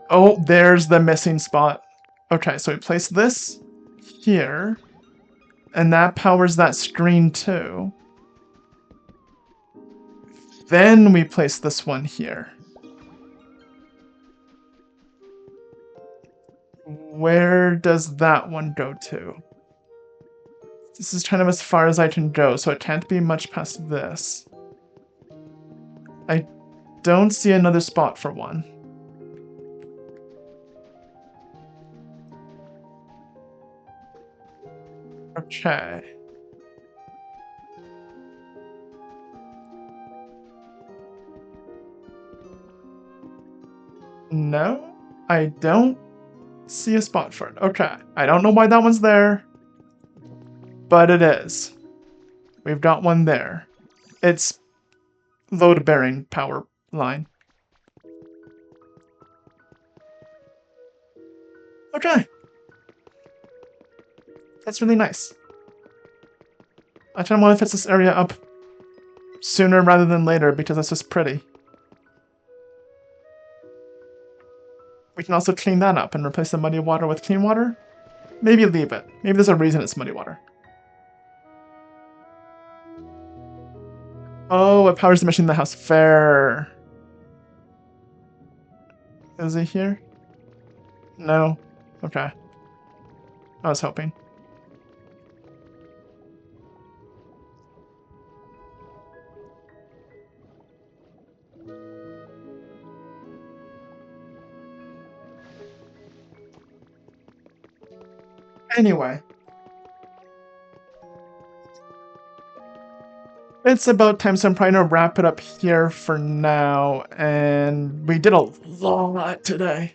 Speaker 1: Oh, there's the missing spot. Okay, so we place this here, and that powers that screen too. Then we place this one here. Where does that one go to? This is kind of as far as I can go, so it can't be much past this. I don't see another spot for one. Okay. No, I don't see a spot for it. Okay, I don't know why that one's there, but it is. We've got one there. It's load-bearing power line. Okay. That's really nice. I kind of want to fix this area up sooner rather than later because it's just pretty. We can also clean that up and replace the muddy water with clean water. Maybe leave it. Maybe there's a reason it's muddy water. Oh, it powers the machine in the house. Fair. Is he here? No. Okay. I was hoping. Anyway. It's about time, so I'm probably gonna wrap it up here for now. And we did a lot today.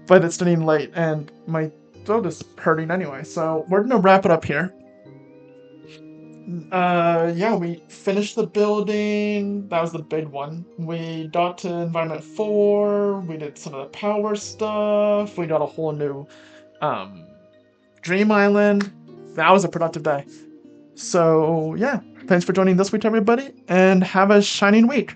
Speaker 1: But it's getting late, and my throat is hurting anyway, so we're gonna wrap it up here. Yeah, we finished the building. That was the big one. We got to Environment 4. We did some of the power stuff. We got a whole new, Dream Island. That was a productive day. So, yeah, thanks for joining this week, everybody, and have a shining week.